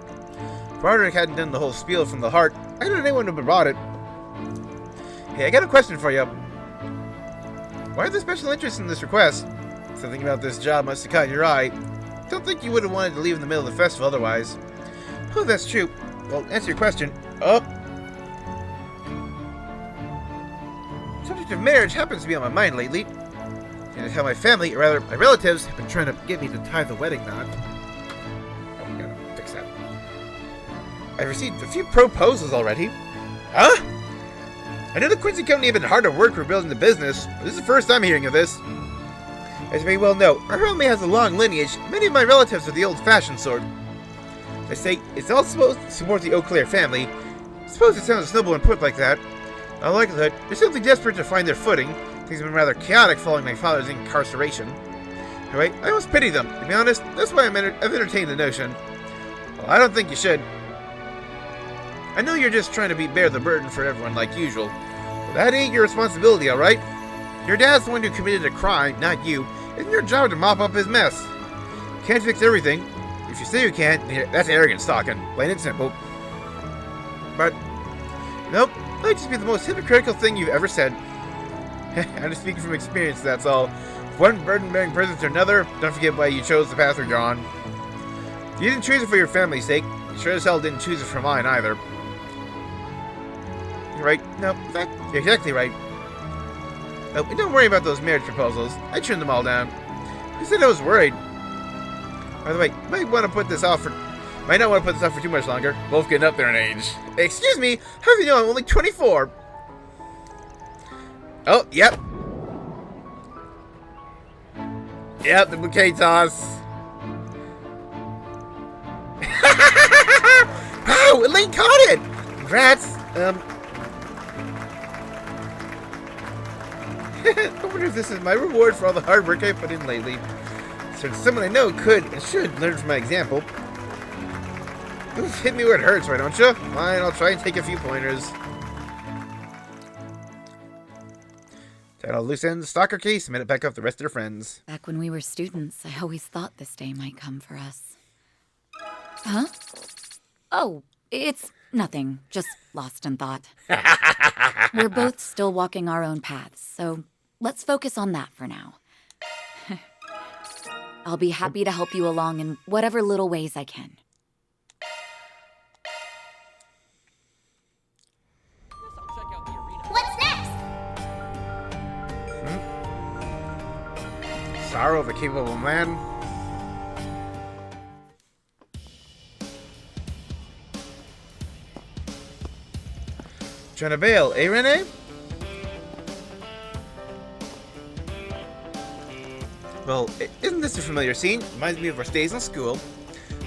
If Roderick hadn't done the whole spiel from the heart, I don't know anyone would have brought it. Hey, I got a question for you. Why the special interest in this request? Something about this job must have caught your eye. Don't think you would have wanted to leave in the middle of the festival otherwise. Oh, that's true. Well, answer your question. Oh. Subject of marriage happens to be on my mind lately. And how my family, or rather my relatives, have been trying to get me to tie the wedding knot. Oh, gotta fix that. I've received a few proposals already. Huh? I know the Quincy Company have been hard at work rebuilding the business, but this is the first I'm hearing of this. As you may well know, our family has a long lineage. Many of my relatives are the old-fashioned sort. I say, it's all supposed to support the Eau Claire family. I suppose it sounds noble and put like that. In all likelihood, they're simply desperate to find their footing. Things have been rather chaotic following my father's incarceration. Anyway, I almost pity them. To be honest, that's why I've entertained the notion. Well, I don't think you should. I know you're just trying to bear the burden for everyone like usual. But that ain't your responsibility, alright? Your dad's the one who committed a crime, not you. It's your job to mop up his mess. You can't fix everything. If you say you can't, that's arrogant stalking. Plain and simple. But, nope, that'd just be the most hypocritical thing you've ever said. I'm just speaking from experience, that's all. If one burden-bearing person to another, don't forget why you chose the path you're on. If you didn't choose it for your family's sake, you sure as hell didn't choose it for mine either. You're right. No, in fact, you're exactly right. No, don't worry about those marriage proposals. I turned them all down. I said I was worried. By the way, might not want to put this off for too much longer. Both getting up there in age. Excuse me, how do you know I'm only 24? Oh, yep. Yep, the bouquet toss. Wow, Elaine caught it! Congrats. I wonder if this is my reward for all the hard work I put in lately. So someone I know could and should learn from my example. Hit me where it hurts, why don't you? Fine, I'll try and take a few pointers. That'll loose end the stalker case and met it back up the rest of their friends. Back when we were students, I always thought this day might come for us. Huh? Oh, it's nothing. Just lost in thought. We're both still walking our own paths, so let's focus on that for now. I'll be happy to help you along in whatever little ways I can. What's next? Sorrow of a capable man. Trying to bail, eh, Renee? Well, isn't this a familiar scene? Reminds me of our stays in school.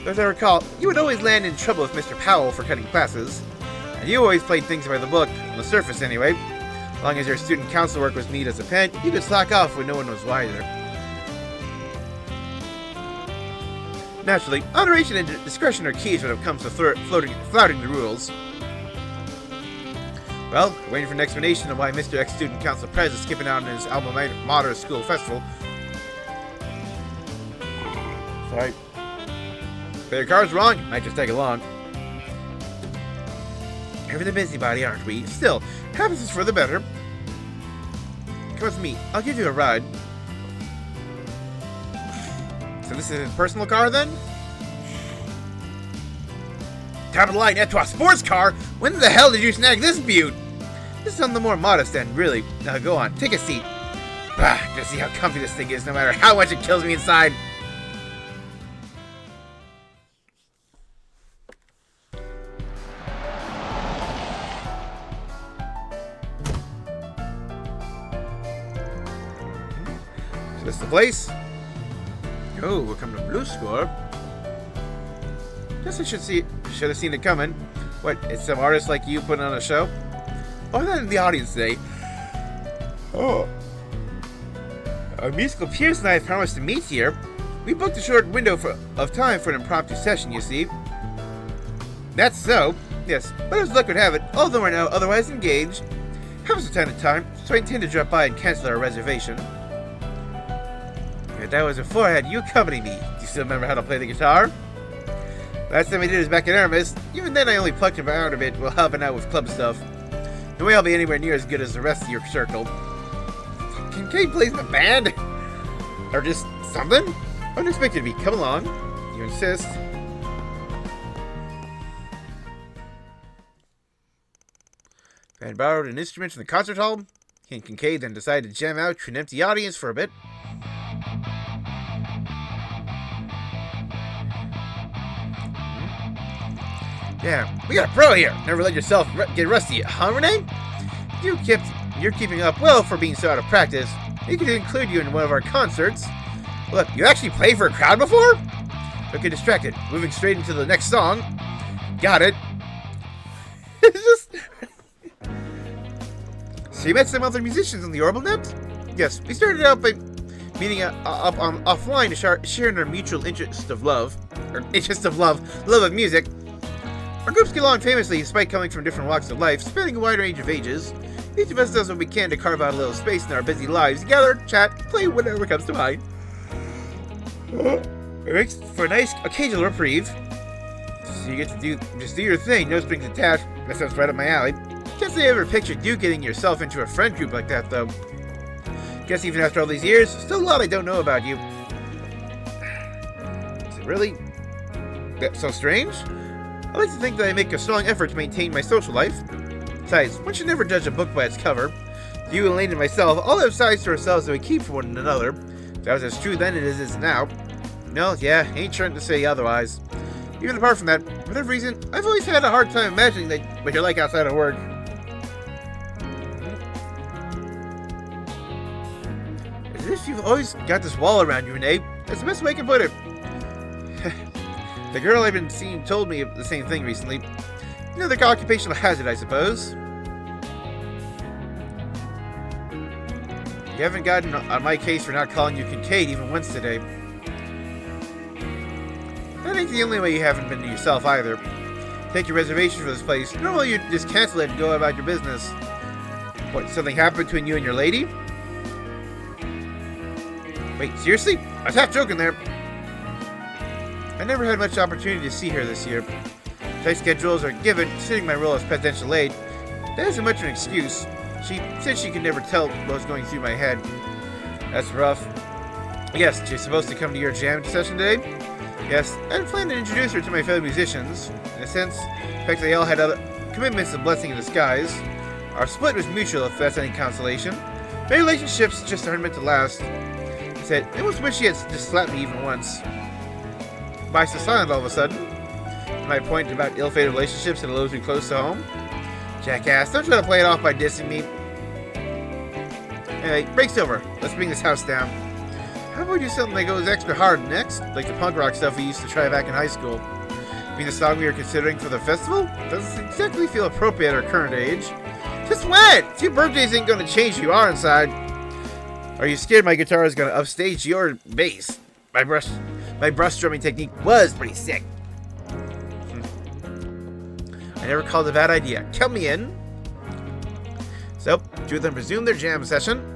As I recall, you would always land in trouble with Mr. Powell for cutting classes. And you always played things by the book, on the surface anyway. As long as your student council work was neat as a pen, you could slack off when no one was wiser. Naturally, moderation and discretion are keys when it comes to flouting the rules. Well, waiting for an explanation of why Mr. Ex-Student Council Prez is skipping out on his alma mater school festival. Sorry. If your car's wrong, it might just take along. We're the busybody, aren't we? Still, happens is for the better. Come with me, I'll give you a ride. So this is his personal car, then? Top of the line, Etoile sports car? When the hell did you snag this beaut? This is on the more modest end, really. Now go on, take a seat. Bah, just see how comfy this thing is, no matter how much it kills me inside. Is this the place? Oh, we're coming to Blue Score. Guess I should have seen it coming. What, it's some artist like you putting on a show? Oh, that in the audience today. Oh. Our musical peers and I have promised to meet here. We booked a short window of time for an impromptu session, you see. That's so, yes, but as luck would have it, although we're now otherwise engaged, happens from time to time, so I intend to drop by and cancel our reservation. Yeah, that was before I had you accompany me. Do you still remember how to play the guitar? Last time I did was back in Aramis. Even then I only plucked him out a bit while helping out with club stuff. No way I'll be anywhere near as good as the rest of your circle. Kincaid plays in the band? Or just something? Unexpected to be. Come along. You insist. Band borrowed an instrument from the concert hall. He and Kincaid then decided to jam out to an empty audience for a bit. Yeah, we got a pro here. Never let yourself get rusty, huh, Renee? You're keeping up well for being so out of practice. We could include you in one of our concerts. Look, you actually played for a crowd before? Don't get distracted. Moving straight into the next song. Got it. It's just... So you met some other musicians on the Orbital Net? Yes, we started out by meeting up offline to share in our mutual interest of love. Or interest of love of music. Our groups get along famously despite coming from different walks of life, spanning a wide range of ages. Each of us does what we can to carve out a little space in our busy lives, gather, chat, play whatever comes to mind. It makes for a nice occasional reprieve. So you get to just do your thing, no strings attached. That sounds right up my alley. Can't say I ever pictured you getting yourself into a friend group like that, though. Guess even after all these years, still a lot I don't know about you. Is it really that so strange? I like to think that I make a strong effort to maintain my social life. Besides, one should never judge a book by its cover. You and Lane and myself all have sides to ourselves that we keep from one another. That was as true then as it is now. No, yeah, ain't trying to say otherwise. Even apart from that, for whatever reason, I've always had a hard time imagining what you're like outside of work. As if you've always got this wall around you, Renee. That's the best way I can put it. The girl I've been seeing told me the same thing recently. Another occupational hazard, I suppose. You haven't gotten on my case for not calling you Kincaid even once today. That ain't the only way you haven't been to yourself either. Take your reservation for this place. Normally you just cancel it and go about your business. What, something happened between you and your lady? Wait, seriously? I was half joking there. I never had much opportunity to see her this year. Tight schedules are given, considering my role as presidential aide. That isn't much of an excuse. She said she could never tell what was going through my head. That's rough. Yes, she's supposed to come to your jam session today? Yes, I had planned to introduce her to my fellow musicians. In a sense, the fact they all had other commitments, a blessing in disguise. Our split was mutual, if that's any consolation. My relationships just aren't meant to last. He said, I almost wish he had just slapped me even once. Why so silent all of a sudden? My point about ill-fated relationships and those too close to home? Jackass, don't try to play it off by dissing me. Anyway, break's over. Let's bring this house down. How about we do something that goes extra hard next? Like the punk rock stuff we used to try back in high school. I mean, the song we were considering for the festival? Doesn't exactly feel appropriate at our current age. Just what? 2 birthdays ain't gonna change who you are inside. Are you scared my guitar is gonna upstage your bass? My brush strumming technique was pretty sick. I never called it a bad idea. Count me in. So, two of them resume their jam session.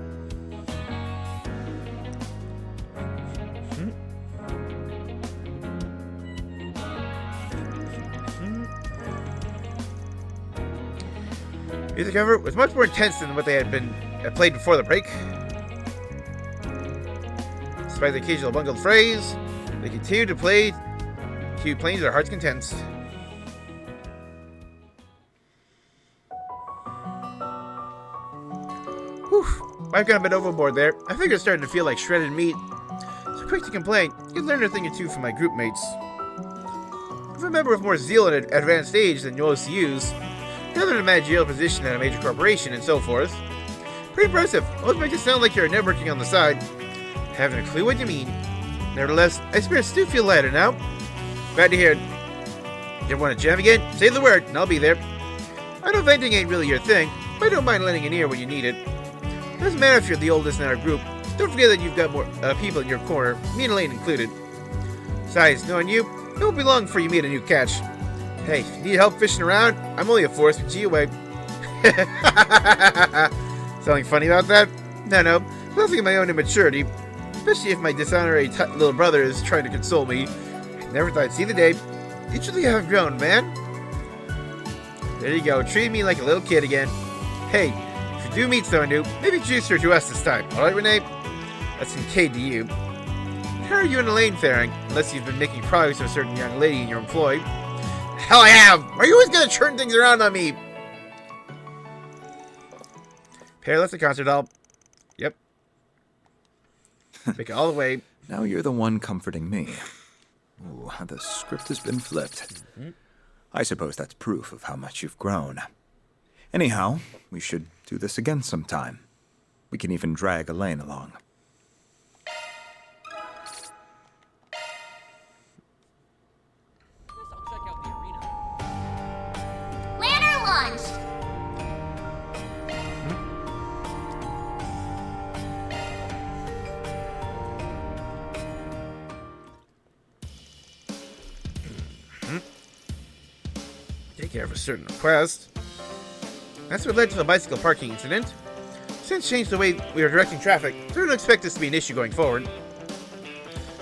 Music, however, was much more intense than what they had played before the break. Despite the occasional bungled phrase, they continued to play, playing to their heart's content. Whew, I've gone a bit overboard there. I think it's starting to feel like shredded meat. So quick to complain, you'd learn a thing or two from my group mates. If a member with more zeal at an advanced age than yours to use, another in a managerial position at a major corporation, and so forth. Pretty impressive. Almost makes it sound like you're networking on the side. Haven't a clue what you mean. Nevertheless, my spirits do feel lighter now. Glad to hear it. You want to jam again? Say the word, and I'll be there. I know venting ain't really your thing, but I don't mind lending an ear when you need it. Doesn't matter if you're the oldest in our group. Don't forget that you've got more people in your corner, me and Elaine included. Besides, knowing you, it won't be long before you meet a new catch. Hey, if you need help fishing around, I'm only a force with G away. Something funny about that? No, nothing of my own immaturity. Especially if my dishonorary little brother is trying to console me. I never thought I'd see the day. You truly have grown, man. There you go, treat me like a little kid again. Hey, if you do meet someone new, maybe introduce her to us this time. Alright, Renee? That's Kincaid to you. How are you and Elaine faring? Unless you've been making progress with a certain young lady in your employ. Hell I have! Are you always gonna turn things around on me? Pear left the concert hall. Yep. Make it all the way. Now you're the one comforting me. Ooh, the script has been flipped. I suppose that's proof of how much you've grown. Anyhow, we should do this again sometime. We can even drag Elaine along. Lantern launched! Take care of a certain request. That's what led to the bicycle parking incident. Since changed the way we are directing traffic, so don't expect this to be an issue going forward.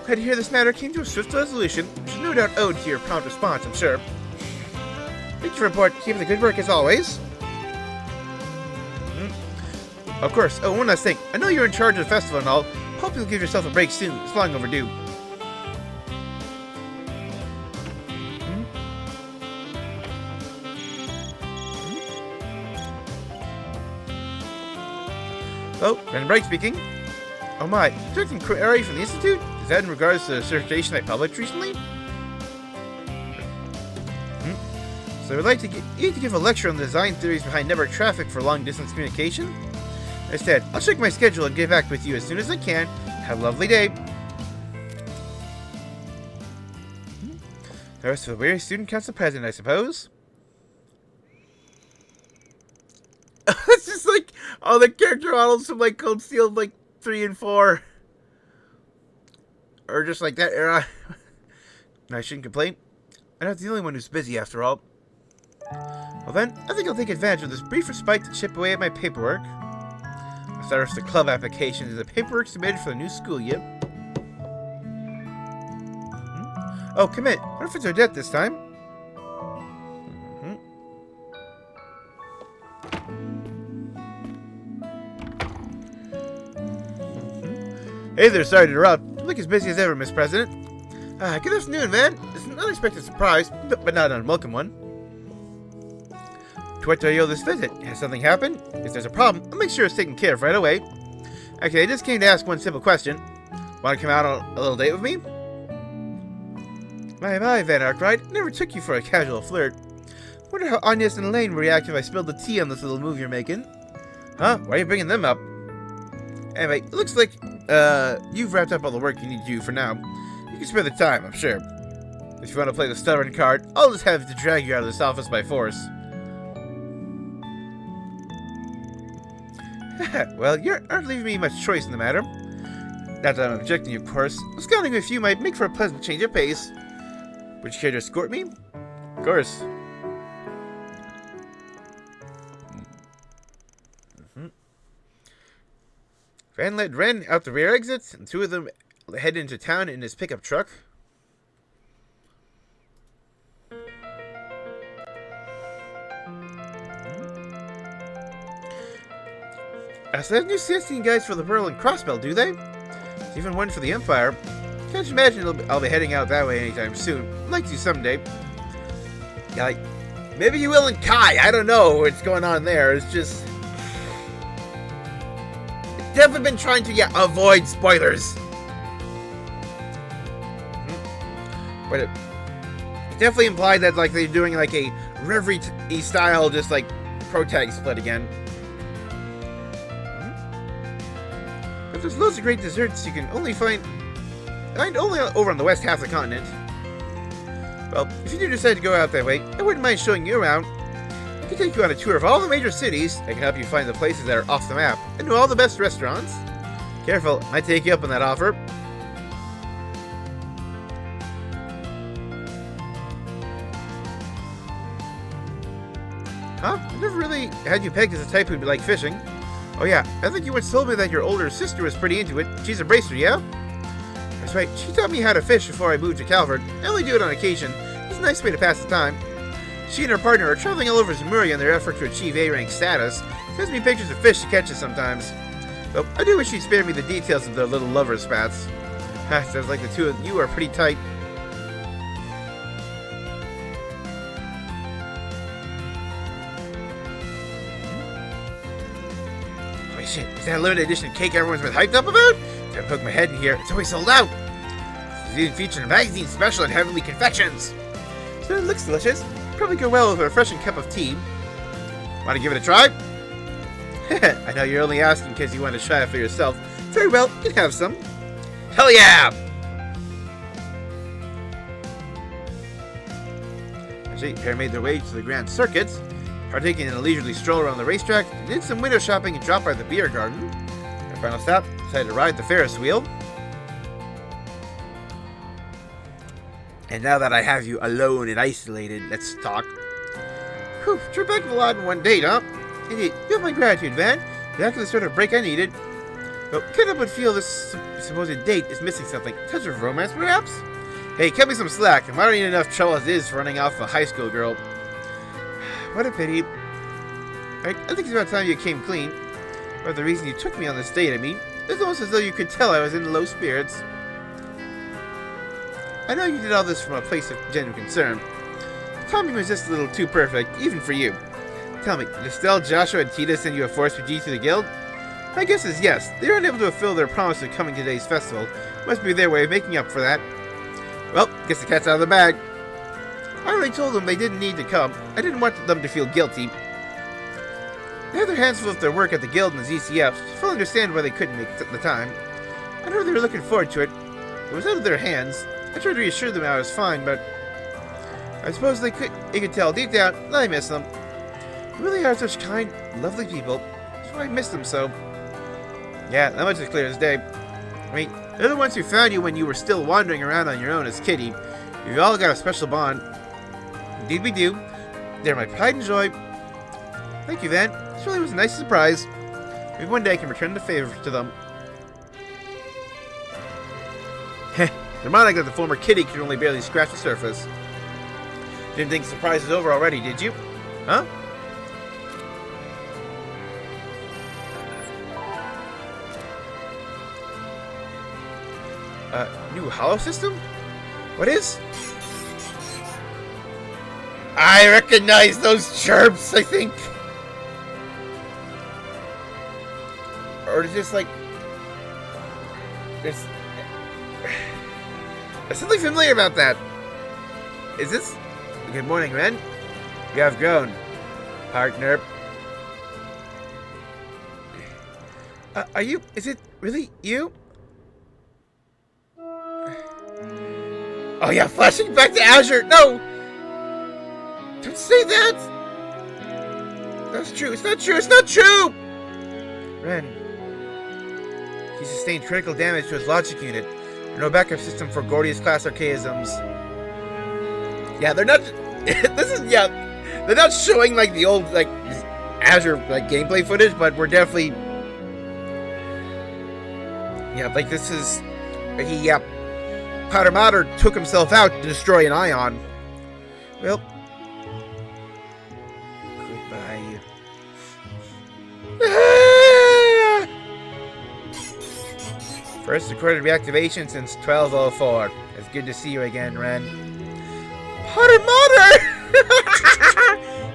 Glad to hear this matter came to a swift resolution, which is no doubt owed to your prompt response, I'm sure. Thank you for the report. Keep up the good work as always. Of course. Oh, one last thing. I know you're in charge of the festival and all. Hope you'll give yourself a break soon. It's long overdue. Oh, Brandon Bright speaking. Oh my, detecting query from the Institute? Is that in regards to the certification I published recently? So I'd like to you to give a lecture on the design theories behind network traffic for long-distance communication? Instead, I'll check my schedule and get back with you as soon as I can. Have a lovely day. The rest of the weary student council president, I suppose? It's just like all the character models from like Cold Steel like 3 and 4. Or just like that era. I shouldn't complain. I'm not the only one who's busy after all. Well then, I think I'll take advantage of this brief respite to chip away at my paperwork. There's the club application and the paperwork submitted for the new school year. Oh, commit. What if it's our debt this time? Hey there, sorry to interrupt. You look as busy as ever, Miss President. Good afternoon, man. It's an unexpected surprise, but not an unwelcome one. To what do I owe this visit? Has something happened? If there's a problem, I'll make sure it's taken care of right away. Okay, I just came to ask one simple question. Want to come out on a little date with me? My, Van Arkwright, never took you for a casual flirt. Wonder how Agnes and Elaine would react if I spilled the tea on this little move you're making. Huh? Why are you bringing them up? Anyway, it looks like you've wrapped up all the work you need to do for now. You can spare the time, I'm sure. If you want to play the stubborn card, I'll just have to drag you out of this office by force. Well, you aren't leaving me much choice in the matter. Not that I'm objecting, of course. Scouting with you might make for a pleasant change of pace. Would you care to escort me? Of course. Van led Ren out the rear exits, and two of them head into town in his pickup truck. So they have new sightseeing guides for the Pearl and Crossbell, do they? There's even one for the Empire. Can't you imagine I'll be heading out that way anytime soon. I'd like to someday. Yeah, like, maybe you will in Kai. I don't know what's going on there. It's just... definitely been trying to, avoid spoilers. But it definitely implied that, like, they're doing, like, a Reverie style, just, like, protag split again. But there's loads of great desserts you can only find only over on the west half of the continent. Well, if you do decide to go out that way, I wouldn't mind showing you around. I can take you on a tour of all the major cities. I can help you find the places that are off the map and know all the best restaurants. Careful, I take you up on that offer. Huh? I never really had you pegged as the type who'd like fishing. Oh yeah, I think you once told me that your older sister was pretty into it. She's a bracer, yeah? That's right, she taught me how to fish before I moved to Calvert. I only do it on occasion. It's a nice way to pass the time. She and her partner are traveling all over Zemuria in their effort to achieve A-rank status. Sends me pictures of fish she catches sometimes. Though I do wish she'd spare me the details of their little lover spats. Sounds like the two of you are pretty tight. Wait, shit, is that a limited edition cake everyone's been hyped up about? Gotta poke my head in here. It's always sold out. It's even featured in a magazine special at Heavenly Confections. So it looks delicious. Probably go well with a refreshing cup of tea. Want to give it a try? I know you're only asking because you want to try it for yourself. Very well, you can have some. Hell yeah! As the pair made their way to the Grand Circuit, partaking in a leisurely stroll around the racetrack, did some window shopping and dropped by the beer garden. Their final stop, decided to ride the Ferris wheel. And now that I have you alone and isolated, let's talk. Whew, trip back a lot in one date, huh? Indeed, you have my gratitude, Van. Exactly the sort of break I needed. But can't help but feel this supposed date is missing something. A touch of romance, perhaps? Hey, cut me some slack. I'm already in enough trouble as is for running off a high school girl. What a pity. I think it's about time you came clean. Or the reason you took me on this date, I mean. It's almost as though you could tell I was in low spirits. I know you did all this from a place of genuine concern. The timing was just a little too perfect, even for you. Tell me, did Estelle, Joshua, and Tita send you a force for G to the guild? My guess is yes. They were unable to fulfill their promise of coming to today's festival. Must be their way of making up for that. Well, guess the cat's out of the bag. I already told them they didn't need to come. I didn't want them to feel guilty. They had their hands full with their work at the guild and the ZCF, so I fully understand why they couldn't make the time. I know they were looking forward to it. It was out of their hands. I tried to reassure them I was fine, but I suppose they could tell deep down that I miss them. They really are such kind, lovely people. That's why I miss them so. Yeah, that much is clear as day. I mean, they're the ones who found you when you were still wandering around on your own as Kitty. You've all got a special bond. Indeed we do. They're my pride and joy. Thank you, Van. This really was a nice surprise. Maybe one day I can return the favor to them. Heh, it's ironic that the former kitty could only barely scratch the surface. Didn't think surprise is over already, did you? Huh? New hollow system? What is? I recognize those chirps, I think. Or is this like... There's something familiar about that. Is this... Good morning, Ren. You have grown, partner. Are you... Is it really you? Oh yeah, flashing back to Azure! No! Don't say that! That's true, it's not true, it's not true! Ren. He sustained critical damage to his logic unit. No backup system for Gordius class archaisms. Yeah, they're not... they're not showing like the old, like, Azure, like, gameplay footage, but we're definitely... Yeah, like, this is... Powder Matter took himself out to destroy an ion. Well, goodbye. First recorded reactivation since 1204. It's good to see you again, Ren. Powder Matter!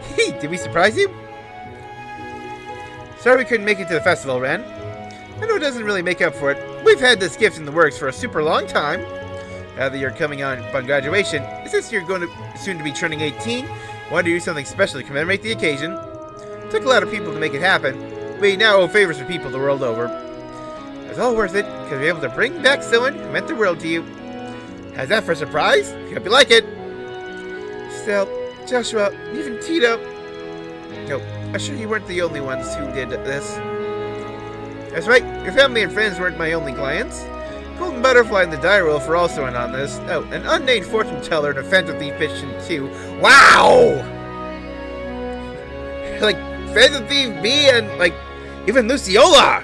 Hey, did we surprise you? Sorry we couldn't make it to the festival, Ren. I know it doesn't really make up for it. We've had this gift in the works for a super long time. Now that you're coming on graduation, since you're going to soon to be turning 18, wanted to do something special to commemorate the occasion. It took a lot of people to make it happen. We now owe favors to people the world over. It's all worth it, because we're able to bring back someone who meant the world to you. How's that for a surprise? Hope you like it. Still, Joshua, even Tito. No, I'm sure you weren't the only ones who did this. That's right, your family and friends weren't my only clients. Golden Butterfly and the Die Wolf were also in on this. Oh, an unnamed fortune teller and a Phantom Thief pitched in too. Wow! Like, Phantom Thief, me, and, like, even Luciola!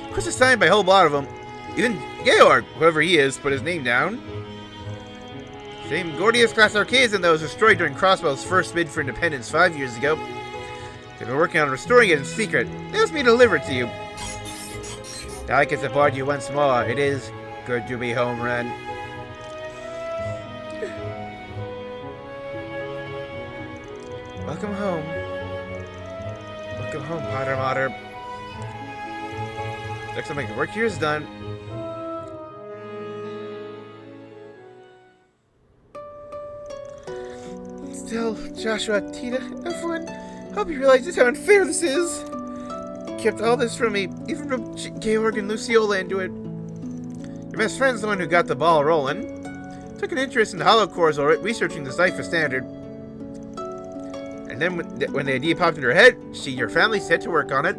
Of course, it's signed by a whole lot of them. Even Georg, whoever he is, put his name down. Same Gordius class archaism that was destroyed during Crossbell's first bid for independence 5 years ago. They've been working on restoring it in secret. They asked me to deliver it to you. Now I can support you once more. It is good to be home, Ren. Welcome home. Welcome home, Potter Mater. Looks like the work here is done. Still, Joshua, Tita, everyone, I hope you realize just how unfair this is. Kept all this from me, even from Georg and Luciola into it. Your best friend's the one who got the ball rolling. Took an interest in the hollow cores while researching the Zypher standard. And then when the idea popped into her head, she and your family set to work on it.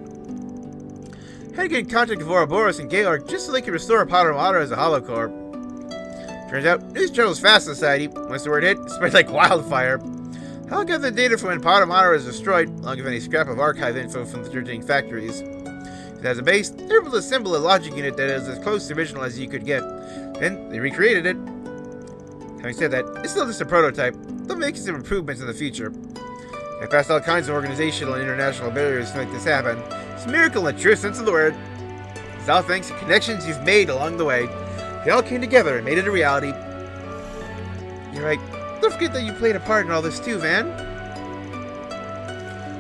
Had to get in contact with Ouroboros and Georg just so they could restore Powder Mater as a hollow core. Turns out, news travels fast in society. Once the word hit, it spread like wildfire. I'll get the data from when Powder Mater is destroyed, along with any scrap of archive info from the 13 factories. And as a base, they were able to assemble a logic unit that is as close to original as you could get. Then, they recreated it. Having said that, it's still just a prototype. They'll make some improvements in the future. I passed all kinds of organizational and international barriers to make this happen. It's a miracle in the true sense of the word. It's all thanks to connections you've made along the way. They all came together and made it a reality. You're right. Don't forget that you played a part in all this too, Van.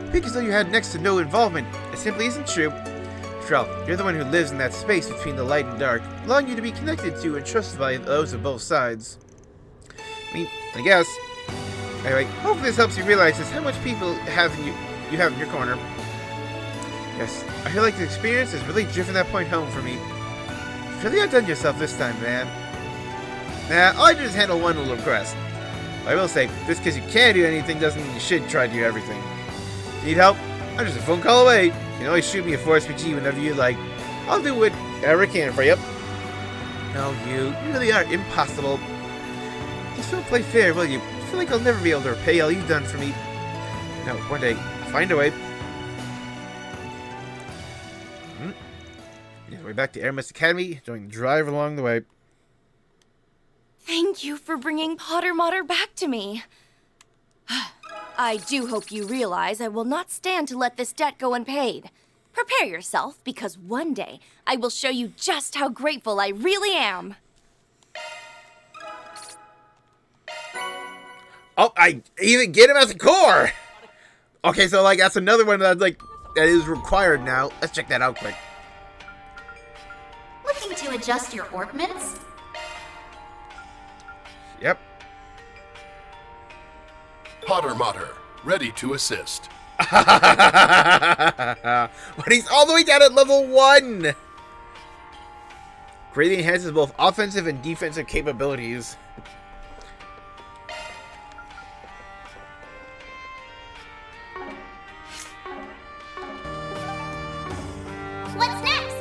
Speak as though you had next to no involvement. It simply isn't true. After all, you're the one who lives in that space between the light and dark, allowing you to be connected to and trusted by those of both sides. I guess. Anyway, hopefully this helps you realize just how much people you have in your corner. Yes, I feel like the experience has really driven that point home for me. You've really outdone yourself this time, man. Nah, all I did is handle one little request. I will say, just because you can't do anything doesn't mean you should try to do everything. If you need help, I'm just a phone call away. You can always shoot me a 4SPG whenever you like. I'll do whatever I can for you. No, you really are impossible. Just don't play fair, will you? I feel like I'll never be able to repay all you've done for me. No, one day, I'll find a way. way back to Airmist Academy, enjoying the drive along the way. Thank you for bringing Potter Mater back to me. I do hope you realize I will not stand to let this debt go unpaid. Prepare yourself, because one day I will show you just how grateful I really am. Oh, I even get him as a core! Okay, so, like, that's another one that's, like, that is required now. Let's check that out quick. Looking to adjust your orbments? Yep. Potter Mater, ready to assist. But he's all the way down at level 1! Greatly enhances both offensive and defensive capabilities. What's next?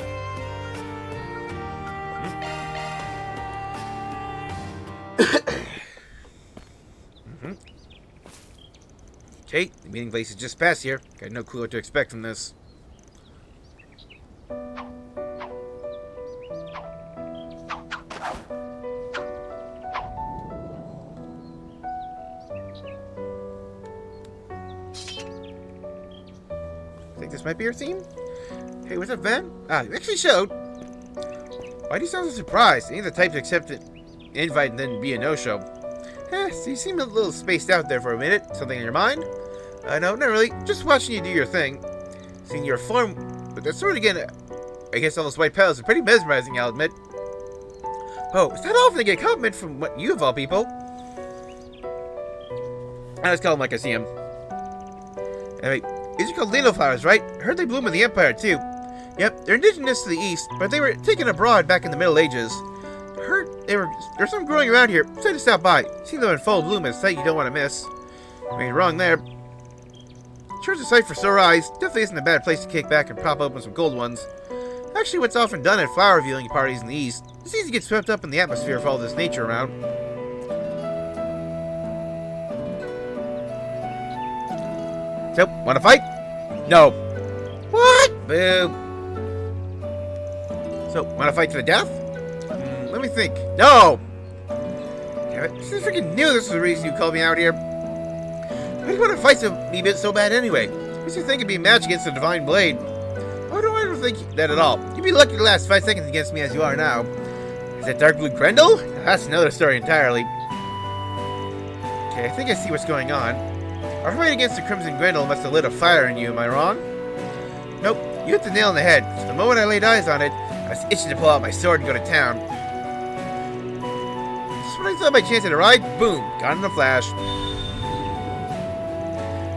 Okay, the meeting place is just past here. Got no clue what to expect from this. Think this might be your theme? Hey, what's up, Ben? Ah, you actually showed. Why do you sound so surprised? Ain't the type to accept an invite and then be a no-show. So you seem a little spaced out there for a minute. Something on your mind? No, not really. Just watching you do your thing. Seeing your form with that sword again against all those white petals is pretty mesmerizing, I'll admit. Oh, it's not often to get a compliment from what you of all people. I just call him like I see him. Anyway, these are called lino flowers, right? I heard they bloom in the Empire, too. Yep, they're indigenous to the East, but they were taken abroad back in the Middle Ages. Heard there's some growing around here. Decided to stop by. See them in full bloom at a sight you don't want to miss. I mean, wrong there. Sure, it's a sight for sore eyes. Definitely isn't a bad place to kick back and prop open some gold ones. Actually, what's often done at flower viewing parties in the East, it's easy to get swept up in the atmosphere of all this nature around. So, wanna fight? No. What? Boo. So, wanna fight to the death? Let me think. No! Damn it. I freaking knew this was the reason you called me out here. Why do you want to fight me so bad anyway? What's you think it'd be a match against the Divine Blade? Oh, I don't think that at all. You'd be lucky to last 5 seconds against me as you are now. Is that Dark Blue Grendel? That's another story entirely. Okay, I think I see what's going on. Our fight against the Crimson Grendel must have lit a fire in you, am I wrong? Nope, you hit the nail on the head. So the moment I laid eyes on it, I was itching to pull out my sword and go to town. Just when I thought my chance had arrived, boom, gone in a flash.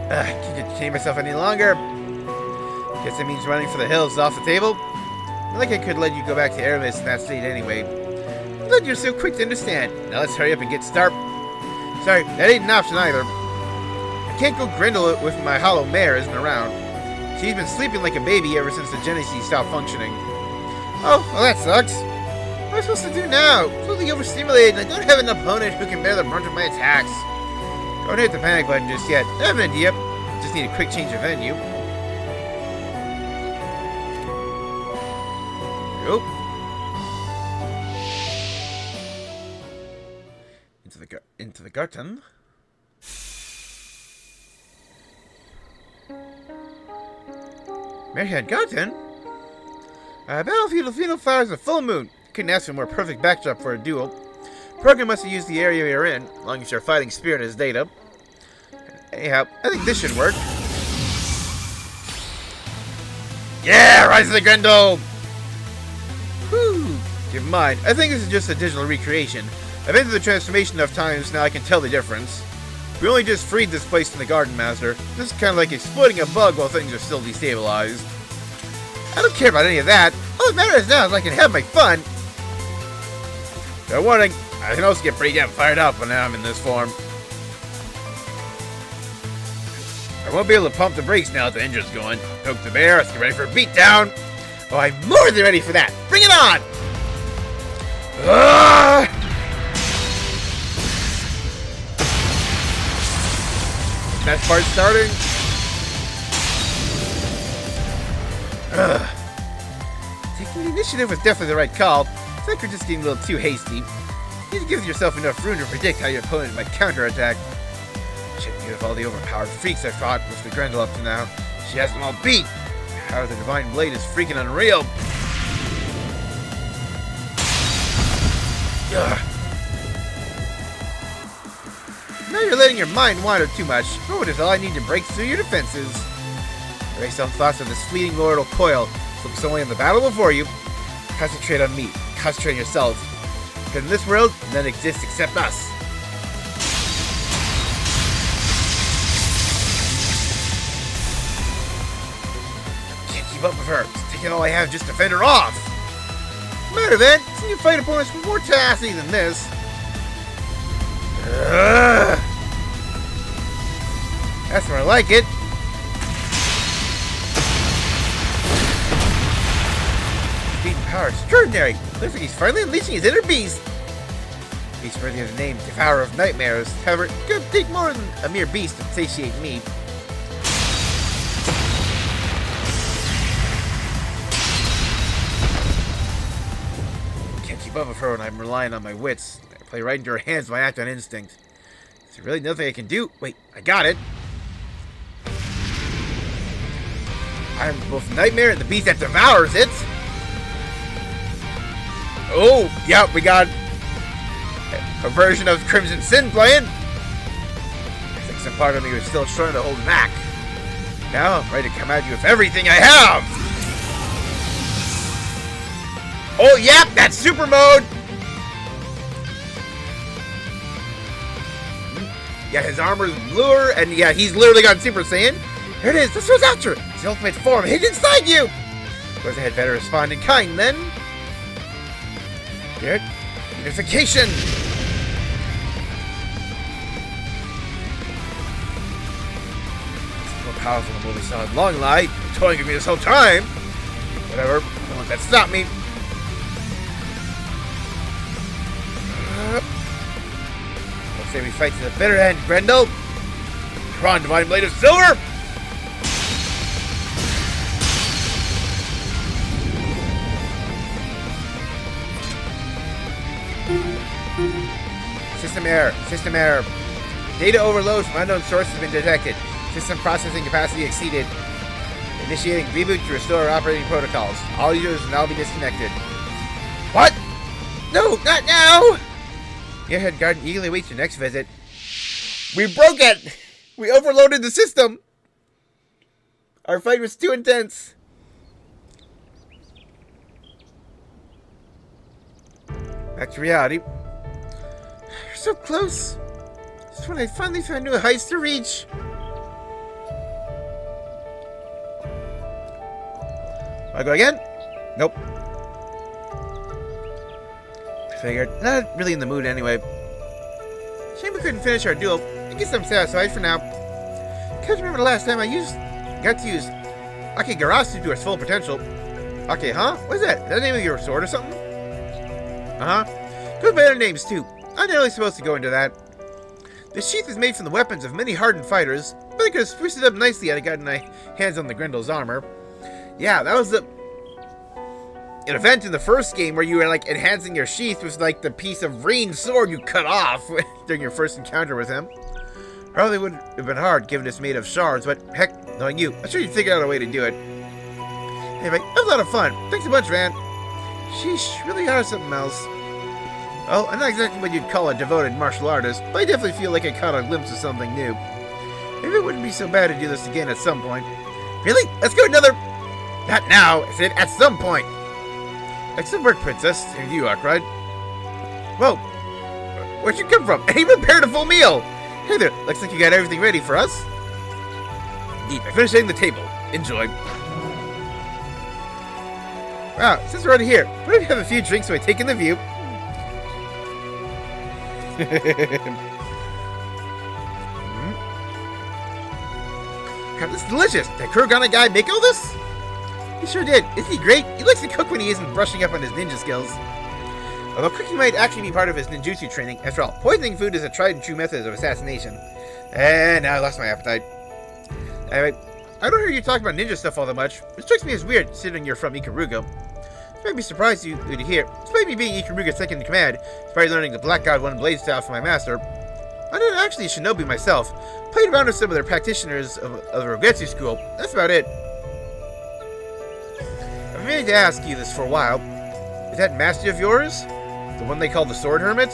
Can't contain myself any longer. Guess that means running for the hills off the table. Not like I could let you go back to Aramis in that state anyway. I'm glad you're so quick to understand. Now let's hurry up and get started. Sorry, that ain't an option either. I can't go Grendel if my hollow mare isn't around. She's been sleeping like a baby ever since the Genesee stopped functioning. Oh, well that sucks. What am I supposed to do now? I'm totally overstimulated and I don't have an opponent who can bear the brunt of my attacks. Don't hit the panic button just yet. I have an idea. Just need a quick change of venue. Nope. Into the garden. Maryhead Garden? Battlefield of Phenol Flowers a full moon. Couldn't ask for a more perfect backdrop for a duel. Program must have used the area you're in, as long as your fighting spirit is data. Anyhow, I think this should work. Yeah, Rise of the Grendel! Whew, give mind. I think this is just a digital recreation. I've been through the transformation enough times, now I can tell the difference. We only just freed this place from the Garden Master. This is kind of like exploiting a bug while things are still destabilized. I don't care about any of that. All that matters now is I can have my fun. Fair warning, I can also get pretty damn fired up when I'm in this form. I won't be able to pump the brakes now that the engine's going. Poke the bear, let's get ready for a beatdown. Oh, I'm more than ready for that. Bring it on! That part starting. Taking the initiative was definitely the right call. It's like you're just getting a little too hasty. You need to give yourself enough room to predict how your opponent might counterattack. Checking you with all the overpowered freaks I fought with the Grendel up to now. She has them all beat. The power of the Divine Blade is freaking unreal. Ugh. Now you're letting your mind wander too much. Forward is all I need to break through your defenses. Erase some thoughts of this fleeting mortal coil. Focus only on the battle before you. Concentrate on me. Concentrate on yourself. Because in this world, none exists except us. Can't keep up with her. It's taking all I have just to fend her off. Matter then, seen you fight opponents with more tenacity than this. Ugh. That's where I like it. Beating power extraordinary. Looks like he's finally unleashing his inner beast. Beast worthy of the name Devourer of Nightmares. However, it could take more than a mere beast to satiate me. Can't keep up with her when I'm relying on my wits. I play right into her hands when I act on instinct. Is there really nothing I can do? Wait, I got it. I'm both Nightmare and the beast that devours it. Oh, yeah, we got a version of Crimson Sin playing. I think some part of me was still trying to hold back. Now I'm ready to come at you with everything I have. Oh, yep, that's super mode. Yeah, his armor's bluer, and yeah, he's literally got Super Saiyan. Here it is, this was after it. It's the ultimate form hidden inside you. Goes ahead, better respond in kind, then. Get unification. It's more powerful than what we saw in Long Lie. Toying with me this whole time. Whatever, don't let that stop me. Let's say we fight to the bitter end, Grendel. Come on, Divine Blade of Silver. System error. System error. Data overload from unknown source has been detected. System processing capacity exceeded. Initiating reboot to restore operating protocols. All users will now be disconnected. What? No, not now! Airhead Garden eagerly waits your next visit. We broke it! We overloaded the system! Our fight was too intense. Back to reality. You're so close. Just when I finally found new heights to reach. Wanna go again? Nope. Figured. Not really in the mood anyway. Shame we couldn't finish our duel. I guess I'm satisfied for now. Can't remember the last time I got to use Akigarasu to its full potential. Okay, huh? What is that? Is that the name of your sword or something? Goes by other names too. I'm not really supposed to go into that. The sheath is made from the weapons of many hardened fighters, but I could have spruced it up nicely had I gotten my hands on the Grendel's armor. Yeah, that was an event in the first game where you were like enhancing your sheath with like the piece of green sword you cut off during your first encounter with him. Probably would have been hard given it's made of shards, but heck, knowing you, I'm sure you'd figure out a way to do it. Anyway, that was a lot of fun. Thanks a bunch, man. Sheesh, really are something else. Well, I'm not exactly what you'd call a devoted martial artist, but I definitely feel like I caught a glimpse of something new. Maybe it wouldn't be so bad to do this again at some point. Really? Let's go another... Not now, I said at some point. Excellent work, Princess. Same to you, Arkwright. Whoa. Where'd you come from? And he prepared a full meal. Hey there, looks like you got everything ready for us. Indeed, I finished setting the table. Enjoy. Wow, since we're already here, why don't we have a few drinks so I take in the view? God, this is delicious. Did Kurogane guy make all this? He sure did. Isn't he great? He likes to cook when he isn't brushing up on his ninja skills. Although cooking might actually be part of his ninjutsu training. After all, poisoning food is a tried and true method of assassination. And now I lost my appetite. Anyway, I don't hear you talk about ninja stuff all that much. It strikes me as weird, considering you're from Ikaruga. may be surprised to hear, despite me being Ikaruga's second in command, despite learning the Black God One blade style from my master, I'm not actually a shinobi myself. Played around with some of their practitioners of the Rogetsu school. That's about it. I've been meaning to ask you this for a while. Is that master of yours? The one they call the Sword Hermit?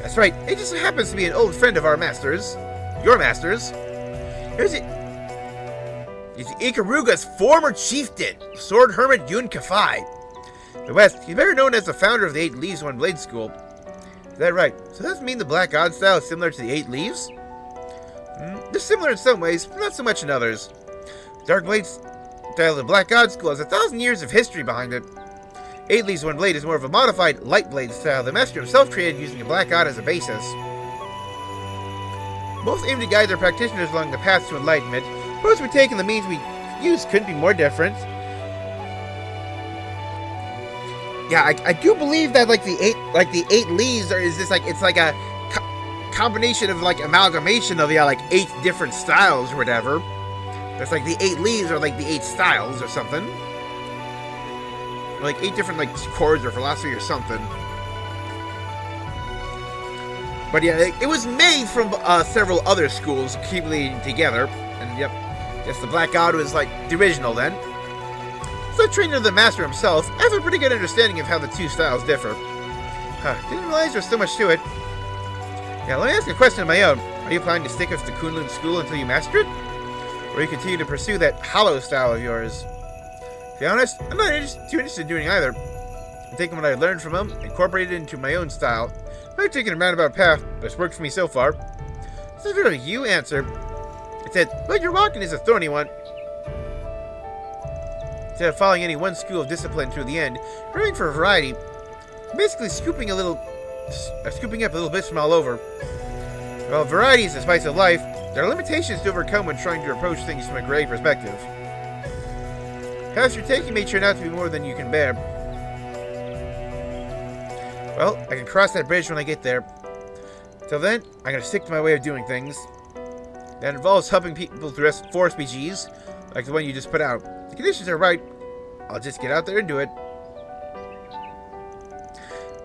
That's right. It just happens to be an old friend of our master's. Your master's. He's Ikaruga's former chieftain, Sword Hermit Yun Kafai. The West, he's better known as the founder of the 8 Leaves One Blade School. Is that right? So does that mean the Black God style is similar to the 8 Leaves? They're similar in some ways, but not so much in others. Dark Blade style of the Black God School has 1,000 years of history behind it. 8 Leaves One Blade is more of a modified Light Blade style the master himself created using a Black God as a basis. Both aim to guide their practitioners along the path to enlightenment. Suppose we take and the means we use couldn't be more different. Yeah, I do believe that the eight leaves is this it's like a combination of amalgamation of 8 different styles or whatever. There's the 8 leaves are the 8 styles or something. Or 8 different chords or philosophy or something. But yeah, it was made from several other schools accumulating together. And yep, guess the Black God was the original then. So trained under the master himself, I have a pretty good understanding of how the 2 styles differ. Didn't realize there was so much to it. Yeah, let me ask a question of my own. Are you planning to stick with the Kunlun school until you master it? Or you continue to pursue that hollow style of yours? To be honest, I'm not too interested in doing either. I'm taking what I learned from him, incorporated it into my own style. I've taken a roundabout path, but it's worked for me so far. This is a you answer. It said, but your walking is a thorny one. Instead of following any one school of discipline through the end, going for variety, basically scooping up a little bits from all over. While variety is the spice of life, there are limitations to overcome when trying to approach things from a gray perspective. Paths you're taking may turn out to be more than you can bear. Well, I can cross that bridge when I get there. Till then, I'm going to stick to my way of doing things. That involves helping people through 4 SPGs, like the one you just put out. If the conditions are right, I'll just get out there and do it.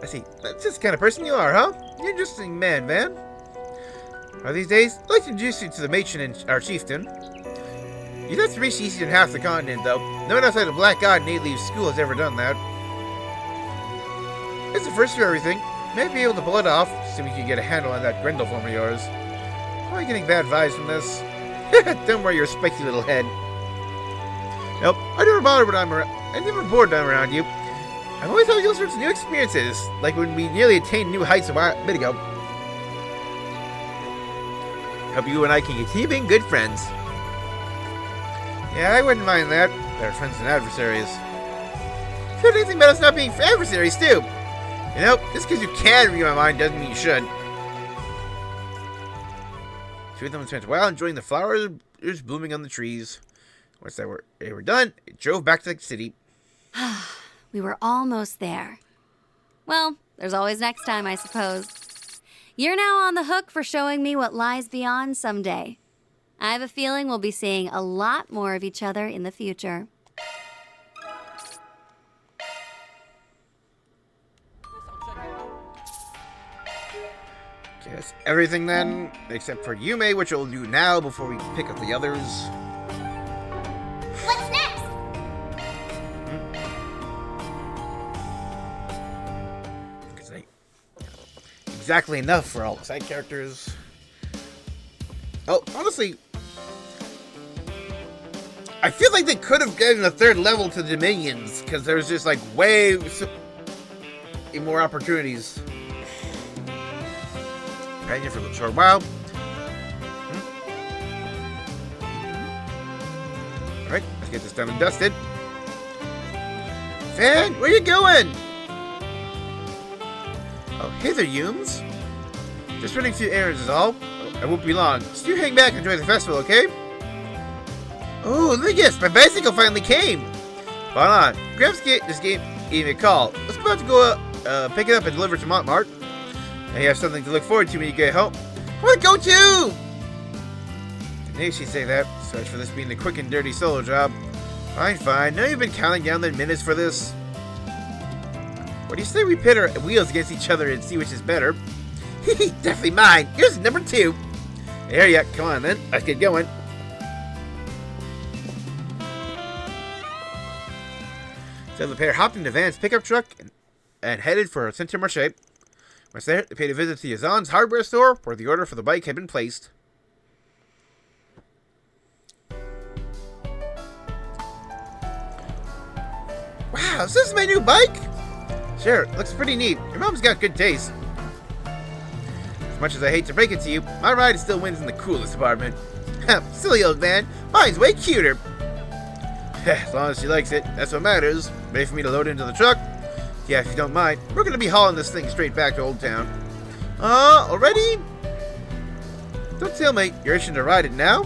I see. That's just the kind of person you are, huh? You're an interesting man, Van. One of these days, I'd like to introduce you to the matron and our chieftain. You'd have to reach easier than half the continent, though. No one outside of Black God and 8 Leaves School has ever done that. It's the first of everything. Maybe be able to pull it off, so we can get a handle on that Grendel form of yours. Am I getting bad vibes from this? Don't worry your spiky little head. Nope, I never bother when I'm around. I never bored when I'm around you. I'm always having all sorts of new experiences, like when we nearly attained new heights a bit ago. Hope you and I can continue being good friends. Yeah, I wouldn't mind that. Better friends than adversaries. Should anything about us not being adversaries, too. You know, just because you can read my mind doesn't mean you should. Two of them spent a while enjoying the flowers blooming on the trees. Once they were done, it drove back to the city. We were almost there. Well, there's always next time, I suppose. You're now on the hook for showing me what lies beyond someday. I have a feeling we'll be seeing a lot more of each other in the future. Okay, that's everything then, except for Yume, which we'll do now before we pick up the others. What's next? Exactly enough for all the side characters. Oh, honestly, I feel like they could have given a 3rd level to the minions, because there's just way more opportunities. Hang here for a short while. Alright, let's get this done and dusted. Fan, where you going? Oh, hey there, Yumes. Just running a few errands is all. I won't be long. Just you hang back and enjoy the festival, okay? Oh, look at this! My bicycle finally came! Hold on. Gramps just gave me a call. Let's go out to go pick it up and deliver it to Montmartre. Now you have something to look forward to when you get home. I want to go too! I knew she'd say that. Sorry for this being a quick and dirty solo job. Fine, fine. Now you've been counting down the minutes for this. What do you say we pit our wheels against each other and see which is better? Definitely mine. Here's number 2. There ya. Come on then. Let's get going. So the pair hopped into Van's pickup truck and headed for Center Marche. Once there, they paid a visit to Yazan's hardware store where the order for the bike had been placed. Wow, is this my new bike? Sure, looks pretty neat. Your mom's got good taste. As much as I hate to break it to you, my ride still wins in the coolest department. Silly old man, mine's way cuter. As long as she likes it, that's what matters. Ready for me to load into the truck? Yeah, if you don't mind, we're gonna be hauling this thing straight back to Old Town. Already? Don't tell me you're itching to ride it now?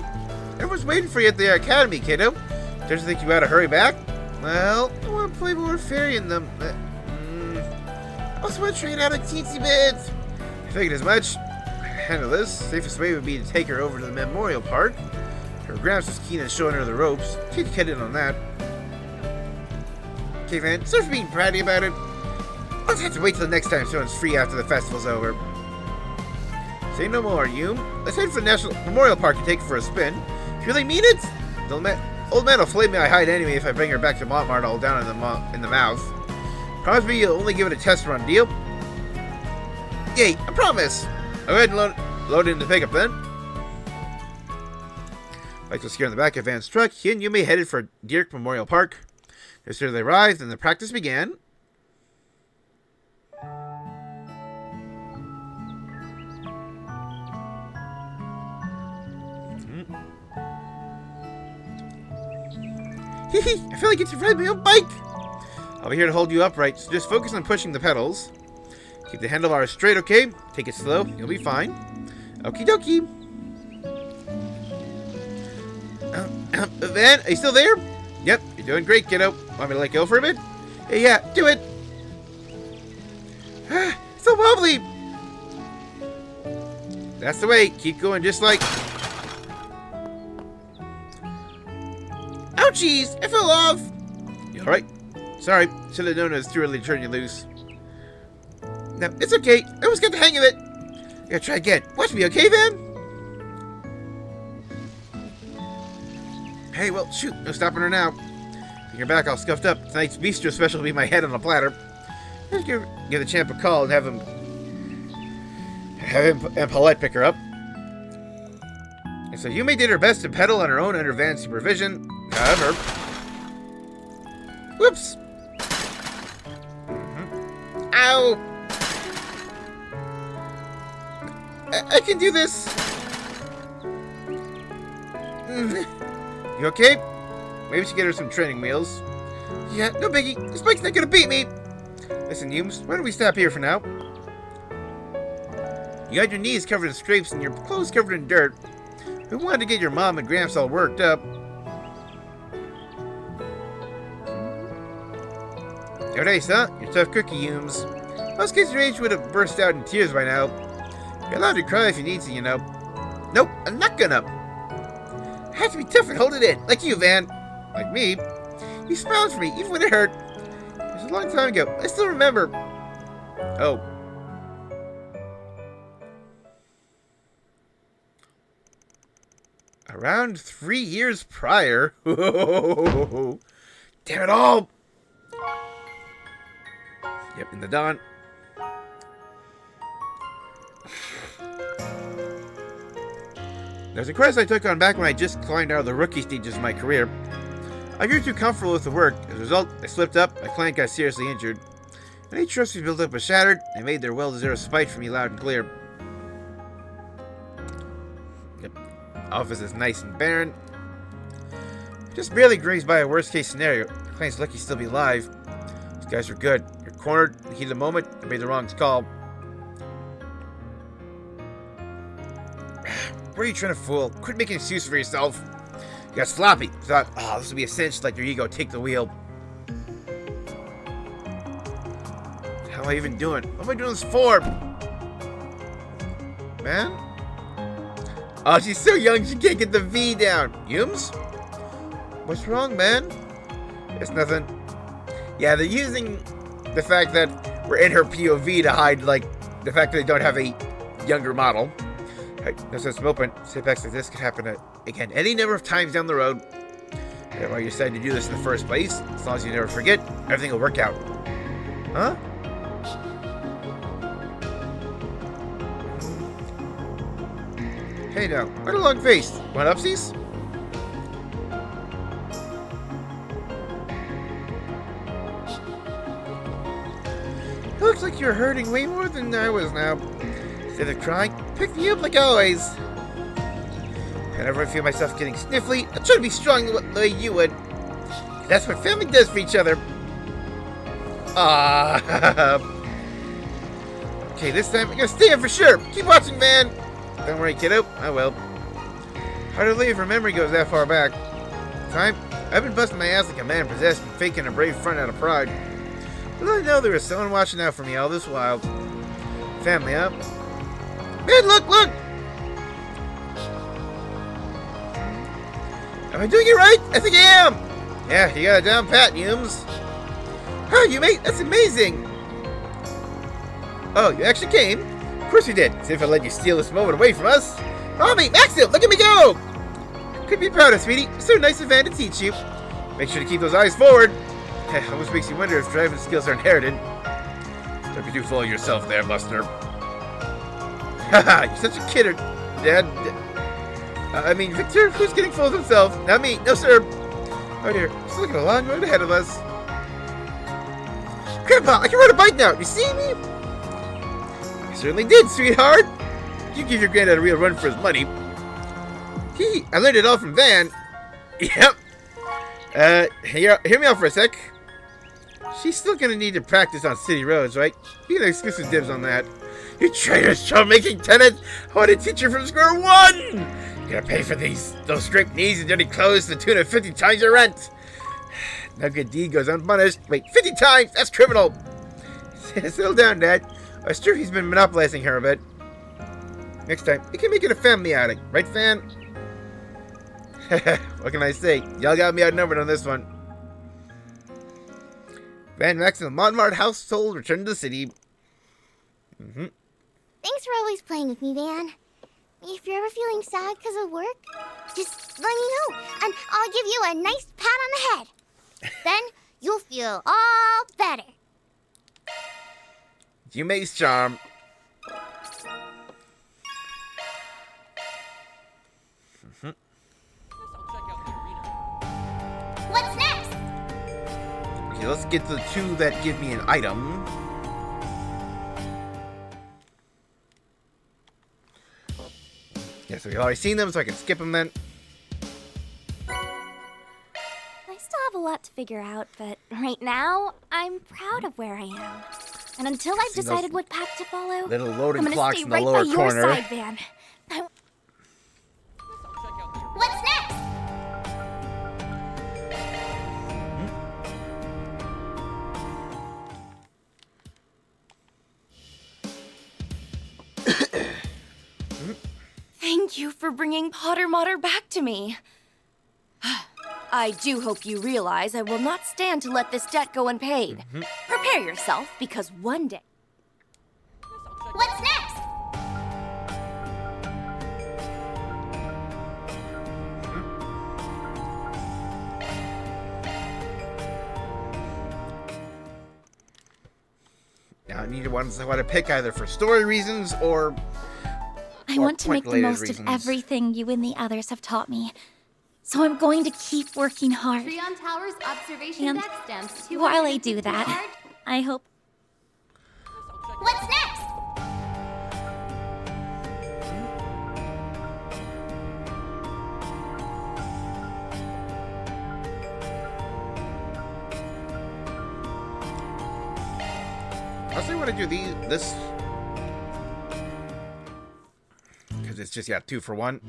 Everyone's waiting for you at the academy, kiddo. Don't you think you ought to hurry back? Well, I want to play more fairy in them. I also want to train out a teensy bit. I figured as much. Handle this. Safest way would be to take her over to the memorial park. Her gramps was keen on showing her the ropes. She'd get in on that. Okay, Van, start being bratty about it. I'll just have to wait till the next time someone's free after the festival's over. Say no more, you. Let's head for the National Memorial Park and take her for a spin. You really mean it? Old man will flay me I hide anyway if I bring her back to Montmartre all down in the mouth. Promise me you'll only give it a test run, deal? Yay, I promise! I'll go ahead and load it in the pickup then. Bike was secure in the back of Van's truck. He and Yumi headed for Dirk Memorial Park. As soon as they arrived, and the practice began. I feel like it's ride my own bike! I'll be here to hold you upright, so just focus on pushing the pedals. Keep the handlebars straight, okay? Take it slow, you'll be fine. Okie dokie. Van, are you still there? Yep, you're doing great, kiddo. Want me to let go for a bit? Hey, yeah, do it! So wobbly! That's the way, keep going just like... Ouchies! I fell off! You alright? Sorry, should have known it was too early to turn you loose. No, it's okay. I almost got the hang of it. I gotta try again. Watch me, okay, Van? Hey, well, shoot. No stopping her now. Bring her back all scuffed up. Tonight's bistro special will be my head on a platter. Let's give the champ a call and have him and Paulette pick her up. And so Yumi did her best to pedal on her own under Van's supervision. However, whoops! Ow! I can do this. You okay? Maybe we should get her some training wheels. Yeah, no biggie. This bike's not gonna beat me. Listen, Yums, why don't we stop here for now? You got your knees covered in scrapes and your clothes covered in dirt. We wanted to get your mom and Gramps all worked up. Alright, son. You're a tough cookie, Yums. Most kids your age would have burst out in tears by now. You're allowed to cry if you need to, you know. Nope, I'm not gonna. I have to be tough and hold it in, like you, Van. Like me. You smiled for me, even when it hurt. It was a long time ago. I still remember. Oh. Around 3 years prior. Damn it all! Yep, in the dawn. There's a quest I took on back when I just climbed out of the rookie stages of my career. I grew too comfortable with the work. As a result, I slipped up, my client got seriously injured. Any trust we built up was shattered, they made their well-deserved spite for me loud and clear. Yep. Office is nice and barren. Just barely grazed by a worst-case scenario. The client's lucky to still be alive. These guys are good. You're cornered, in the heat of the moment, you made the wrong call. What are you trying to fool? Quit making excuses for yourself. You got sloppy. Thought, oh, this will be a cinch, let your ego take the wheel. How am I even doing? What am I doing this for? Man? Oh, she's so young she can't get the V down. Yums? What's wrong, man? It's nothing. Yeah, they're using the fact that we're in her POV to hide, like, the fact that they don't have a younger model. No sense of open. Setbacks like this could happen again any number of times down the road. That's why you decided to do this in the first place. As long as you never forget, everything will work out. Huh? Hey now, what a long face. Want upsies? Looks like you're hurting way more than I was now. Instead of crying, pick me up like always. Whenever I feel myself getting sniffly, I try to be strong the way you would. That's what family does for each other. Okay, this time I'm gonna stay up for sure. Keep watching, man. Don't worry, kiddo. I will. Hard to believe her memory goes that far back. Time? I've been busting my ass like a man possessed and faking a brave front out of pride. But I know there was someone watching out for me all this while. Family, huh? Man, look, look! Am I doing it right? I think I am! Yeah, you got it down pat, Humes. Huh, you mate, that's amazing! Oh, you actually came? Of course you did. As if I let you steal this moment away from us. Mommy, Maxim, look at me go! Could be proud of, sweetie. It's so nice of Van to teach you. Make sure to keep those eyes forward. Almost makes you wonder if driving skills are inherited. Don't be too full of yourself there, Buster. Haha, you're such a kidder, Dad. I mean, Victor, who's getting full of himself? Not me. No, sir. Oh, dear. It's looking a long road ahead of us. Grandpa, I can ride a bike now. You see me? I certainly did, sweetheart. You give your granddad a real run for his money. I learned it all from Van. Yep. Hear me out for a sec. She's still gonna need to practice on city roads, right? You get exclusive dibs on that. You traitors, troublemaking tenant! I want to teach you from square one! You're gonna pay for those scraped knees and dirty clothes to the tune of 50 times your rent! No good deed goes unpunished. Wait, 50 times? That's criminal! Settle down, Dad. I'm sure he's been monopolizing her a bit. Next time, we can make it a family outing, right, Fan? What can I say? Y'all got me outnumbered on this one. Van Max and the Montmartre household return to the city. Thanks for always playing with me, Van. If you're ever feeling sad because of work, just let me know, and I'll give you a nice pat on the head. Then you'll feel all better. Yume's charm. What's next? Okay, let's get to the two that give me an item. Yeah, so we've already seen them, so I can skip them then. I still have a lot to figure out, but right now, I'm proud of where I am. And until I've decided what path to follow, little loading I'm gonna clocks stay in the right lower by your corner. side, Van. What's next? Thank you for bringing Potter Mater back to me. I do hope you realize I will not stand to let this debt go unpaid. Prepare yourself, because one day... What's next? Now I need to want to pick either for story reasons or I want to make the most reasons. of everything you and the others have taught me. So I'm going to keep working hard. Trion Tower's observation And deck stands while I do 250 that, yard. I hope... What's next? I also want to do this because it's just 2 for 1.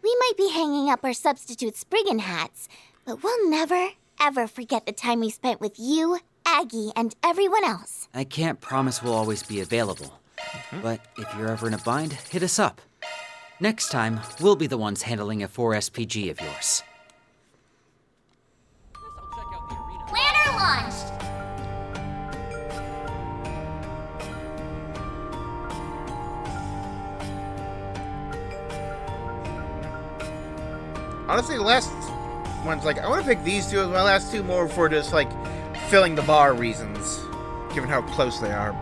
We might be hanging up our substitute Spriggan hats, but we'll never, ever forget the time we spent with you, Aggie, and everyone else. I can't promise we'll always be available, but if you're ever in a bind, hit us up. Next time, we'll be the ones handling a 4 SPG of yours. honestly, the last one's like, I want to pick these two as my last two more for just like filling the bar reasons, given how close they are.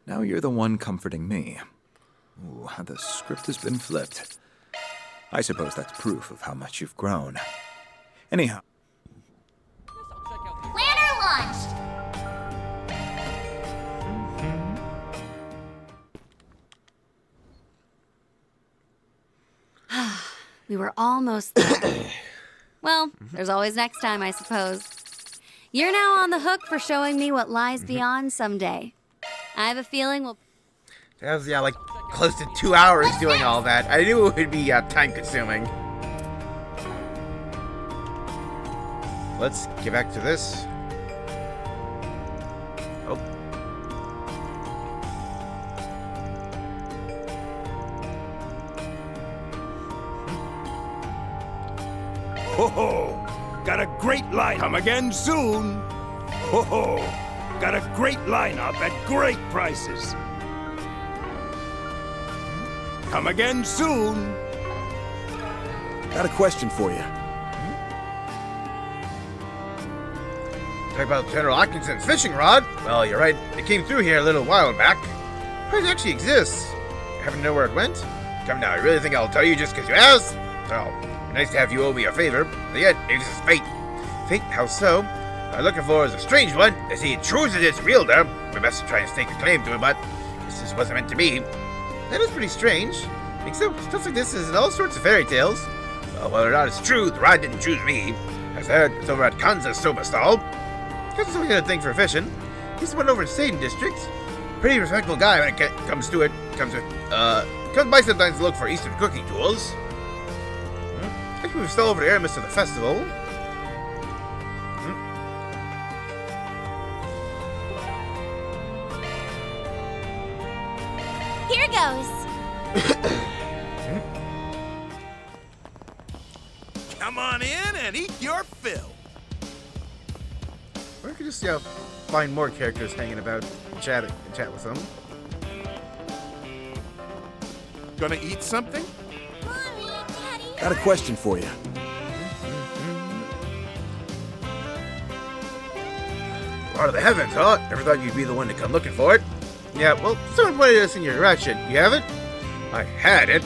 Now you're the one comforting me. Ooh, the script has been flipped. I suppose that's proof of how much you've grown. Anyhow. Planner launched! We were almost there. Well, there's always next time, I suppose. You're now on the hook for showing me what lies beyond someday. I have a feeling we'll... That was, yeah, like close to 2 hours doing all that. I knew it would be time-consuming. Let's get back to this. Oh. Ho ho! Got a great line. Come again soon. Ho ho! Got a great lineup at great prices. Come again soon. Got a question for you. Talk about General Atkinson's fishing rod? Well, you're right. It came through here a little while back. How does it actually exist? Happen to know where it went? Come now, I really think I'll tell you just because you asked? Well, nice to have you owe me a favor, but yet, it is fate. Fate? How so? What I'm looking for is a strange one. As he intrudes its wielder. We best try and stake a claim to it, but this just wasn't meant to be. That is pretty strange. Think so? Stuff like this is in all sorts of fairy tales. Well, whether or not it's true, the rod didn't choose me. As I heard, it's over at Kanza's soba stall. Kanza's always got a thing for fishing. He's the one over in Satan District. Pretty respectable guy when it comes to it. Comes by sometimes to look for Eastern cooking tools. I think we've still over to Aramis to the festival. Here goes. Come on in and eat your fill. Or I could just, find more characters hanging about and chat with them. Gonna eat something? Mommy, Daddy. Got a question for you. Out of the heavens, huh? Never thought you'd be the one to come looking for it. Yeah, well, someone pointed us in your direction. You have it? I had it.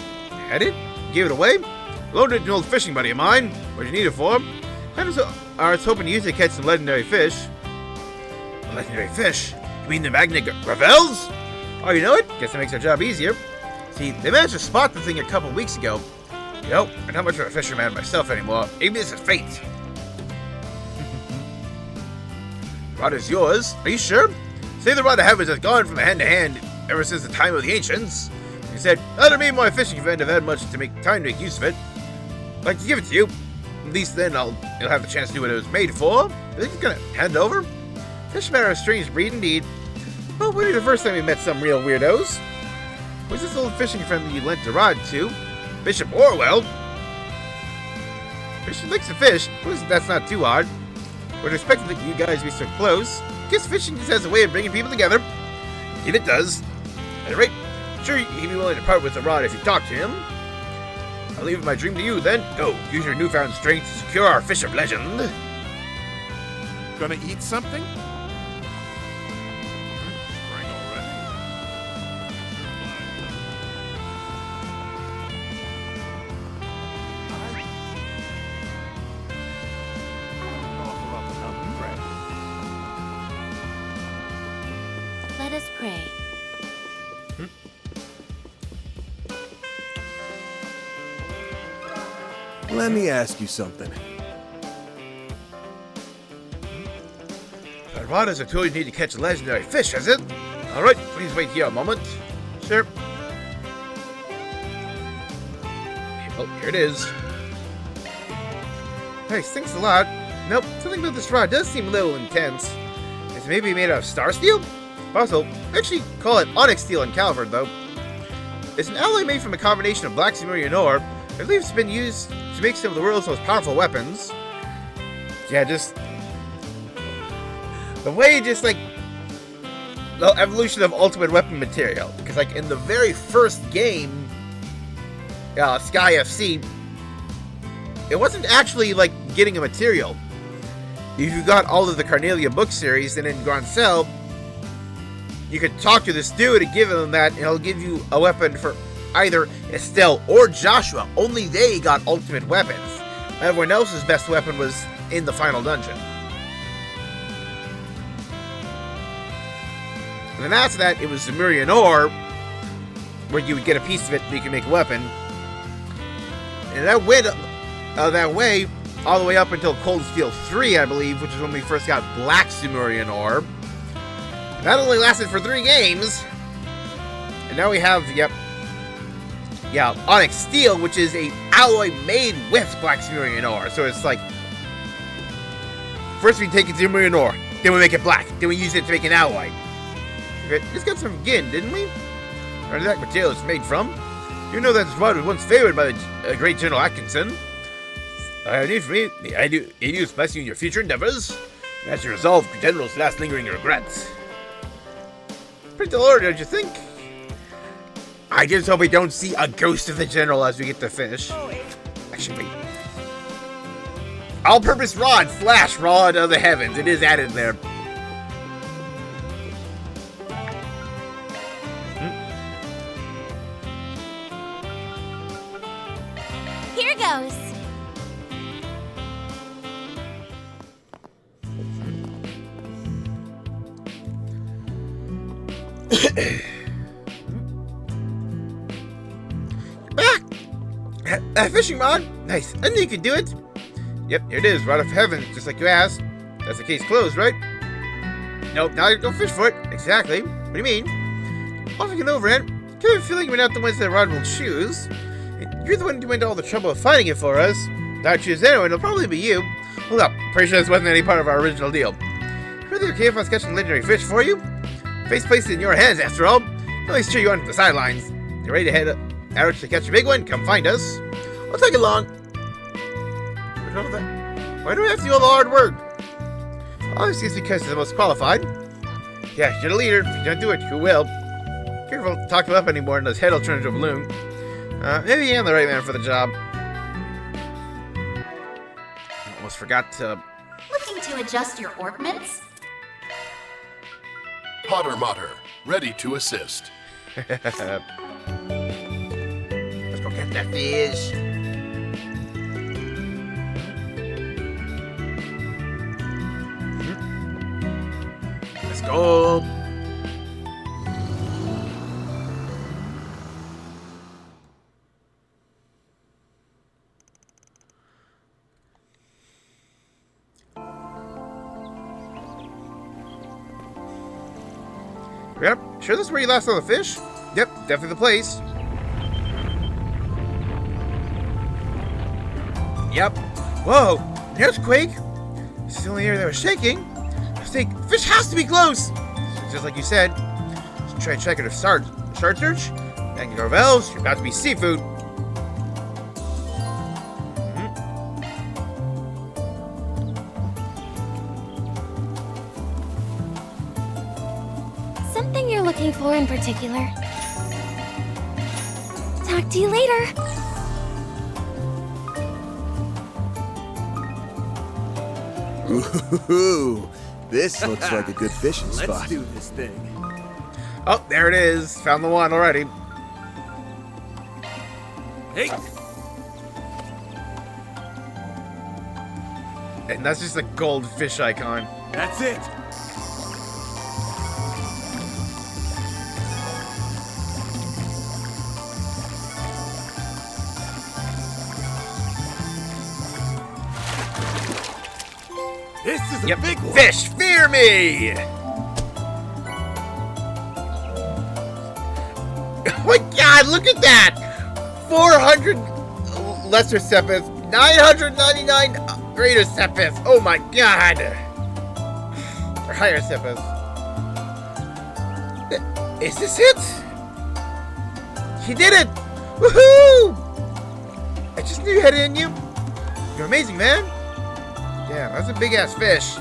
Had it? Gave it away? Loaned it to an old fishing buddy of mine. What'd you need it for? I was hoping to use it to catch some legendary fish. Legendary fish? You mean the magnet gravels? Oh, you know it? Guess that makes our job easier. See, they managed to spot the thing a couple weeks ago. You know, I'm not much of a fisherman myself anymore. Maybe this is fate. Rod is yours. Are you sure? Say the rod of heavens has gone from hand to hand ever since the time of the ancients. He said, other me and my fishing friend have had much to make time to make use of it. I'd like to give it to you. At least then you'll have the chance to do what it was made for. Are you just gonna hand it over? Fishermen are a strange breed indeed. Well, wouldn't be the first time we met some real weirdos. Who's this old fishing friend that you lent the rod to? Bishop Orwell? Bishop likes to fish. That's not too odd. Would expect that you guys be so close. Guess fishing just has a way of bringing people together. And it does. At any rate, I'm sure he'd be willing to part with the rod if you talk to him. I'll leave my dream to you then. Go, use your newfound strength to secure our fish of legend. Gonna eat something? Let us pray. Let me ask you something. That rod is a tool you need to catch legendary fish, is it? Alright, please wait here a moment. Sure. Oh, here it is. Nice, thanks a lot. Nope, something about this rod does seem a little intense. Is it maybe made out of star steel? Possible. We actually call it onyx steel in Calvert, though. It's an alloy made from a combination of black Sumerian ore. I believe it's been used to make some of the world's most powerful weapons. Yeah, just... the way it just, like... the evolution of ultimate weapon material. Because, like, in the very first game, Sky FC, it wasn't actually, like, getting a material. If you got all of the Carnelia book series, then in Grand Cell, you could talk to this dude and give him that, and he'll give you a weapon for either Estelle or Joshua. Only they got ultimate weapons. Everyone else's best weapon was in the final dungeon. And then after that, it was Zemurian ore, where you would get a piece of it and you could make a weapon. And that went that way all the way up until Cold Steel 3, I believe, which is when we first got Black Zemurian ore. And that only lasted for 3 games. And now we have, Onyx Steel, which is a alloy made with Black Zemurian ore. So it's like, first we take a Zemurian ore, then we make it black, then we use it to make an alloy. This got some Gin, didn't we? Or that material it's made from. You know that this rod was once favored by the great General Atkinson. I have need for me, I do bless you in your future endeavors. As you resolve the General's last lingering regrets. Pretty Lord, don't you think? I just hope we don't see a ghost of the General as we get to fish. Actually, wait. All-purpose rod / rod of the heavens. It is added there. Here goes. Back! A fishing rod? Nice. I knew you could do it. Yep, here it is. Rod of heaven, just like you asked. That's the case closed, right? Nope, now you go fish for it. Exactly. What do you mean? All thinking over it, I have a feeling you're not the ones that Rod will choose. You're the one who went to all the trouble of finding it for us. If I choose anyone, it'll probably be you. Hold up, pretty sure this wasn't any part of our original deal. Really okay if I was catching legendary fish for you? Face placed in your hands, after all. At least cheer you on to the sidelines. You're ready to head out to catch a big one? Come find us. I'll take it along. Why do we have to do all the hard work? Obviously, it's because you're the most qualified. Yeah, you're the leader. If you don't do it, who will? Careful to talk him up anymore, and his head will turn into a balloon. Maybe I'm the right man for the job. Almost forgot to... Looking to adjust your ornaments? Potter Motter, ready to assist. Let's go get that fish. Let's go. Yep, sure this is where you last saw the fish? Yep, definitely the place. Yep. Whoa, an earthquake? This is the only area that was shaking. Fish has to be close! Just like you said. Let's try checking if shark search. Bang your bells, you're about to be seafood. Something you're looking for in particular? Talk to you later. Ooh, this looks like a good fishing spot. Let's do this thing. Oh, there it is. Found the one already. Hey! And that's just a gold fish icon. That's it! This is a big one! Fish, fear me! Oh my god, look at that! 400 lesser sepith, 999 greater sepith. Oh my god! Or higher sepith. Is this it? He did it! Woohoo! I just knew you had it in you. You're amazing, man. Yeah, that's a big ass fish.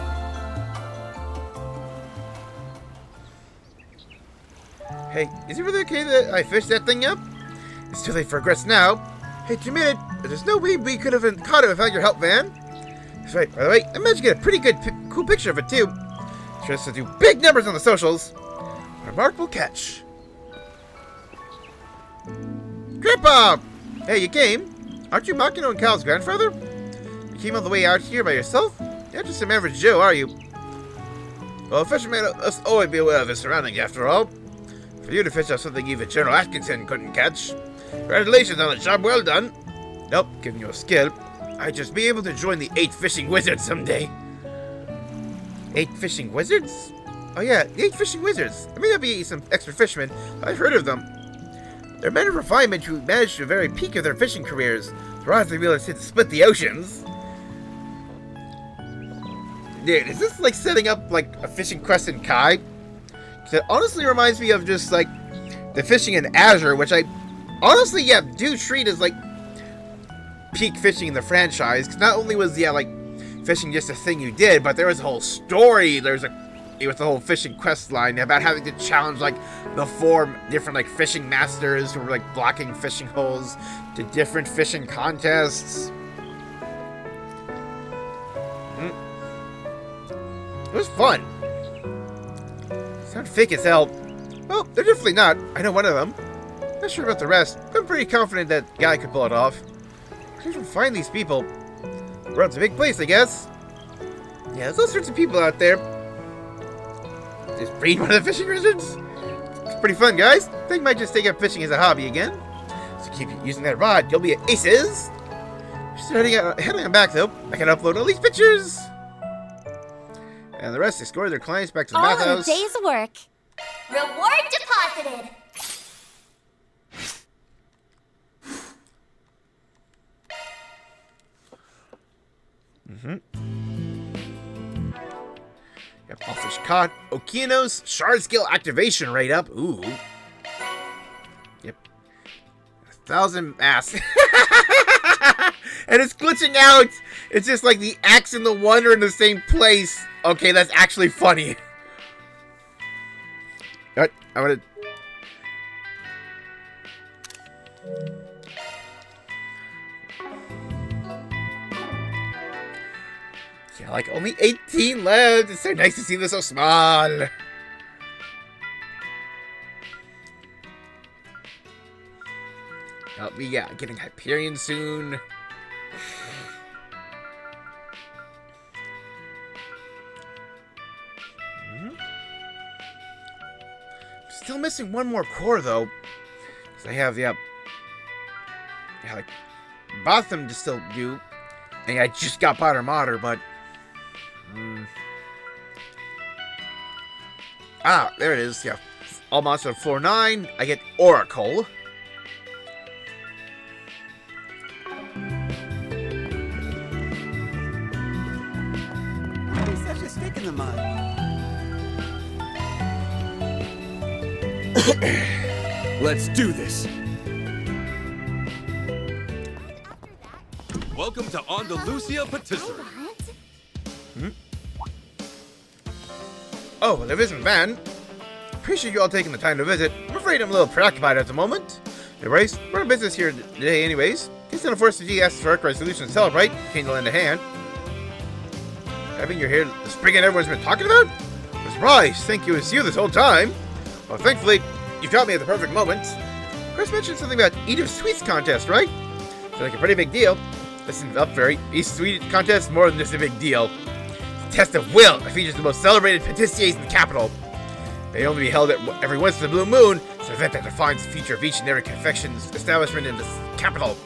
Hey, is it really okay that I fished that thing up? It's too late for regrets now. Hey, to admit it, there's no way we could have caught it without your help, Van. That's right, by the way, I managed to get a pretty good, cool picture of it, too. Just to do big numbers on the socials. Remarkable catch. Grandpa! Hey, you came? Aren't you Makino and Cal's grandfather? You came all the way out here by yourself? You're not just some average Joe, are you? Well, a fisherman must always be aware of his surroundings, after all. For you to fish out something even General Atkinson couldn't catch. Congratulations on the job well done. Nope, given your skill, I'd just be able to join the 8 fishing wizards someday. 8 fishing wizards? Oh yeah, the 8 fishing wizards. There may not be some expert fishermen, but I've heard of them. They're men of refinement who manage to the very peak of their fishing careers. They're odds to be able to split the oceans. Dude, is this like setting up like a fishing quest in Kai? Because it honestly reminds me of just like the fishing in Azure, which I honestly, yeah, do treat as like peak fishing in the franchise. Because not only was, yeah, like fishing just a thing you did, but there was a whole story. It was the whole fishing quest line about having to challenge like the 4 different like fishing masters who were like blocking fishing holes to different fishing contests. It was fun. Sound fake as hell. Well, they're definitely not. I know one of them. Not sure about the rest. I'm pretty confident that guy could pull it off. Where did you find these people? The world's a big place, I guess. Yeah, there's all sorts of people out there. Just breed one of the fishing wizards? It's pretty fun, guys. I think I might just take up fishing as a hobby again. So keep using that rod. You'll be at aces. Just heading on back, though. I can upload all these pictures. And the rest escort their clients back to the bathhouse. All in a day's work. Reward deposited. Yep, all fish caught. Okino's shard skill activation rate up. Ooh. Yep. 1,000 mass. And it's glitching out. It's just like the X and the 1 are in the same place. Okay, that's actually funny. Alright, I'm gonna... Yeah, like only 18 left. It's so nice to see this so small. Help me, yeah, getting Hyperion soon. Still missing one more core though. Because I have, yeah, like Botham to still do. And I just got Potter Modder, but ah, there it is. Yeah, all monsters on floor 9. I get Oracle. Why is such a stick in the mud? Let's do this. Welcome to Andalusia Patisserie. Oh, well, there isn't Van. Appreciate you all taking the time to visit. I'm afraid I'm a little preoccupied at the moment. Anyways, we're in business here today anyways. Case on a Force G asks for a resolution to celebrate, candle in the hand. Having your hair the springing everyone's been talking about? I'm surprised. Think it was you this whole time. Well, thankfully, you caught me at the perfect moment. Chris mentioned something about Eat of Sweets contest, right? It's like a pretty big deal. Listen up, Fairy. Eat Sweet contest more than just a big deal. It's a test of will that features the most celebrated patissiers in the capital. They only be held every once in the blue moon. It's an event that defines the future of each and every confections establishment in the capital.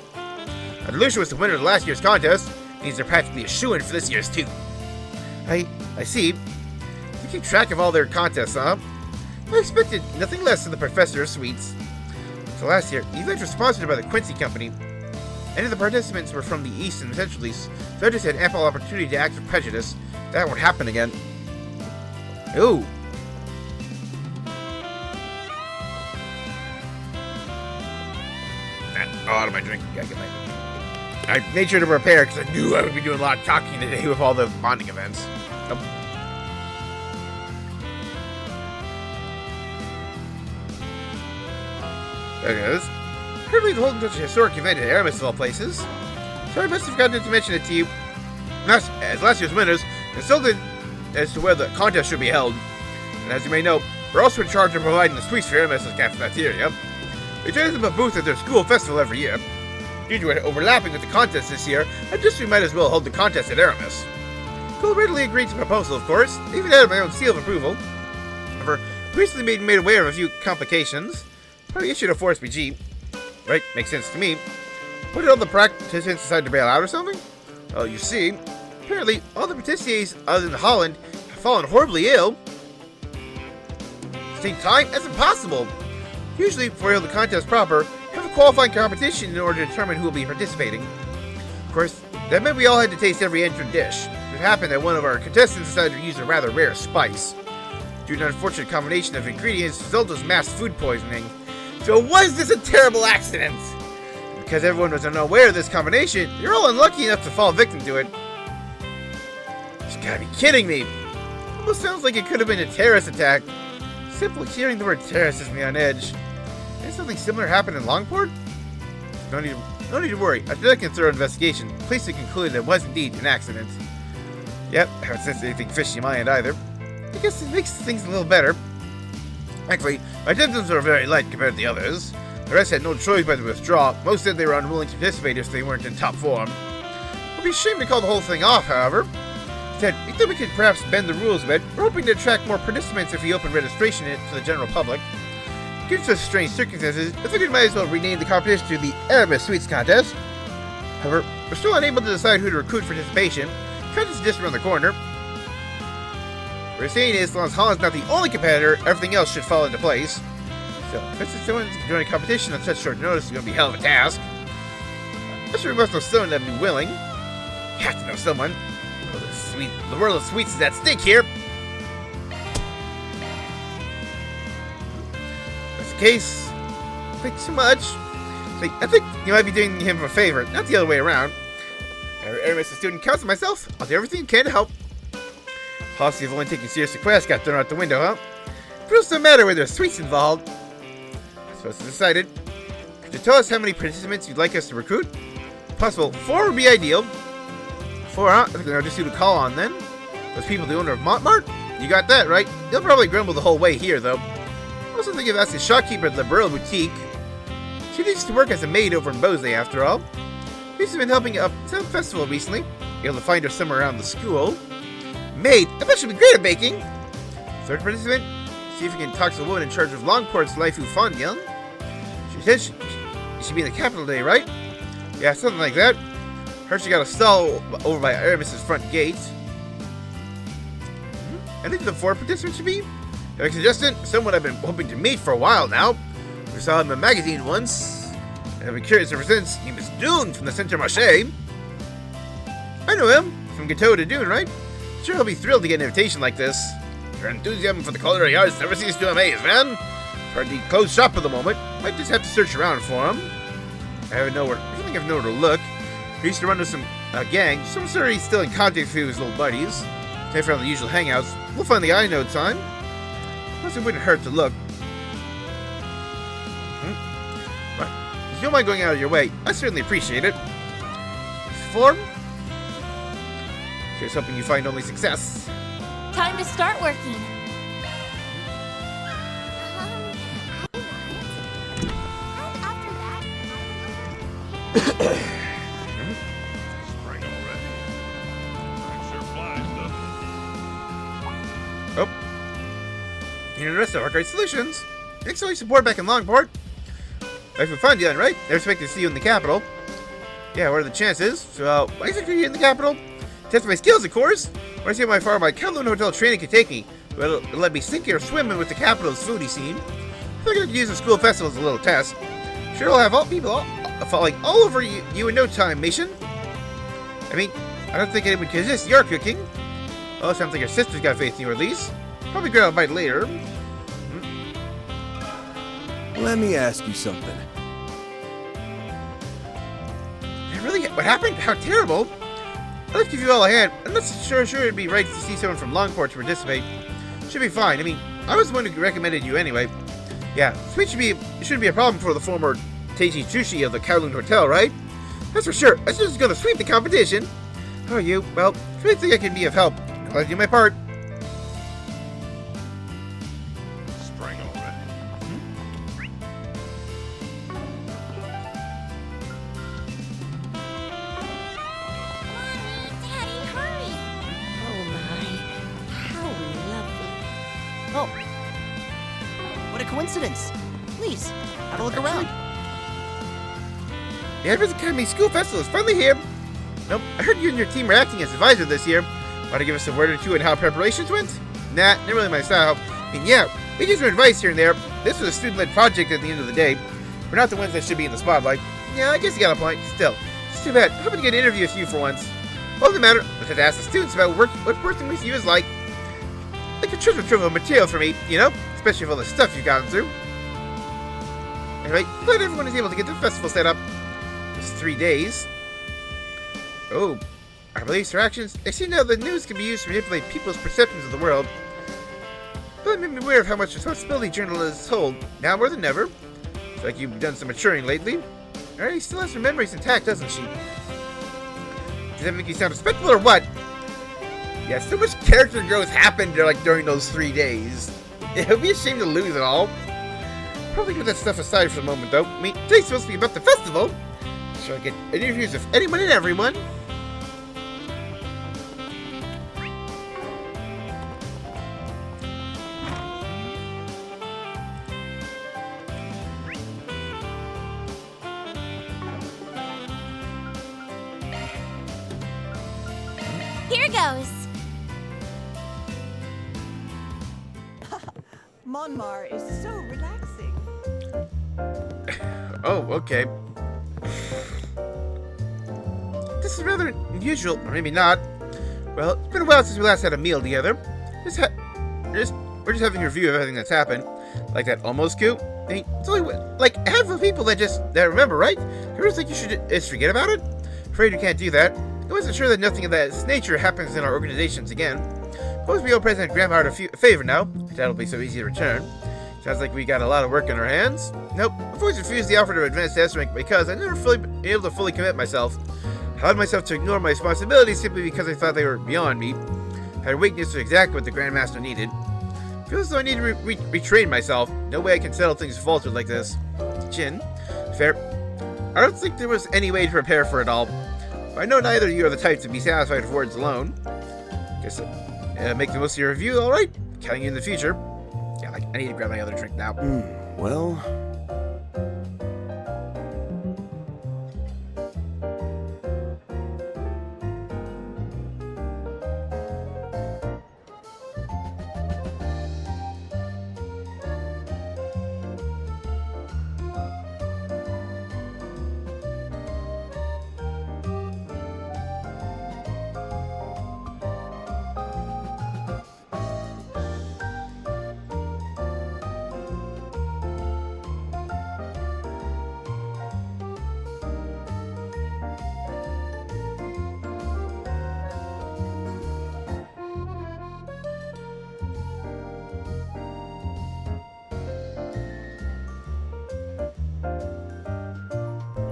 Andalusia was the winner of last year's contest. Means they're practically a shoo-in for this year's too. I see. You keep track of all their contests, huh? I expected nothing less than the Professor of Sweets. So last year, the events were sponsored by the Quincy Company. Any of the participants were from the East and Central East, so I just had ample opportunity to act with prejudice. That won't happen again. Ooh. Out of my drink. Gotta get my... I made sure to prepare because I knew I would be doing a lot of talking today with all the bonding events. Nope. There it goes. Apparently, holding such a historic event at Aramis of all places. So I must have forgotten to mention it to you. As last year's winners, consulted as to where the contest should be held. And as you may know, we're also in charge of providing the sweets for Aramis' cafeteria. We try to have a booth at their school festival every year. Due to it overlapping with the contest this year, I just we might as well hold the contest at Aramis. Cole readily agreed to the proposal, of course, even added my own seal of approval. However, recently being made aware of a few complications. Probably issued a 4SPG. Right, makes sense to me. What did all the participants decide to bail out or something? Well, you see, apparently all the participants other than Holland have fallen horribly ill. At the same time, that's impossible. Usually, before you hold the contest proper, have a qualifying competition in order to determine who will be participating. Of course, that meant we all had to taste every entrant dish. It happened that one of our contestants decided to use a rather rare spice. Due to an unfortunate combination of ingredients, the result was mass food poisoning. So was this a terrible accident? Because everyone was unaware of this combination, you're all unlucky enough to fall victim to it. You gotta be kidding me. Almost sounds like it could have been a terrorist attack. Simply hearing the word terrorist has me on edge. Did something similar happen in Longport? No need to worry. After that thorough investigation, police have concluded it was indeed an accident. Yep, I haven't sensed anything fishy in my end either. I guess it makes things a little better. Actually, my symptoms were very light compared to the others. The rest had no choice but to withdraw. Most said they were unwilling to participate if they weren't in top form. It would be a shame to call the whole thing off, however. Instead, we thought we could perhaps bend the rules a bit. We're hoping to attract more participants if we open registration to the general public. Due to such strange circumstances, I figured we might as well rename the competition to the Aramis Sweets Contest. However, we're still unable to decide who to recruit for participation. The contest is just around the corner. What we're saying is, as long as Holland's not the only competitor, everything else should fall into place. So, since someone to join a competition on such short notice is going to be a hell of a task. I'm sure we must know someone that'd be willing. You have to know someone. The world of sweets is at stake here. That's the case. Thanks so much. I think you might be doing him a favor, not the other way around. Aramis, a student counts myself. I'll do everything you can to help. Policy of only taking serious requests got thrown out the window, huh? It doesn't matter whether there's sweets involved. I suppose it's decided. Could you tell us how many participants you'd like us to recruit? If possible, 4 would be ideal. 4, huh? I think I'll just do the call on then. Those people, the owner of Montmartre? You got that, right? They'll probably grumble the whole way here, though. I also think of asking the shopkeeper at the Burrow Boutique. She used to work as a maid over in Bosley, after all. She's been helping up some festival recently. Able to find her somewhere around the school. Maid? I bet she'll be great at baking. 3rd participant? See if you can talk to the woman in charge of Longport's Laifu Fondien. She said she should be in the capital today, right? Yeah, something like that. Heard she got a stall over by Aramis' front gate. I think the 4 participants should be. Have a suggestion? Someone I've been hoping to meet for a while now. We saw him in a magazine once. I've been curious ever since. He was Dune from the Centre Marché. I know him. From Gateau to Dune, right? Sure he'll be thrilled to get an invitation like this. Your enthusiasm for the culinary arts never ceases to amaze, man. Hard to close shop for the moment. Might just have to search around for him. I don't think I've nowhere to look. We used to run with some gang. Some sure he's still in contact with his old buddies. Time for all the usual hangouts. We'll find the I know time. Plus it wouldn't hurt to look. Right. If you don't mind going out of your way, I certainly appreciate it. Form? Here's hoping you find only success. Time to start working. Spring already? Time sure flies, doesn't it? Oh. You know the rest of our great solutions. Thanks for all your support back in Longport. Thanks for fun, Dylan, right? They're expecting to see you in the capital. Yeah, what are the chances? So, why exactly are you in the capital? Test my skills, of course. When I see how far my Kowloon Hotel training can take me, but it'll let me sinking or swimming with the capital's foodie scene. I think I could use the school festival as a little test. Sure, I'll have all people falling all over you in no time, Mason. I mean, I don't think anyone can resist your cooking. Oh, it sounds like your sister's got faith in you, at least. Probably grab a bite later. Let me ask you something. Really? What happened? How terrible. I'll just give you all a hand. I'm not sure it'd be right to see someone from Longport to participate. Should be fine. I mean, I was the one who recommended you anyway. Yeah, sweet shouldn't be a problem for the former Teiji Chushi of the Kowloon Hotel, right? That's for sure. I'm just gonna sweep the competition. How are you? Well, if you think I can be of help, I'll do my part. Spring already. Daddy, hurry! Oh my, how lovely. Oh, what a coincidence. Please, have a look around. The Advance Academy School Festival is finally here. Nope, I heard you and your team were acting as advisor this year. Want to give us a word or two on how preparations went? Nah, not really my style. I mean, yeah, we give some advice here and there. This was a student-led project at the end of the day. We're not the ones that should be in the spotlight. Yeah, I guess you got a point. Still, it's too bad. I'm hoping to get an interview with you for once. Well, it doesn't matter. Let's have to ask the students about what working with you is like. Like a treasure trove of material for me, you know? Especially with all the stuff you've gotten through. Anyway, glad everyone is able to get the festival set up. Just 3 days. Oh, our beliefs or actions. I see now the news can be used to manipulate people's perceptions of the world. But it made me aware of how much responsibility journalists hold, now more than ever. It's like you've done some maturing lately. Alright, he still has her memories intact, doesn't she? Does that make you sound respectful or what? Yeah, so much character growth happened during those 3 days. It would be a shame to lose it all. Probably put that stuff aside for the moment, though. I mean, today's supposed to be about the festival. So I get interviews with anyone and everyone. Here goes. Monmar is so relaxing. Oh, okay. This is rather unusual, or maybe not. Well, it's been a while since we last had a meal together. We're just having a review of everything that's happened. Like that almost coup. I mean, it's only like a handful of people that remember, right? You really think you should just forget about it? Afraid you can't do that. I wasn't sure that nothing of that nature happens in our organizations again. Suppose we owe President Grandma a favor now. That'll be so easy to return. Sounds like we got a lot of work on our hands. Nope, I've always refused the offer to advance to S-rank because I never been able to fully commit myself. I allowed myself to ignore my responsibilities simply because I thought they were beyond me. I had a weakness to exact what the Grandmaster needed. Feels as though I need to retrain myself. No way I can settle things faltered like this. Jin, fair. I don't think there was any way to prepare for it all. I know neither of you are the type to be satisfied with words alone. Guess make the most of your review, alright? Counting you in the future. Yeah, like, I need to grab my other drink now. Well...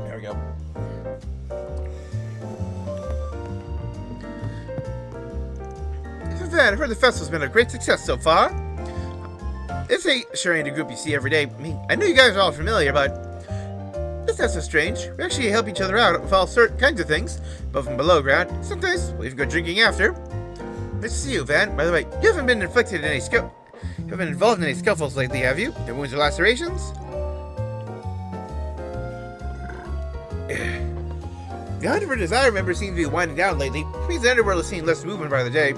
There we go. I've heard the festival's been a great success so far. It's a charade group you see every day. I mean, I know you guys are all familiar, but it's not so strange. We actually help each other out with all certain kinds of things, above and below ground. Sometimes we'll even go drinking after. Nice to see you, Van. By the way, you haven't been involved in any scuffles lately, have you? No wounds or lacerations? The Underworld, as I remember, seems to be winding down lately, which means the Underworld is seeing less movement by the day.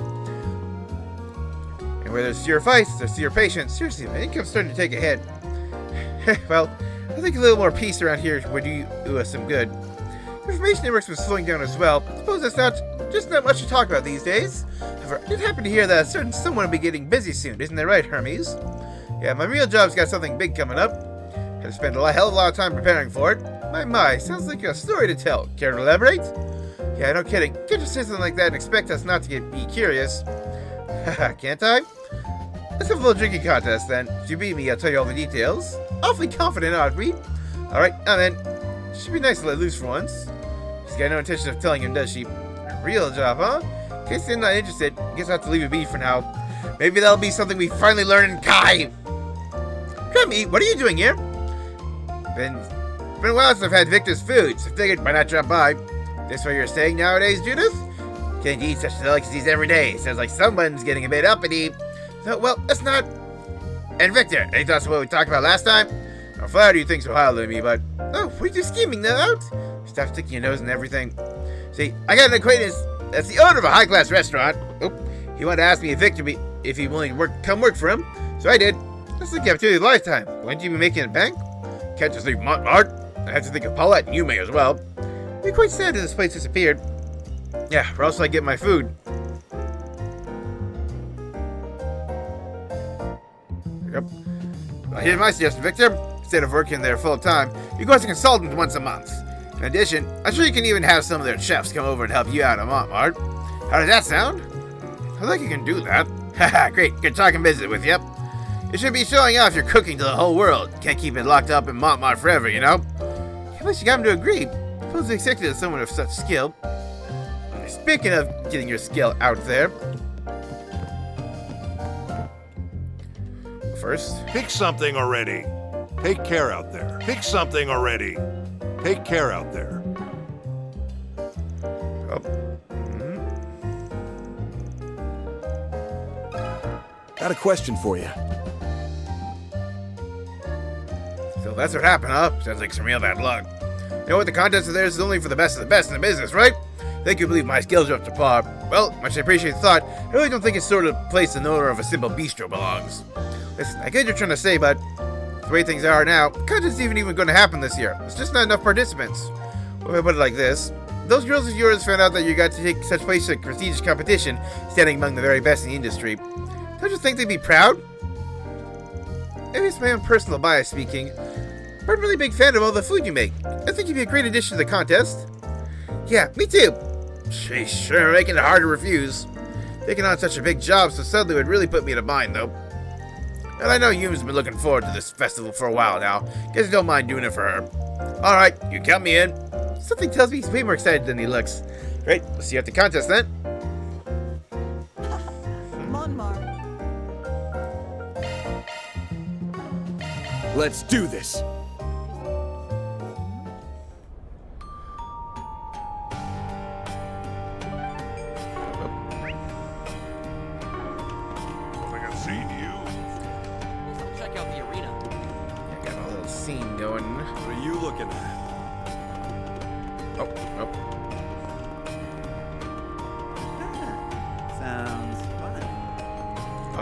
And where there's fewer fights, there's fewer patience. Seriously, my income's starting to take a hit. Well, I think a little more peace around here would do us some good. Information networks been slowing down as well. I suppose that's not much to talk about these days. However, I did happen to hear that a certain someone will be getting busy soon, isn't that right, Hermes? Yeah, my real job's got something big coming up. Had to spend hell of a lot of time preparing for it. My, sounds like a story to tell. Care to elaborate? Yeah, no kidding. Can't just say something like that and expect us not to be curious. Haha, can't I? let's have a little drinking contest then. If you beat me, I'll tell you all the details. Awfully confident, Audrey. Alright, now then. Should be nice to let loose for once. She's got no intention of telling him, does she? A real job, huh? In case they're not interested, guess I'll have to leave it be for now. Maybe that'll be something we finally learn in Kai. Crummy, what are you doing here? Been a while since I've had Victor's food, so figured why not drop by. This where you're staying nowadays, Judith? Can't eat such delicacies every day. Sounds like someone's getting a bit uppity. So, well, that's not... And Victor, any thoughts on what we talked about last time? I'm flattered you think so highly of me, but... Oh, what are you scheming out? Stop sticking your nose in everything. See, I got an acquaintance that's the owner of a high-class restaurant. Oh, he wanted to ask me if Victor if he'd willing to come work for him. So I did. That's the cafeteria of a lifetime. Wouldn't you be making a bank? Can't just leave Montmartre. I have to think of Paulette, and you may as well. It'd be quite sad if this place disappeared. Yeah, where else will I get my food? Yep. Well, here's my suggestion, Victor. Instead of working there full time, you go as a consultant once a month. In addition, I'm sure you can even have some of their chefs come over and help you out on Montmartre. How does that sound? I think you can do that. Haha, great. Good talking business with you. You should be showing off your cooking to the whole world. Can't keep it locked up in Montmartre forever, you know? At least you got him to agree. Suppose they expected of someone of such skill. Speaking of getting your skill out there. First, pick something already. Take care out there. Pick something already. Take care out there. Oh. Got a question for you. So that's what happened, huh? Sounds like some real bad luck. You know what? The contest of theirs is only for the best of the best in the business, right? Think you believe my skills are up to par. Well, much I appreciate the thought. I really don't think it's sort of place the owner of a simple bistro belongs. Listen, I get what you're trying to say, but the way things are now, the contest isn't even going to happen this year. There's just not enough participants. Well, if I put it like this, those girls of yours found out that you got to take such place in prestigious competition, standing among the very best in the industry. Don't you think they'd be proud? Maybe it's my own personal bias speaking, but I'm a really big fan of all the food you make. I think you'd be a great addition to the contest. Yeah, me too. Sheesh, sure making it hard to refuse. Taking on such a big job so suddenly would really put me in a bind, though. And I know Yuma's been looking forward to this festival for a while now. Guess I don't mind doing it for her. Alright, you count me in. Something tells me he's way more excited than he looks. Great, we'll see you at the contest then. Let's do this.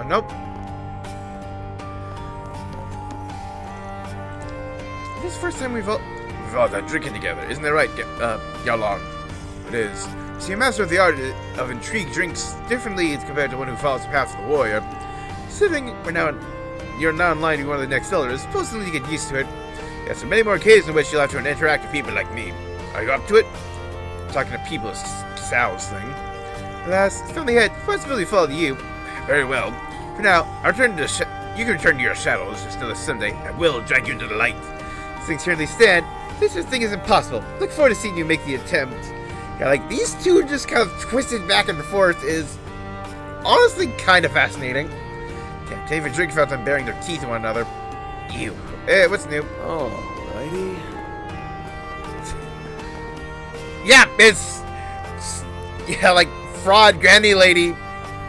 Nope. This is the first time we've all done drinking together, isn't that right, Yalong? It is. See, a master of the art of intrigue drinks differently as compared to one who follows the path of the warrior. You're now in line to be one of the next elders. Supposedly you get used to it. Yes, there are many more occasions in which you'll have to interact with people like me. Are you up to it? Talking to people is Sal's thing. Alas, it's only had responsibility fall to you. Very well. For now, you can return to your shadows. Just another Sunday. I will drag you into the light. As things currently stand, this sort of thing is impossible. Look forward to seeing you make the attempt. Yeah, like, these two just kind of twisted back and forth is honestly kind of fascinating. Can't even drink without them baring their teeth at one another. Ew. Hey, what's new? Alrighty. Yeah, it's like Fraud, Granny Lady,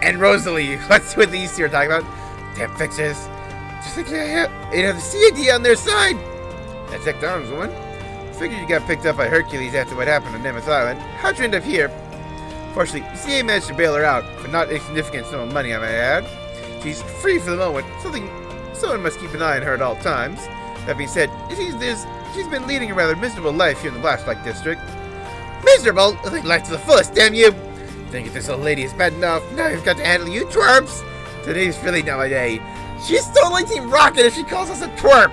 and Rosalie. That's what these two are talking about. Damn fixers. Just like, yeah, they have the CID on their side. That Tech Arms woman. Figured you got picked up by Hercules after what happened on Nemeth Island. How'd you end up here? Fortunately, the CA managed to bail her out, but not a significant sum of money, I may add. She's free for the moment. Someone must keep an eye on her at all times. That being said, she's been leading a rather miserable life here in the Blastlight District. Miserable? Living life to the fullest, damn you! Think if this old lady is bad enough, now you've got to handle you twerps! Today's really not my day. She's totally Team Rocket if she calls us a twerp!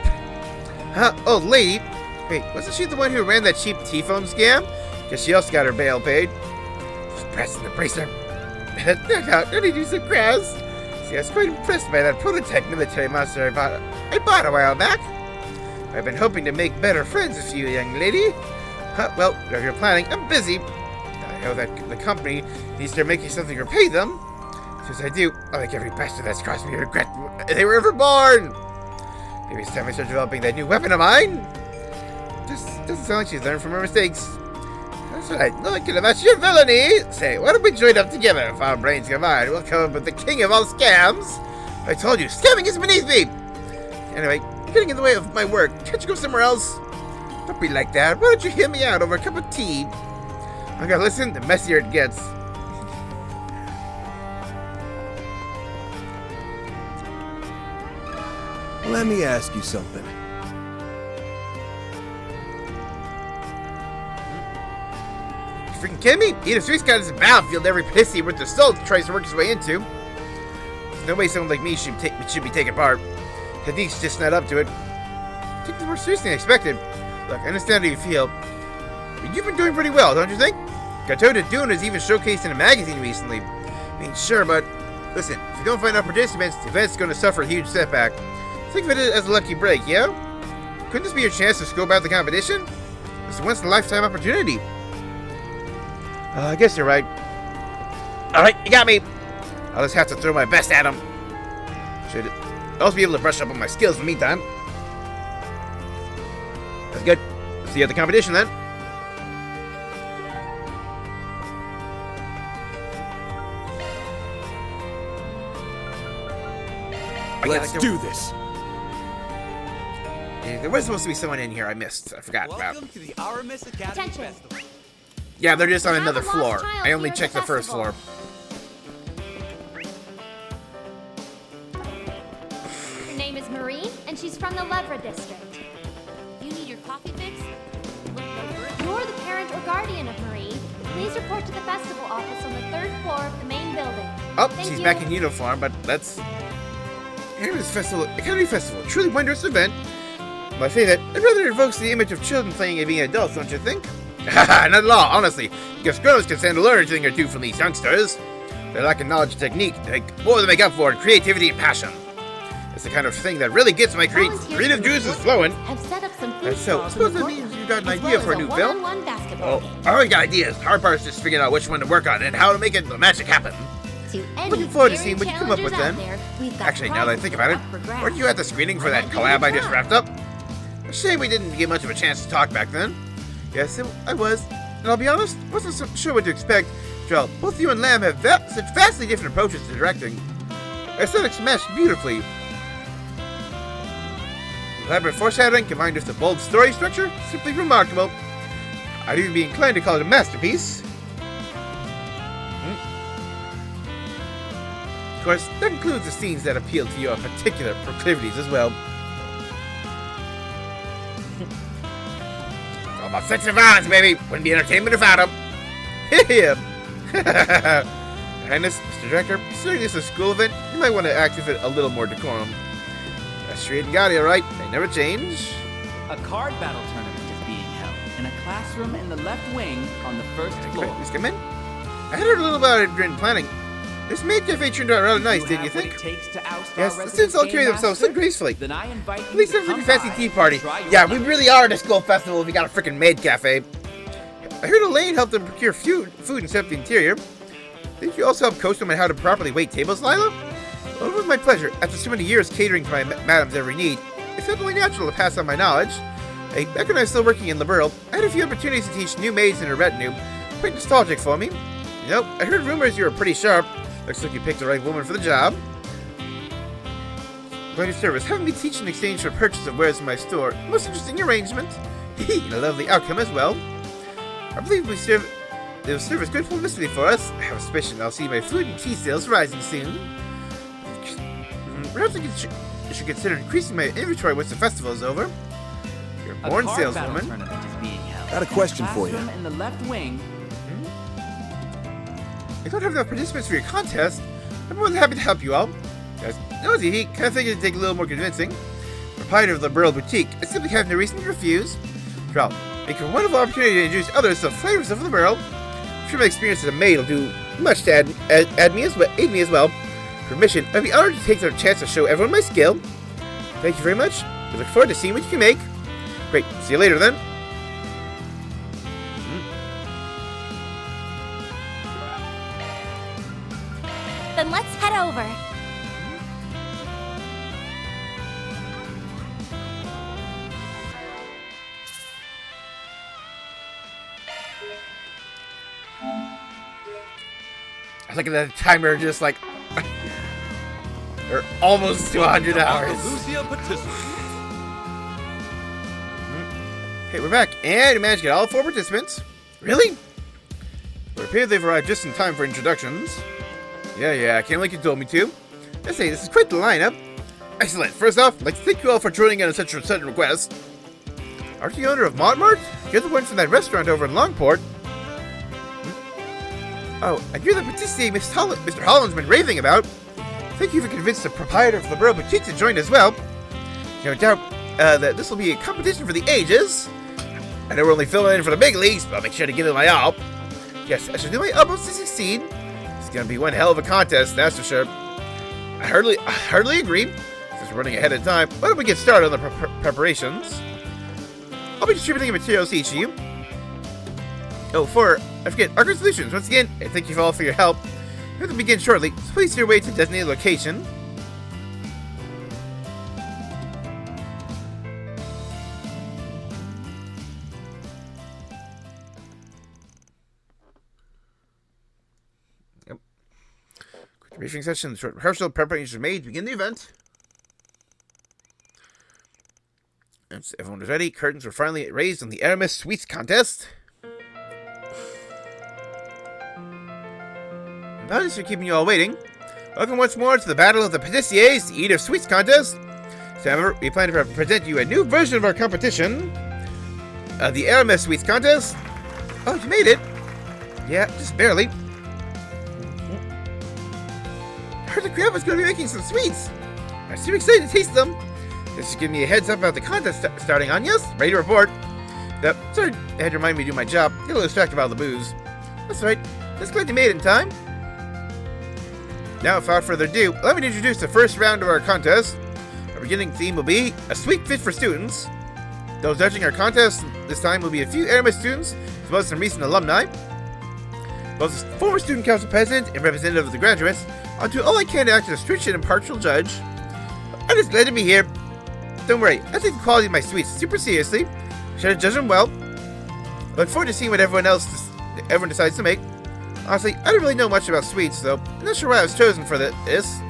Huh? Old lady? Wait, wasn't she the one who ran that cheap T-phone scam? Guess she also got her bail paid. Just pressing the bracer. No doubt, don't you do some grass? See, I was quite impressed by that prototype military monster I bought a while back. I've been hoping to make better friends with you, young lady. Well, if you're planning, I'm busy. I know that the company needs to make you something or pay them. Since I do, I like every bastard that's crossed me regret they were ever born. Maybe it's time I start developing that new weapon of mine. Just doesn't sound like she's learned from her mistakes. That's right. Looking about your villainy. Say, why don't we join up together? If our brains combine, we'll come up with the king of all scams. I told you, scamming is beneath me. Anyway, you're getting in the way of my work. Can't you go somewhere else? Don't be like that. Why don't you hear me out over a cup of tea? I gotta listen, the messier it gets. Let me ask you something. You freaking kidding me? Edith Street's got his battlefield every pissy worth the soul tries to work his way into. There's no way someone like me should be taking part. Technique's just not up to it. Take this more seriously than I expected. Look, I understand how you feel. But you've been doing pretty well, don't you think? Gatoda Dune is even showcased in a magazine recently. I mean, sure, but listen, if you don't find enough participants, the event's going to suffer a huge setback. Think of it as a lucky break, yeah? Couldn't this be your chance to scope out the competition? It's a once-in-a-lifetime opportunity. I guess you're right. Alright, you got me. I'll just have to throw my best at him. Should also be able to brush up on my skills in the meantime. That's good. See you at the competition then. Let's do this. There was supposed to be someone in here I missed. I forgot about. Welcome to the Aramis Academy Festival. Yeah, they're just on another floor. I only checked the first floor. Her name is Marie, and she's from the Levra district. You need your coffee fix? You're the parent or guardian of Marie. Please report to the festival office on the 3rd floor of the main building. Oh, she's back in uniform, but that's... Academy Festival, truly wondrous event. When I say that, it rather evokes the image of children playing and being adults, don't you think? Not at all, honestly. Because grown-ups can stand to learn a thing or two from these youngsters. They lack in knowledge and technique. They more than make up for it, creativity and passion. It's the kind of thing that really gets my creative juices flowing. Have set up some food And so, I suppose that means you got an idea for a new film? one-on-one basketball game. I already got ideas. Hard part is just figuring out which one to work on and how to make the magic happen. To any Looking forward to daring seeing what you come up with challengers then. out there, we've got Actually, now that I think about it, prizes up for grabs. weren't you at the screening for that collab I just wrapped up? A shame we didn't get much of a chance to talk back then. Yes, I was. And I'll be honest, wasn't so sure what to expect. Well, both you and Lamb have such vastly different approaches to directing. Aesthetics mesh beautifully. Elaborate foreshadowing combined with the bold story structure, simply remarkable. I'd even be inclined to call it a masterpiece. Of course, that includes the scenes that appeal to your particular proclivities as well. It's all about sex and violence, baby. Wouldn't be entertainment without them. Him. Highness, Mr. Director, considering this a school event, you might want to act with it a little more decorum. Street and Gotti, alright? They never change. A card battle tournament is being held in a classroom in the left wing on the 1st floor. Please come in. I heard a little about it during planning. This maid cafe turned out rather nice, didn't you think? Yes, the students all carry themselves so gracefully. Then I invite At least there's like a fancy tea party. Yeah, we really are at a school festival if we got a freaking maid cafe. I heard Elaine helped them procure food and set up the interior. Didn't you also help coach them on how to properly wait tables, Lila? Well, it was my pleasure. After so many years catering to my madam's every need, it felt only natural to pass on my knowledge. Hey, back when I was still working in Liberl, I had a few opportunities to teach new maids and her retinue. Quite nostalgic for me. You know, I heard rumors you were pretty sharp. Looks like you picked the right woman for the job. Glad your service. Having me teach in exchange for purchase of wares in my store. Most interesting arrangement. And a lovely outcome as well. I believe it will serve as good publicity for us. I have a suspicion I'll see my food and tea sales rising soon. Perhaps I should consider increasing my inventory once the festival is over. You're a born saleswoman. Got a question for you. In the left wing. I don't have enough participants for your contest. I'm more than happy to help you out. Guys, that was easy. Kind of figured it'd take a little more convincing. Proprietor of the Burl Boutique, I simply have no reason to refuse. Well, make a wonderful opportunity to introduce others to the flavors of the Burl. I'm sure my experience as a maid will do much to aid me as well. permission, I'd be honored to take the chance to show everyone my skill. Thank you very much. We look forward to seeing what you can make. Great. See you later then. Then let's head over. Look at that timer, just like we're almost to 100 hours. Okay, we're back, and we managed to get all 4 participants. Really? It appears they've arrived just in time for introductions. Yeah, I can't like you told me to. I say, this is quite the lineup. Excellent. First off, I'd like to thank you all for joining in on such a sudden request. Aren't you the owner of Montmart? You're the one from that restaurant over in Longport. Oh, and you're the patisserie Mr. Holland's been raving about. Thank you for convincing the proprietor of the Liberal Boutique to join as well. No doubt that this will be a competition for the ages. I know we're only filling in for the big leagues, but I'll make sure to give it my all. Yes, I shall do my utmost to succeed. It's gonna be one hell of a contest, that's for sure. I hardly agree. Since we're running ahead of time, why don't we get started on the preparations? I'll be distributing materials to each of you. Oh, I forget, Arcade Solutions, once again, I thank you all for your help. We have to begin shortly, so please see your way to designated location. Yep. Quick briefing session, short rehearsal, preparations are made to begin the event. Once everyone was ready, curtains were finally raised on the Aramis Sweets Contest. Apologies for keeping you all waiting. Welcome once more to the Battle of the Patissiers, the Eat of Sweets Contest. However, we plan to present you a new version of our competition. The Aramis Sweets Contest. Oh, you made it. Yeah, just barely. I heard the crab was going to be making some sweets. I'm super excited to taste them. This is giving me a heads up about the contest starting on. Yes, ready to report. Yep, sorry, I had to remind me to do my job. Get a little distracted by all the booze. That's right. Just glad you made it in time. Now, without further ado, let me introduce the first round of our contest. Our beginning theme will be a sweet fit for students. Those judging our contest this time will be a few Aramis students, as well as some recent alumni. Both the former student council president and representative of the graduates, I'll do all I can to act as a strict and impartial judge. I'm just glad to be here. Don't worry, I take the quality of my sweets super seriously. I try to judge them well. I look forward to seeing what everyone decides to make. Honestly, I don't really know much about sweets, though. I'm not sure why I was chosen for this.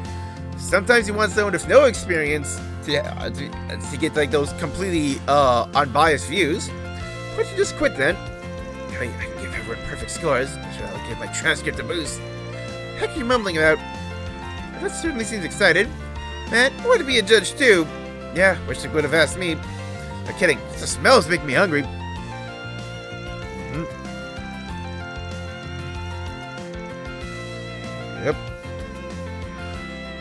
Sometimes you want someone with no experience to get like those completely unbiased views. Why don't you just quit then? I can give everyone perfect scores. I'll give my transcript a boost. Heck are you mumbling about? That certainly seems excited. Man, I want to be a judge too. Yeah, wish they would have asked me. I'm kidding. The smells make me hungry. Yep.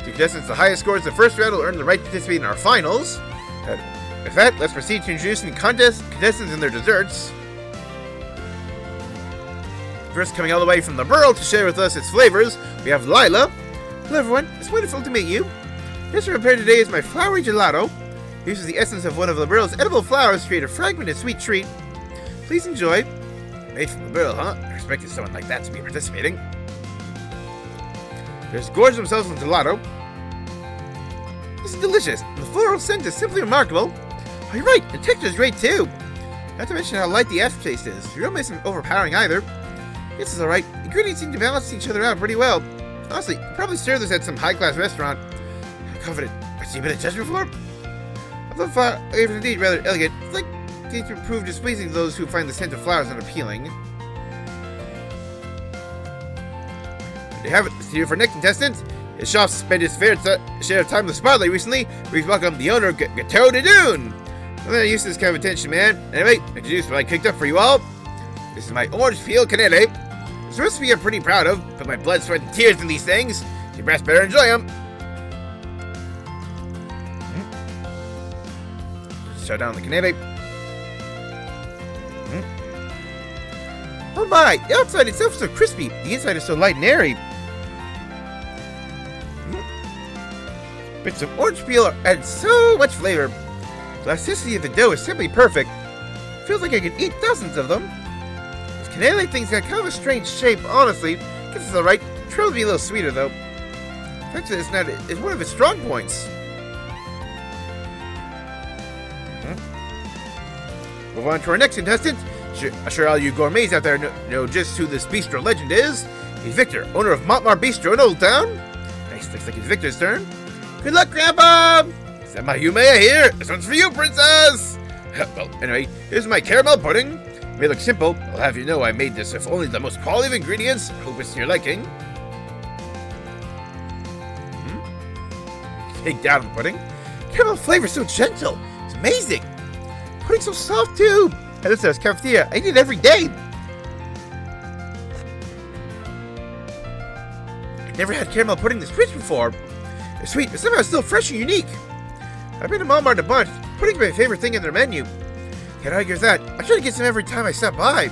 The contestants the highest scores in the first round will earn the right to participate in our finals. With that, let's proceed to introducing contestants and their desserts. First, coming all the way from the Burl to share with us its flavors, we have Lila. Hello everyone, it's wonderful to meet you. This prepared today is my flowery gelato. It uses the essence of one of the Burl's edible flowers to create a fragmented sweet treat. Please enjoy. Made from the Burl, huh? I expected someone like that to be participating. There's gorge themselves in gelato. This is delicious. The floral scent is simply remarkable. Oh, you're right. The texture is great too. Not to mention how light the aftertaste is. The aroma isn't overpowering either. This is alright. The ingredients seem to balance each other out pretty well. Honestly, you probably serve this at some high-class restaurant. I'm confident. I've seen a bit of judgment before. Although flavors indeed rather elegant, it's like they to prove displeasing to those who find the scent of flowers unappealing. You have it, here for next contestant. His shop spent his fair share of time in the spotlight recently. Please welcome the owner of Gateau de Dune. I'm not used to this kind of attention, man. Anyway, introduce what I cooked up for you all. This is my orange peel cannelle. It's a recipe I'm pretty proud of. Put my blood, sweat, and tears in these things. You best better enjoy them. Shut down the cannelle. Oh my! The outside itself is so crispy. The inside is so light and airy. Bits of orange peel add so much flavor. The elasticity of the dough is simply perfect. Feels like I could eat dozens of them. This cannoli thing's got kind of a strange shape, honestly. Guess it's alright. Try to be a little sweeter, though. The fact that it's not is one of its strong points. Move on to our next contestant. Sure all you gourmets out there know just who this bistro legend is. He's Victor, owner of Montmar Bistro in Old Town. Nice, looks like it's Victor's turn. Good luck, Grandpa! Is that my Humea here? This one's for you, Princess! Well, anyway, here's my caramel pudding. It may look simple. I'll have you know I made this with only the most quality of ingredients. Hope it's to your liking. Take down the pudding. Caramel flavor's so gentle. It's amazing. Pudding's so soft, too. Hey, this is cafeteria. I eat it every day. I've never had caramel pudding this rich before. It's sweet, but somehow still fresh and unique. I've been to Walmart a bunch. Pudding's my favorite thing in their menu. Can't argue with that. I try to get some every time I stop by.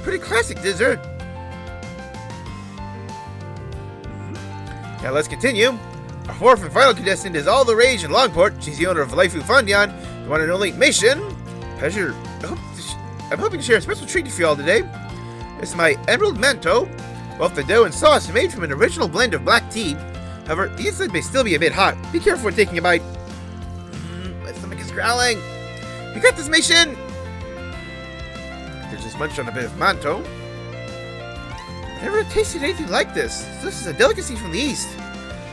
Pretty classic dessert. Now let's continue. Our fourth and final contestant is all the rage in Longport. She's the owner of Laifu Fandian, the one and only Mission. Pleasure. I'm hoping to share a special treat for you all today. This is my emerald manto. Both the dough and sauce are made from an original blend of black tea. However, the inside may still be a bit hot. Be careful when taking a bite. My stomach is growling. You got this, Mission! There's just munched on a bit of manto. I've never tasted anything like this. This is a delicacy from the East.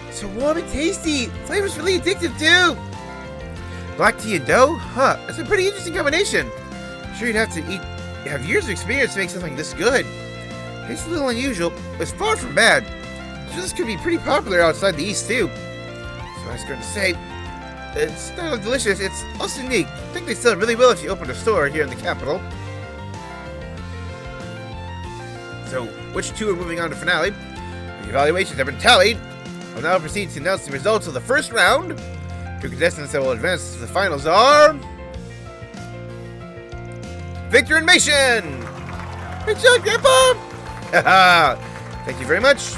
So warm and tasty. Flavor's really addictive, too. Black tea and dough? Huh, that's a pretty interesting combination. I'm sure you'd have to have years of experience to make something this good. Tastes a little unusual, but it's far from bad. So this could be pretty popular outside the East, too. So I was going to say, it's not only delicious, it's also unique. I think they sell it really well if you open a store here in the capital. So, which two are moving on to finale? The evaluations have been tallied. I'll now proceed to announce the results of the first round. Two contestants that will advance to the finals are... Victor and Mission! Good job, Grandpa! Haha! Thank you very much.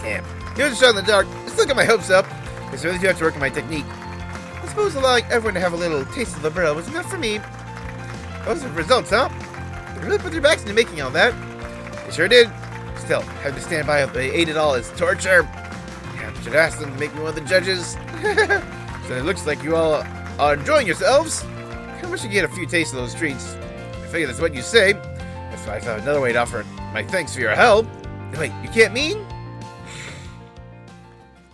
Damn. Here's a shot in the dark. Let's look at my hopes up. I really do have to work on my technique. I suppose allowing everyone to have a little taste of the brill was enough for me. Those are the results, huh? They really put their backs into making all that. They sure did. Still, having to stand by if they ate it all is torture. Yeah, should ask them to make me one of the judges. So it looks like you all are enjoying yourselves. I wish you get a few tastes of those treats. I figure that's what you say. That's why I thought another way to offer my thanks for your help. Wait, you can't mean?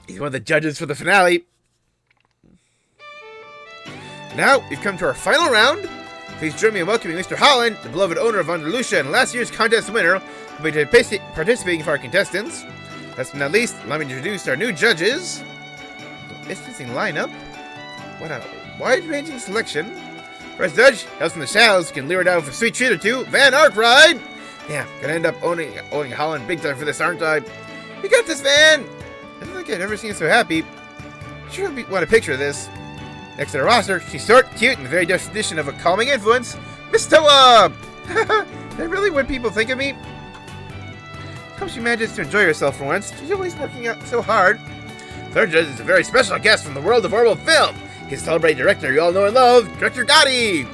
He's one of the judges for the finale. Now, we've come to our final round. Please join me in welcoming Mr. Holland, the beloved owner of Andalusia and last year's contest winner, who will be participating for our contestants. Last but not least, allow me to introduce our new judges. Distancing lineup. What a wide-ranging selection. First judge, hails from the shadows, can lure down with a sweet treat or two, Van Arkwright. Yeah, gonna end up owning Holland big time for this, aren't I? You got this, Van! I don't think I've ever seen her so happy. I sure want a picture of this. Next to the roster, she's short, cute, and the very definition of a calming influence, Miss Toa! Is that really what people think of me? Hope she manages to enjoy herself for once. She's always working out so hard. Third judge is a very special guest from the world of oral film. His celebrated director you all know and love, Director Gotti.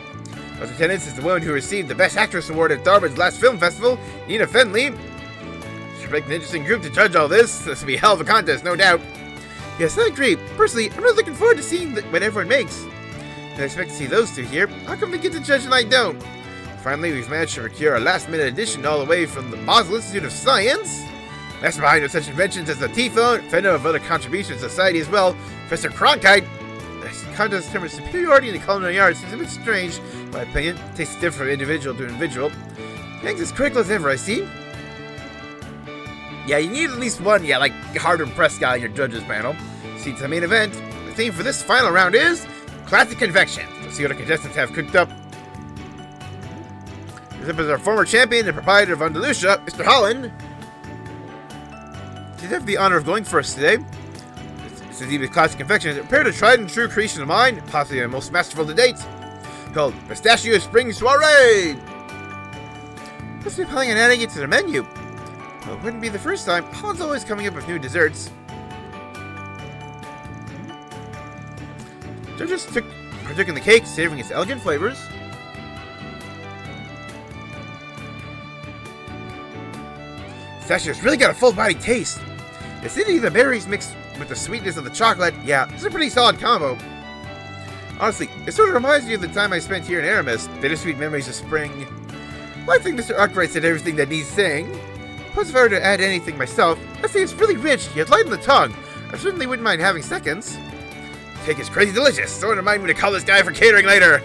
First attendance is the woman who received the Best Actress Award at Darwin's last film festival, Nina Fenley. Should make an interesting group to judge all this. This will be a hell of a contest, no doubt. Yes, I agree. Personally, I'm really looking forward to seeing what everyone makes. I expect to see those two here. How come they get to judge and I don't? Finally, we've managed to procure a last-minute addition all the way from the Basel Institute of Science. Master behind such inventions as the T-phone, defender of other contributions to society as well, Professor Cronkite. This contest determines superiority in the culinary arts is a bit strange, in my opinion. It tastes different from individual to individual. Thanks as critical as ever, I see. Yeah, you need at least one, like, hard-impressed guy in your judges panel. See, to the main event. The theme for this final round is Classic Convection. Let's see what our contestants have cooked up. This is our former champion and proprietor of Andalusia, Mr. Holland. He'd have the honor of going first today. This is Eva's Classic Confection. Prepared a tried and true creation of mine, possibly the most masterful to date, called Pistachio Spring Soiree. Must be planning on adding it to their menu. Well, it wouldn't be the first time. Holland's always coming up with new desserts. Judges partook in the cake, savoring its elegant flavors. Pistachio's really got a full-bodied taste. The acidity of the berries mixed with the sweetness of the chocolate, yeah, it's a pretty solid combo. Honestly, it sort of reminds me of the time I spent here in Aramis, bittersweet memories of spring. Well, I think Mr. Arkwright said everything that needs saying. Plus, if I were to add anything myself, I'd say it's really rich, yet light on the tongue. I certainly wouldn't mind having seconds. The cake is crazy delicious, so it remind me to call this guy for catering later.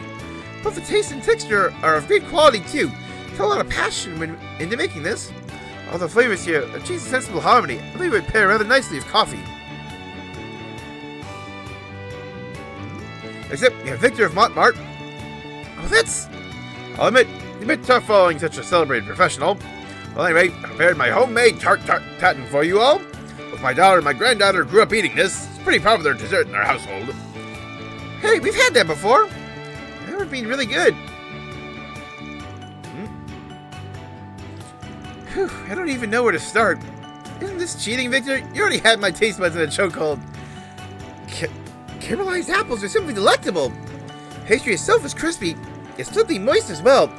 Both the taste and texture are of great quality, too. There's a lot of passion into making this. All the flavors here achieve a sensible harmony. I believe it would pair rather nicely with coffee. Except we have Victor of Montmartre. Oh, that's... I'll admit, it's a bit tough following such a celebrated professional. Well, anyway, I prepared my homemade tatin for you all. Both my daughter and my granddaughter grew up eating this. It's a pretty popular dessert in our household. Hey, we've had that before. That would be really good. Whew, I don't even know where to start. Isn't this cheating, Victor? You already had my taste buds in a chokehold. Caramelized apples are simply delectable. Pastry itself is crispy. It's totally moist as well.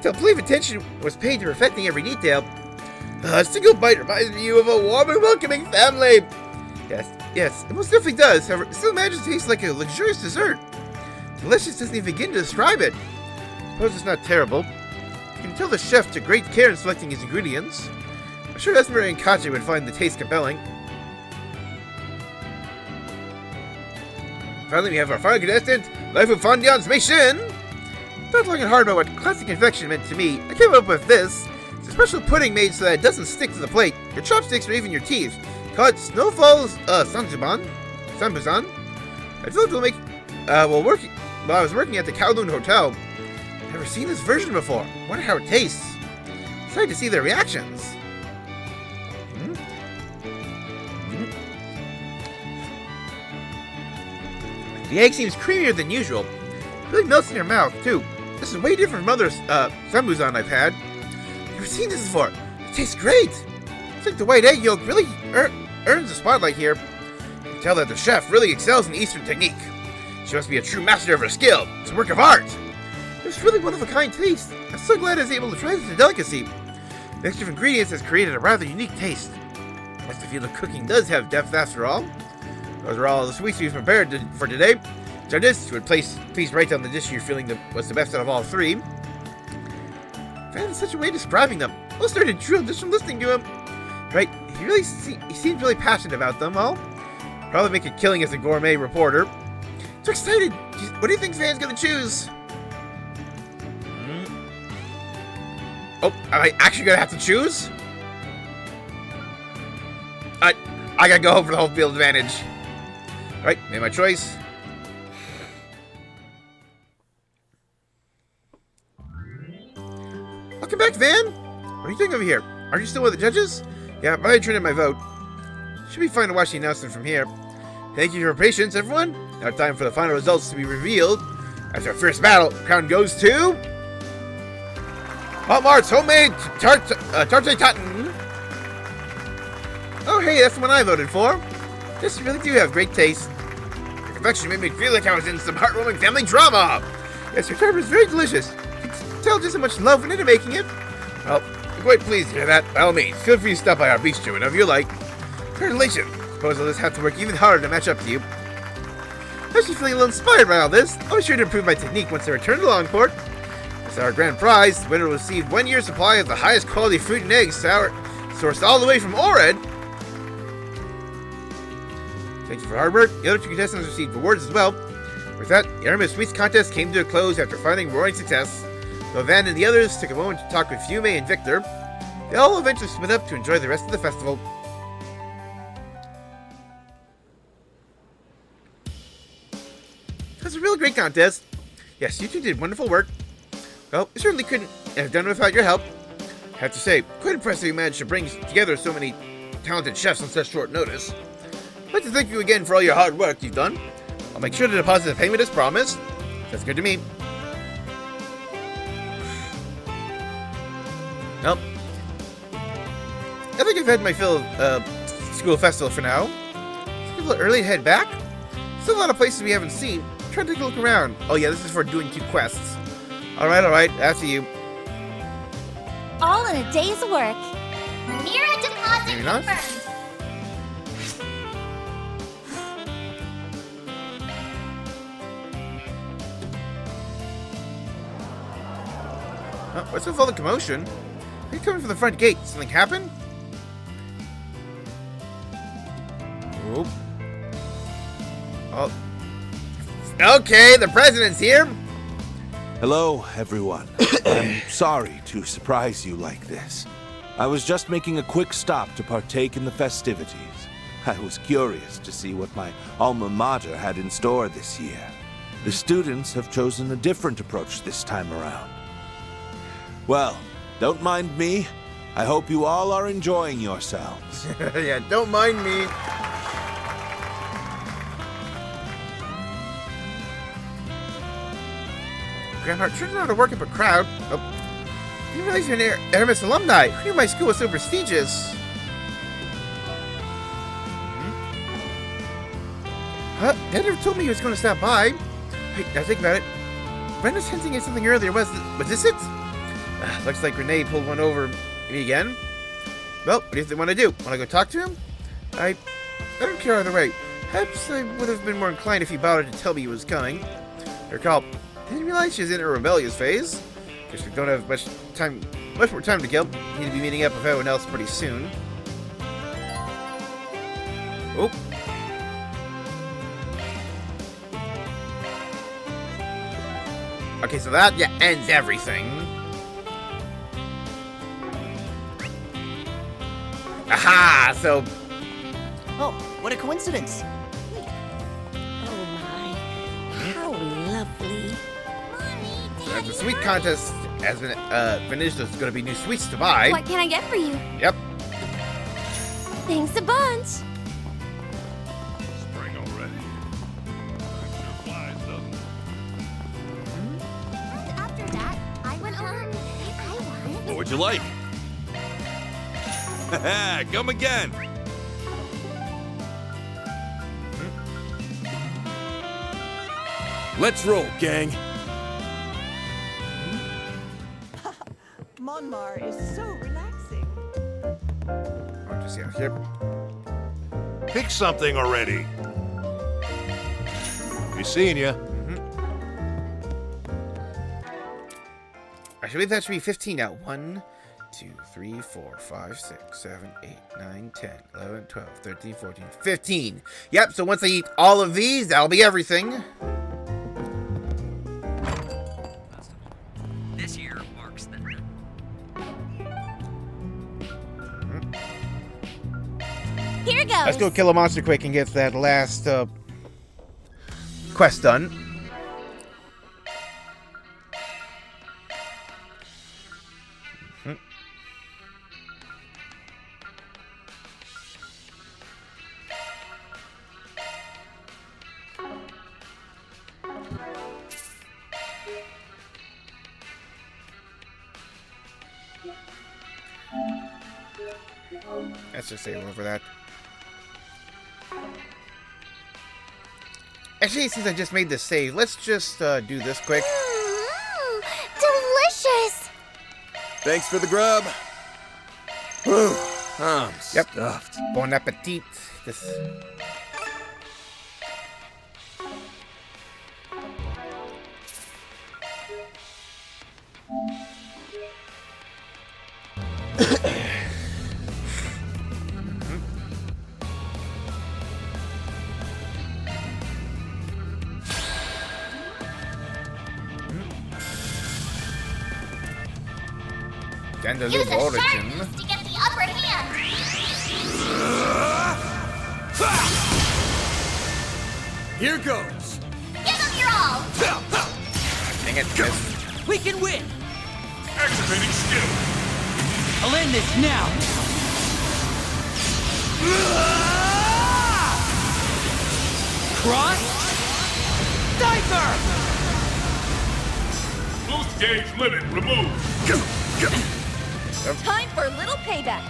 I believe attention was paid to perfecting every detail. A single bite reminds you of a warm and welcoming family. Yes, it most definitely does. However, it still manages to taste like a luxurious dessert. Delicious doesn't even begin to describe it. I suppose it's not terrible. You can tell the chef took great care in selecting his ingredients. I'm sure Esmer and Katya would find the taste compelling. Finally, we have our final contestant, Life of Fondant's Mission. Not looking hard about what classic confection meant to me, I came up with this. It's a special pudding made so that it doesn't stick to the plate, your chopsticks, or even your teeth. Call it Snowfall's Sanbusan. I feel it will make while I was working at the Kowloon Hotel. Never seen this version before. Wonder how it tastes. Excited to see their reactions. The egg seems creamier than usual. It really melts in your mouth, too. This is way different from other Sanbusan I've had. Never seen this before. It tastes great. It's like the white egg yolk really earns the spotlight here. You can tell that the chef really excels in Eastern technique. She must be a true master of her skill. It's a work of art. It's really one-of-a-kind taste. I'm so glad I was able to try this delicacy. The mixture of ingredients has created a rather unique taste. I guess the field of cooking does have depth after all. Those are all the sweets we've prepared for today. Judges, you would please write down the dish you're feeling was the best out of all three. Fan is such a way of describing them. I'll start to drool just from listening to him. Right, he seems really passionate about them all. Probably make a killing as a gourmet reporter. So excited! What do you think Van's gonna choose? Oh, am I actually gonna have to choose? I gotta go home for the home field advantage. Alright, made my choice. Welcome back, Van! What are you doing over here? Aren't you still with the judges? Yeah, I turned in my vote. Should be fine to watch the announcement from here. Thank you for your patience, everyone. Now time for the final results to be revealed. After our first battle, the crown goes to... Montmartre's homemade tarte tatin. Oh, hey, that's the one I voted for. This really do have great taste. Your confection made me feel like I was in some heartwarming family drama. Yes, your tart is very delicious. You can tell just how much love went into making it. Well, I'm quite pleased to hear that. By all means, feel free to stop by our bistro whenever you like. Congratulations. Suppose I'll just have to work even harder to match up to you. I'm actually feeling a little inspired by all this. I'll be sure to improve my technique once I return to Longport. As our grand prize, the winner will receive 1 year's supply of the highest quality fruit and eggs sourced all the way from Ored. Thank you for hard work. The other two contestants received rewards as well. With that, the Aramis Sweets contest came to a close after finding roaring success. Though Van and the others took a moment to talk with Fume and Victor, they all eventually split up to enjoy the rest of the festival. It was a real great contest. Yes, you two did wonderful work. Well, I certainly couldn't have done it without your help. I have to say, quite impressive you managed to bring together so many talented chefs on such short notice. I'd like to thank you again for all your hard work you've done. I'll make sure to deposit the payment as promised. That's good to me. Well, I think I've had my fill of school festival for now. It's a little early to head back. Still a lot of places we haven't seen. try to take a look around. Oh yeah, this is for doing 2 quests. Alright, after you. All in a day's work. Mira deposit Maybe not. confirmed. What's with all the commotion? Are you coming from the front gate? Something happened? Oop. Oh. Okay, the president's here. Hello, everyone. I'm sorry to surprise you like this. I was just making a quick stop to partake in the festivities. I was curious to see what my alma mater had in store this year. The students have chosen a different approach this time around. Well, don't mind me. I hope you all are enjoying yourselves. Yeah, don't mind me. Grandma, turns out to work up a crowd. Oh. I didn't realize you're an Aramis alumni. Who knew my school was so prestigious? Huh? Dad never told me he was going to stop by. Wait, now think about it. Brenda's hinting at something earlier. Was this it? Looks like Renee pulled one over me again. Well, what do you want to do? Want to go talk to him? I don't care either way. Perhaps I would have been more inclined if he bothered to tell me he was coming. I recall, I didn't realize she's in a rebellious phase. Guess we don't have much more time to kill. Need to be meeting up with everyone else pretty soon. Oh. Okay, so that ends everything. Aha! So. Oh, what a coincidence! Oh my, how lovely! As the sweet contest has been finished, there's going to be new sweets to buy. What can I get for you? Yep. Thanks a bunch. Spring already. Sure flies, doesn't it? After that, I went over. What would you like? Come again. Let's roll, gang. Monmar is so relaxing. I'll just out here. Pick something already. Be seeing you. I believe that should be 15 now. 1, 2, 3, 4, 5, 6, 7, 8, 9, 10, 11, 12, 13, 14, 15. Yep, so once I eat all of these, that'll be everything. This year marks the... Here goes. Let's go kill a monster quick and get that last quest done. Let's just save over that. Actually, since I just made this save, let's just do this quick. Delicious! Thanks for the grub. Whew, I'm Yep. stuffed. Bon appetit. This. Use a sharpness to get the upper hand. Here goes. Give them your all. Dang it, miss. We can win! Activating skill. I'll end this now! Cross! Diaper! Boost gauge limit removed. Time for a little payback.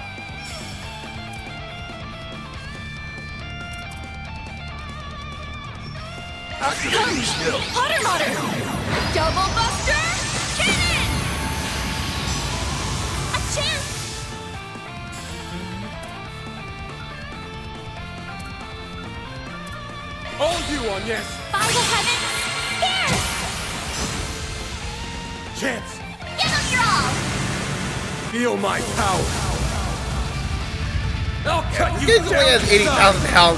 Activating skill. Hotter Motter! Double Buster! Cannon! A chance! All you on yes. By the heavens! Here! Chance. Give them your all! Feel my power. I'll cut This you game only has 80,000 health.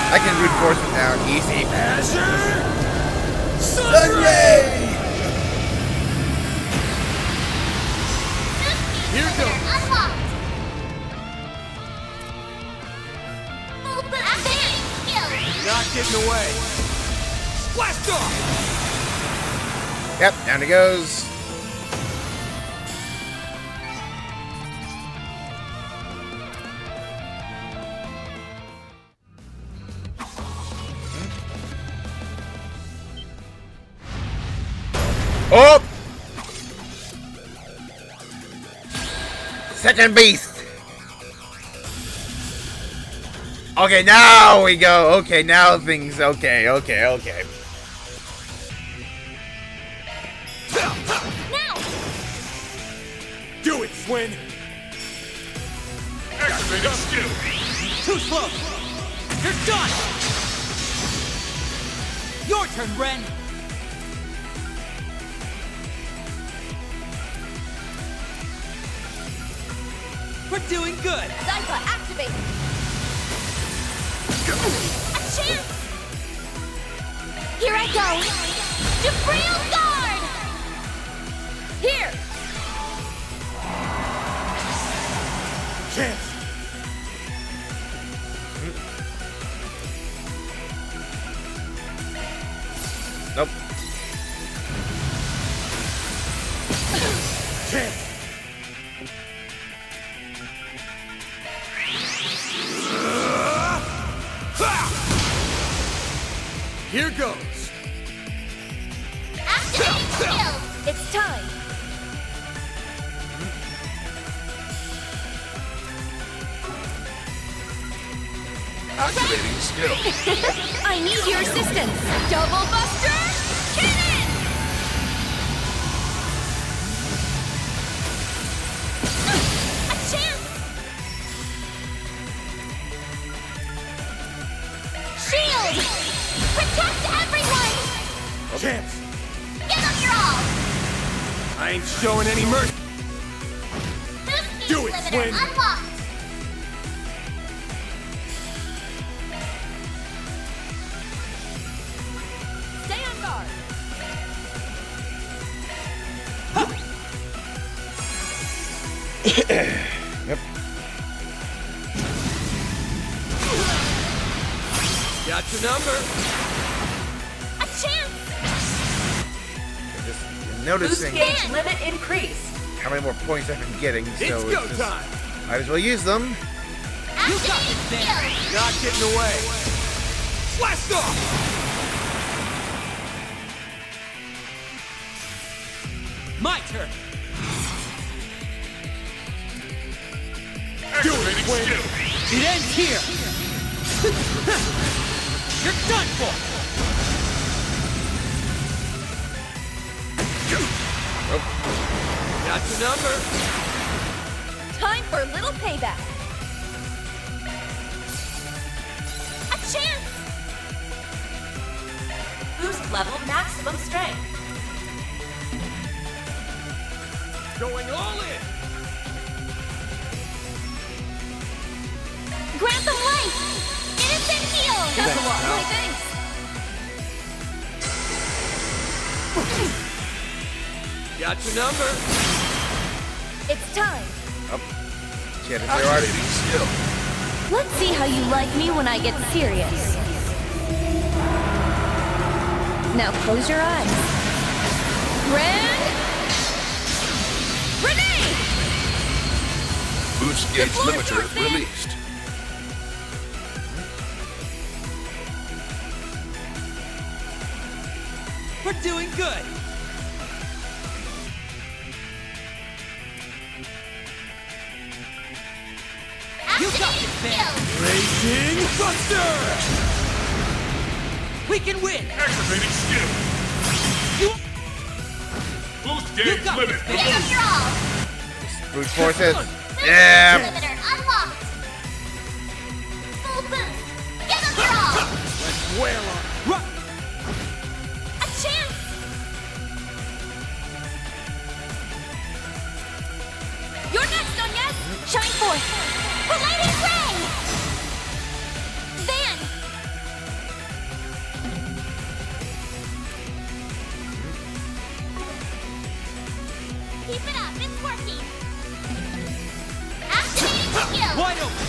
I can reinforce it down easy. Azure Sunray! Here goes. Unlocked! Movement activating skill! Not getting away. Blast off! Yep, down it goes. Oh! Second beast! Okay, now we go. Okay, now things. Okay. Now! Do it, Swin! Activating skill. Too slow! You're done! Your turn, Ren! We're doing good! Zypha activate! A chance! Here I go! Debris guard! Here! Chance! Nope. Chance! Here goes! Activating skill! It's time! Activating skill. I need your assistance! Double Buster! Cannon! A chance! Shield! Protect everyone! Chance! Give them your all! I ain't showing any mercy! Boost Do it, limiter Swin! unlocked! Stay on guard! Yep. Got your number! A chance! Just Boost noticing gauge limit increased! how many more points I've been getting, so It's go just, time! might as well use them. Activating skill! Not getting away! Blast off! My turn! Activating skill. It ends here! You're done for! Got your number! Time for a little payback! A chance! Boost level maximum strength! Going all in! Grant them life! Innocent heal! That's a lot, my thanks! Got your number! It's time! Shit, if they're already. Activating skill. Let's see how you like me when I get serious. Now close your eyes. Grenade! Boost gauge floor is limiter yours, man. released. We're doing good! Activating skill! Raging Buster! We can win! Activating skill. Boost gauge limit. Give them your all! Brute forces. Yeah. Limiter unlocked. Full boost. Give them your all. Let's wail on. Run! A chance. You're next, Onyes! Shine forth! Related ray. Van! Keep it up. It's working. Activating skill. Wide open!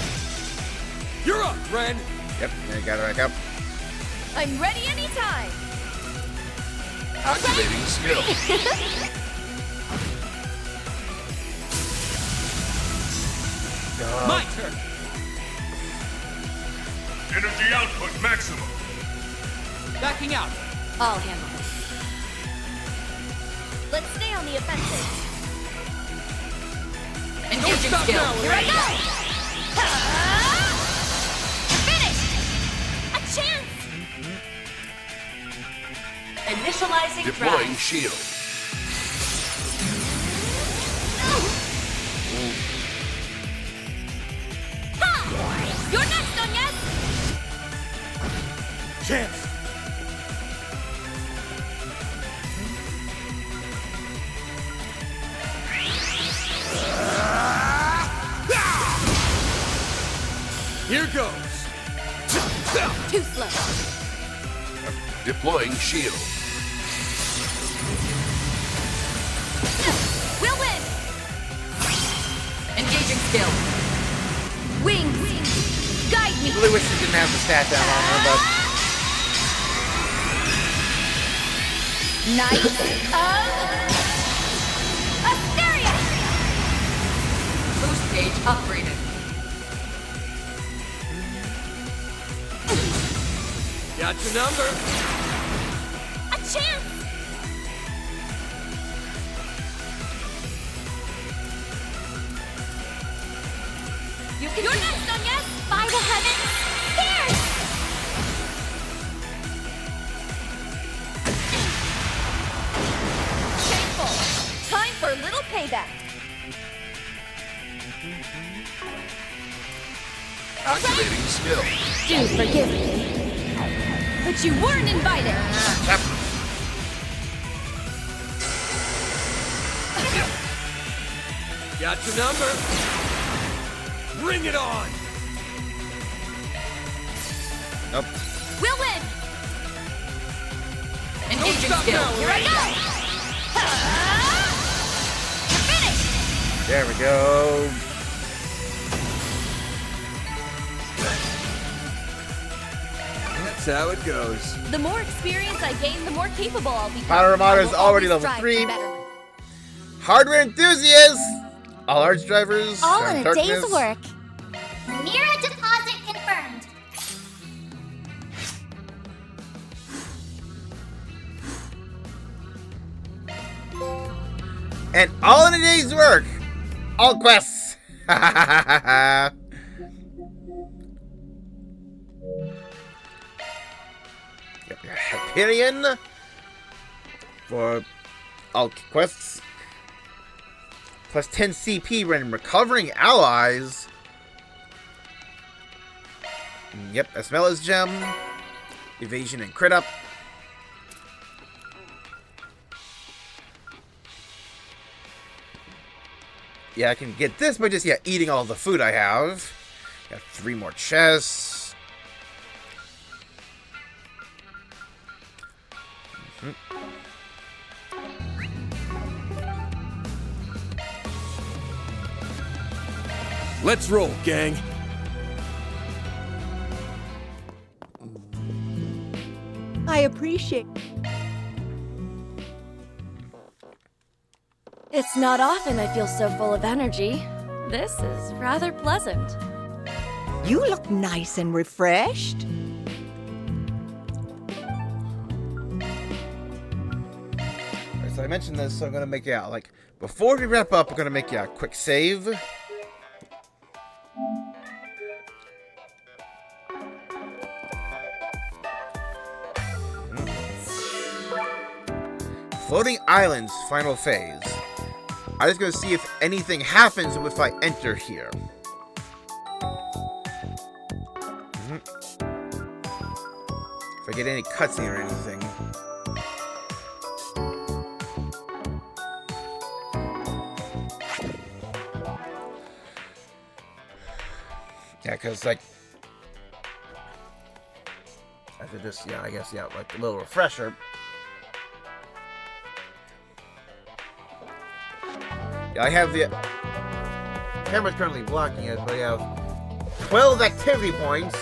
You're up, Ren! Yep, I got it back up. I'm ready anytime. Activating skill. My turn! Energy output maximum. Backing out. I'll handle this. Let's stay on the offensive. Engaging Stop skill. now, Here I go! Finished! A chance! Initializing Deploying drive. shield. You're next, Onyes! Chance! Here goes! Too slow. Deploying shield. We'll win! Engaging skill. Wings! Guide me! Really wish you didn't have the stat down on her, but Knight of Asteria! Boost gauge upgraded. Got your number! A chance! You're next, Onyes! By the heavens! Here! Shameful! Time for a little payback. Activating skill. Do forgive me. But you weren't invited. Got your number! Bring it on! nope. We'll win! Engaging Stop skill. now, Here I go! You're finished! There we go. That's how it goes. The more experience I gain, the more capable I'll become. Power Armada is I will already always level strive 3. for betterment. Hardware enthusiasts! All arts drivers. All in a darkness. day's work. Mira deposit confirmed. And all in a day's work. All quests. Yep, Hyperion for all quests. Plus 10 CP when recovering allies. Yep, Esmela's gem. Evasion and crit up. Yeah, I can get this by just, eating all the food I have. Got 3 more chests. Let's roll, gang. I appreciate. It's not often I feel so full of energy. This is rather pleasant. You look nice and refreshed. Alright, so I mentioned this, so I'm gonna make before we wrap up, I'm gonna make a quick save. Floating Islands final phase. I'm just gonna see if anything happens if I enter here. If I get any cutscene or anything. Yeah, because, like, I could just, yeah, I guess, yeah, like a little refresher. Yeah, I have the camera's currently blocking it, but I have 12 activity points.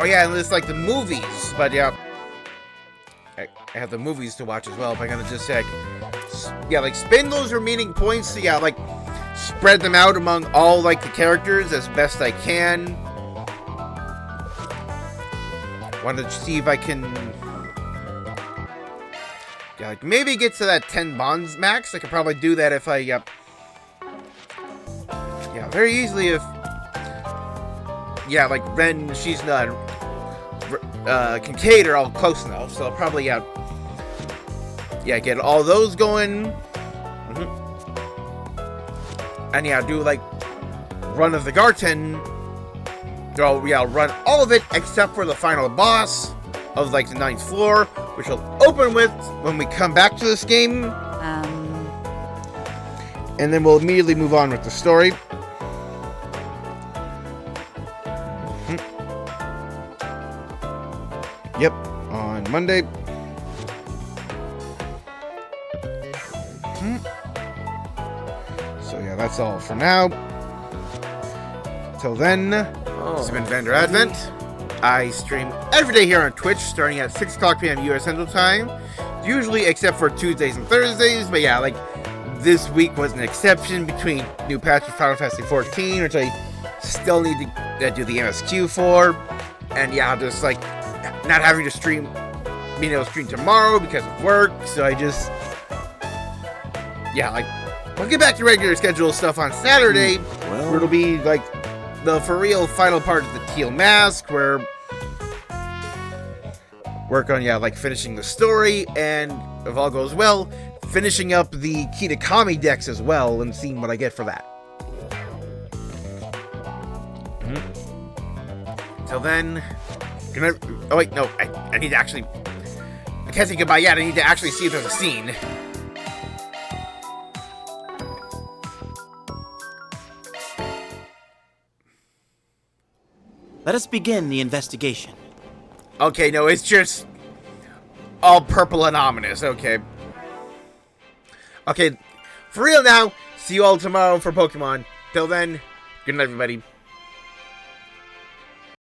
Oh yeah, and it's like the movies, but yeah, I have the movies to watch as well. But I'm gonna just like, yeah, like spend those remaining points. So yeah, like spread them out among all like the characters as best I can. Wanted to see if I can, yeah, like maybe get to that 10 bonds max. I could probably do that if I, yeah, very easily if, yeah, like Ren, she's not, Kincaid are all close enough, so I'll probably, yeah, get all those going. And yeah, do like run of the Garten. So yeah, I'll run all of it except for the final boss of like the 9th floor, which I'll open with when we come back to this game. And then we'll immediately move on with the story. Yep, on Monday. So yeah, that's all for now. Till then, this has been Vander Advent. I stream every day here on Twitch, starting at 6 o'clock p.m. U.S. Central Time. Usually, except for Tuesdays and Thursdays. But yeah, like, this week was an exception between new patch of Final Fantasy 14, which I still need to do the MSQ for. And yeah, just like, not having to stream, being able to stream tomorrow because of work. So I just, yeah, like, we'll get back to regular schedule stuff on Saturday. Where it'll be like the for real final part of the Teal Mask, where work on, yeah, like finishing the story, and if all goes well, finishing up the Kitakami decks as well, and seeing what I get for that. Till then, oh wait, no, I need to actually, I can't say goodbye yet, I need to actually see if there's a scene. Let us begin the investigation. Okay, no, it's just all purple and ominous. Okay. Okay, for real now. See you all tomorrow for Pokemon. Till then, good night, everybody.